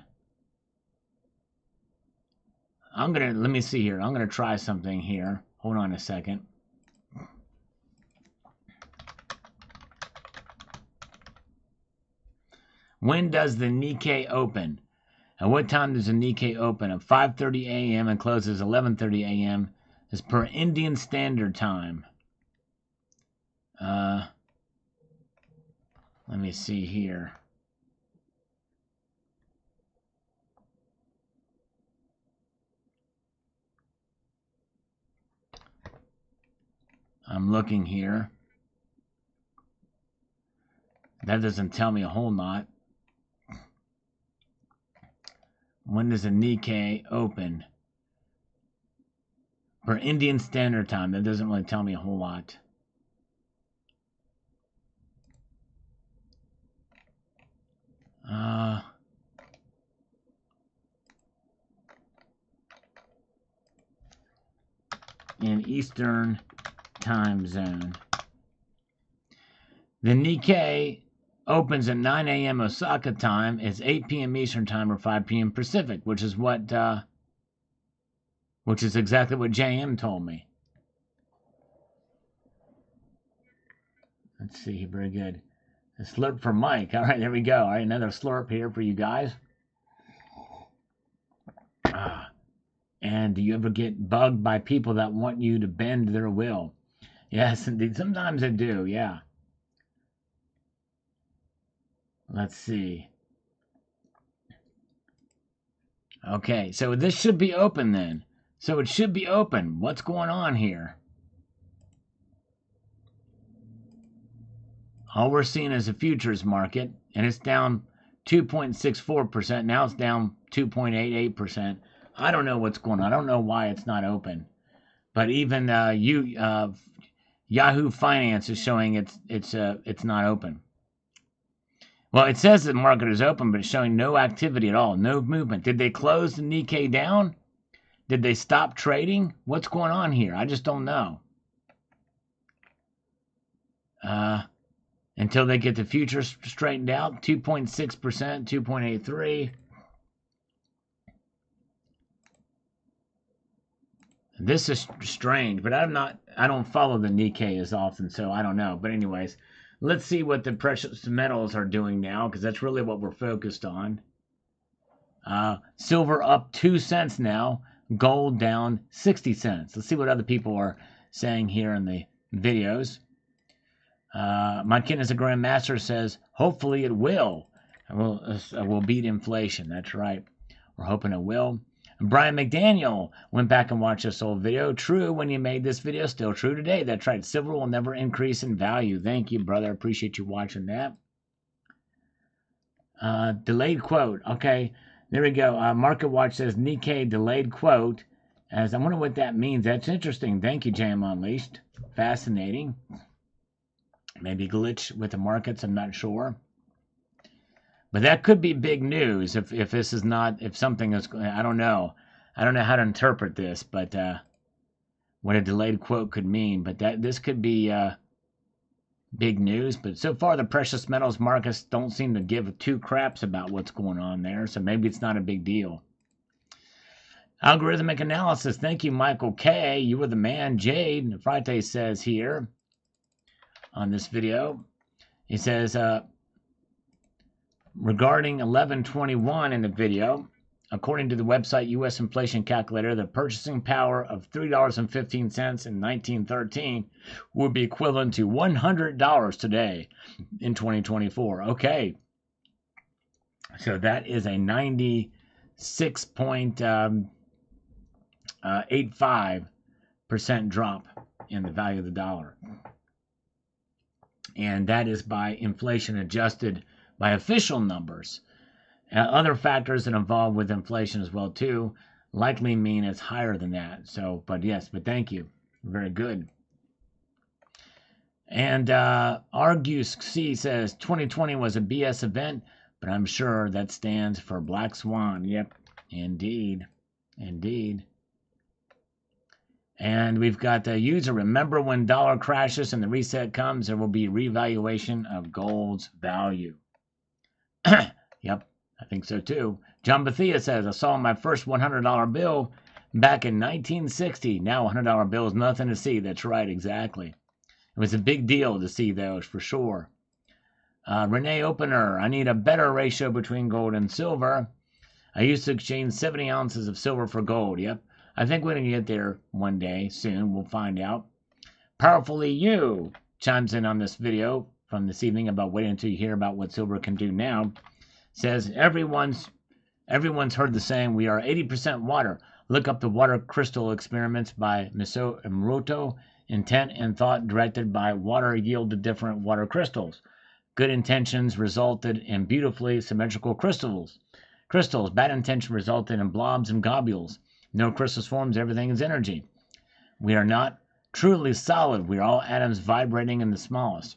Let me see here. I'm going to try something here. Hold on a second. When does the Nikkei open? At what time does the Nikkei open? At 5:30 a.m. and closes 11:30 a.m. Is per Indian Standard Time. Let me see here. I'm looking here. That doesn't tell me a whole lot. When does the Nikkei open? For Indian Standard Time, that doesn't really tell me a whole lot. in Eastern time zone. The Nikkei opens at 9 a.m. Osaka time. It's 8 p.m. Eastern time or 5 p.m. Pacific, which is exactly what JM told me. Let's see, very good. A slurp for Mike. All right, there we go. All right, another slurp here for you guys. And do you ever get bugged by people that want you to bend their will? Yes, indeed. Sometimes I do, yeah. Let's see. Okay, so this should be open then. So it should be open. What's going on here? All we're seeing is a futures market, and it's down 2.64%. Now it's down 2.88%. I don't know what's going on. I don't know why it's not open. But even Yahoo Finance is showing it's not open. Well, it says the market is open, but it's showing no activity at all, no movement. Did they close the Nikkei down? Did they stop trading? What's going on here? I just don't know. Until they get the futures straightened out, 2.6%, 2.83. This is strange, but I don't follow the Nikkei as often, so I don't know. But anyways, let's see what the precious metals are doing now, because that's really what we're focused on. Silver up 2 cents now. Gold down 60 cents. Let's see what other people are saying here in the videos. My kin is a grandmaster says, hopefully it will. We'll beat inflation. That's right. We're hoping it will. And Brian McDaniel went back and watched this old video. True when you made this video, still true today. That's right. Silver will never increase in value. Thank you, brother. Appreciate you watching that. Delayed quote. Okay, there we go. Market Watch says Nikkei delayed quote. As I wonder what that means. That's interesting. Thank you, Jam Unleashed. Fascinating. Maybe glitch with the markets. I'm not sure. But that could be big news if this is not, if something is, I don't know. I don't know how to interpret this, but what a delayed quote could mean. But this could be big news. But so far, the precious metals markets don't seem to give two craps about what's going on there. So maybe it's not a big deal. Algorithmic analysis. Thank you, Michael K. You were the man. Jade Friday says here on this video. He says, regarding 1121 in the video, according to the website U.S. Inflation Calculator, the purchasing power of $3.15 in 1913 would be equivalent to $100 today in 2024. Okay. So that is a 96.85% drop in the value of the dollar. And that is by inflation adjusted by official numbers. Other factors that involve with inflation as well too likely mean it's higher than that. So, but thank you. Very good. And Argus C says 2020 was a BS event, but I'm sure that stands for Black Swan. Yep, indeed. And we've got the user. Remember when dollar crashes and the reset comes, there will be revaluation of gold's value. Yep, I think so too. John Bethia says, I saw my first $100 bill back in 1960. Now a $100 bill is nothing to see. That's right, exactly. It was a big deal to see those for sure. Renee Opener, I need a better ratio between gold and silver. I used to exchange 70 ounces of silver for gold. Yep. I think we're going to get there one day soon. We'll find out. Powerfully You chimes in on this video from this evening about waiting until you hear about what silver can do now. Says everyone's heard the saying, we are 80% water. Look up the water crystal experiments by Miso Moroto. Intent and thought directed by water yielded different water crystals. Good intentions resulted in beautifully symmetrical crystals. Bad intention resulted in blobs and globules. No crystals forms, everything is energy. We are not truly solid. We are all atoms vibrating in the smallest.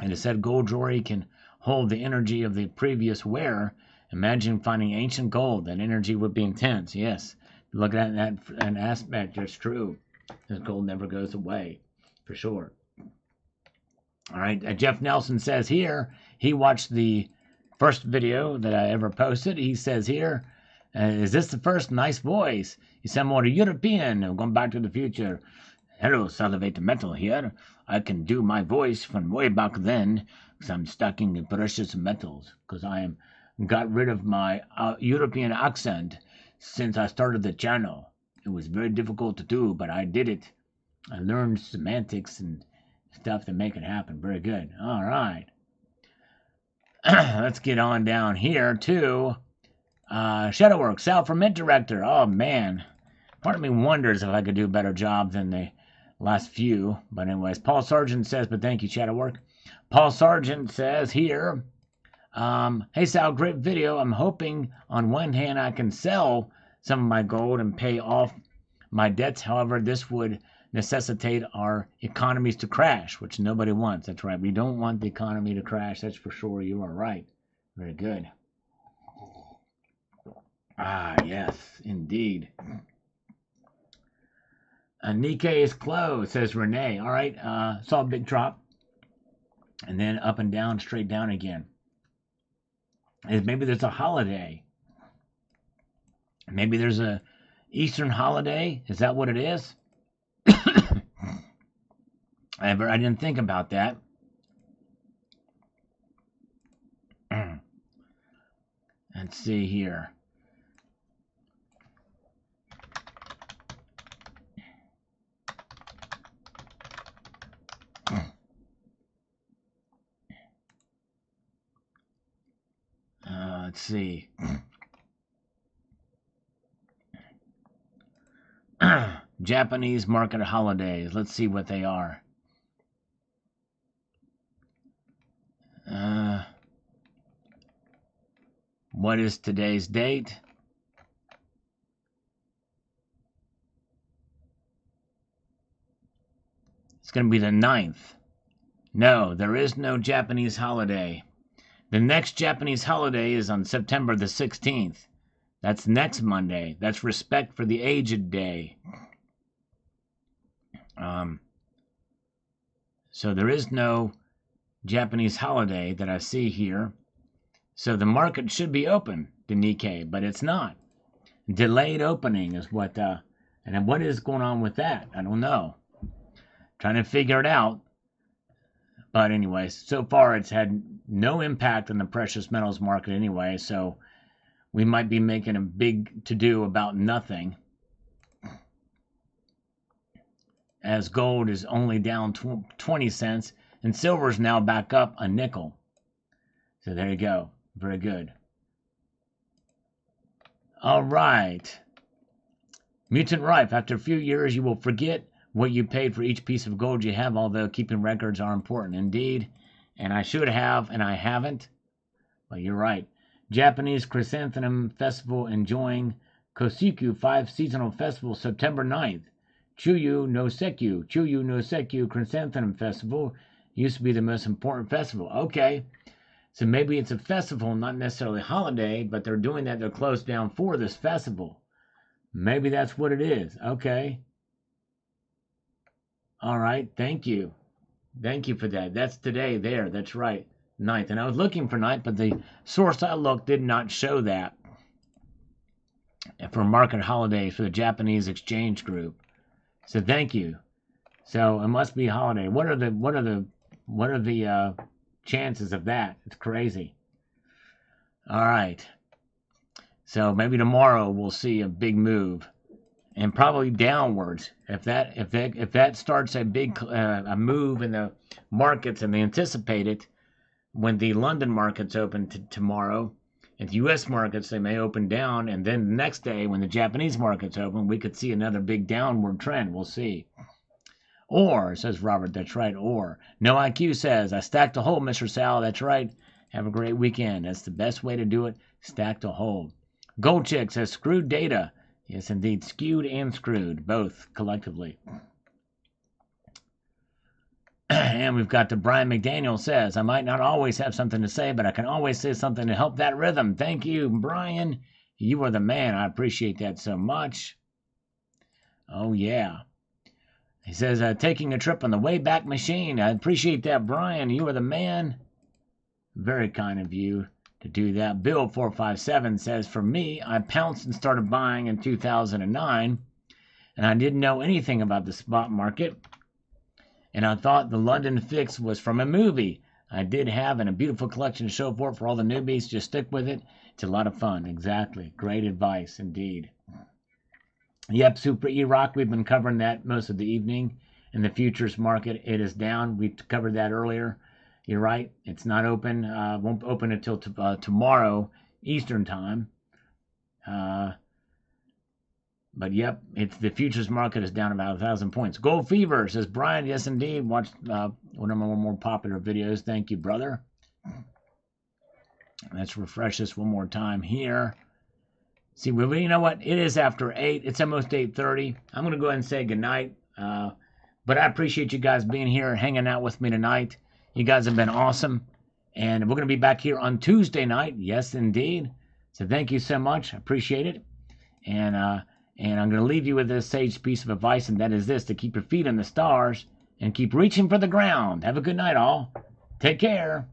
It is said gold jewelry can hold the energy of the previous wearer. Imagine finding ancient gold. That energy would be intense. Yes. Look at that in an aspect, that's true. This gold never goes away, for sure. All right, Jeff Nelson says here, he watched the first video that I ever posted. He says here, is this the first? Nice voice. He sounds more European. I'm going back to the future. Hello, Salivate Metal here. I can do my voice from way back then because I'm stacking the precious metals because I am got rid of my European accent since I started the channel. It was very difficult to do, but I did it. I learned semantics and stuff to make it happen. Very good. All right. Let's get on down here to Shadowworks, Sal for Mint Director. Oh, man. Part of me wonders if I could do a better job than the last few. But anyways, Paul Sargent says, but thank you, Shadowwork. Paul Sargent says here, hey, Sal, great video. I'm hoping on one hand I can sell some of my gold and pay off my debts. However, this would necessitate our economies to crash, which nobody wants. That's right. We don't want the economy to crash. That's for sure. You are right. Very good. Ah, yes, indeed. Nikkei is closed, says Renee. All right, saw a big drop. And then up and down, straight down again. Maybe there's a holiday. Maybe there's a Eastern holiday. Is that what it is? I didn't think about that. Let's see here. Let's see. Japanese market holidays. Let's see what they are. What is today's date? It's going to be the 9th. No, there is no Japanese holiday. The next Japanese holiday is on September the 16th. That's next Monday. That's Respect for the Aged Day. So there is no Japanese holiday that I see here. So the market should be open, the Nikkei, but it's not. Delayed opening is what, and what is going on with that? I don't know. Trying to figure it out. But anyways, so far it's had no impact on the precious metals market anyway, so we might be making a big to-do about nothing. As gold is only down 20 cents, and silver is now back up a nickel. So there you go. Very good. All right. Mutant Rife, after a few years, you will forget what you paid for each piece of gold you have, although keeping records are important indeed. And I should have, and I haven't. But you're right. Japanese Chrysanthemum Festival enjoying Kosiku 5 Seasonal Festival, September 9th. Chuyu no Sekyu Chrysanthemum Festival used to be the most important festival. Okay. So maybe it's a festival, not necessarily a holiday, but they're doing that. They're closed down for this festival. Maybe that's what it is. Okay. All right. Thank you. Thank you for that. That's today there. That's right. 9th. And I was looking for 9th, but the source I looked did not show that for market holidays for the Japanese exchange group. So thank you. So it must be a holiday. What are the chances of that? It's crazy. All right. So maybe tomorrow we'll see a big move, and probably downwards. If that starts a big a move in the markets, and they anticipate it when the London markets open tomorrow, and the U.S. markets they may open down, and then the next day when the Japanese markets open, we could see another big downward trend. We'll see. Or, says Robert, that's right, or. No IQ says, I stacked a hold, Mr. Sal, that's right. Have a great weekend. That's the best way to do it, stack to hold. Gold Chick says, screwed data. Yes, indeed, skewed and screwed, both collectively. And we've got the Brian McDaniel says, I might not always have something to say, but I can always say something to help that rhythm. Thank you, Brian. You are the man. I appreciate that so much. Oh, yeah. He says, taking a trip on the Wayback Machine. I appreciate that, Brian. You are the man. Very kind of you to do that. Bill457 says, for me, I pounced and started buying in 2009, and I didn't know anything about the spot market, and I thought the London fix was from a movie. I did have a beautiful collection to show for all the newbies. Just stick with it. It's a lot of fun. Exactly. Great advice indeed. Yep, Super E-Rock, we've been covering that most of the evening. In the futures market, it is down. We covered that earlier. You're right. It's not open. Won't open until tomorrow Eastern time. But yep, it's the futures market is down about 1,000 points. Gold Fever says, Brian, yes indeed. Watch one of my more popular videos. Thank you, brother. Let's refresh this one more time here. See, well, you know what? It is after 8. It's almost 8:30. I'm going to go ahead and say goodnight. But I appreciate you guys being here and hanging out with me tonight. You guys have been awesome. And we're going to be back here on Tuesday night. Yes, indeed. So thank you so much. I appreciate it. And I'm going to leave you with this sage piece of advice, and that is this: to keep your feet in the stars and keep reaching for the ground. Have a good night, all. Take care.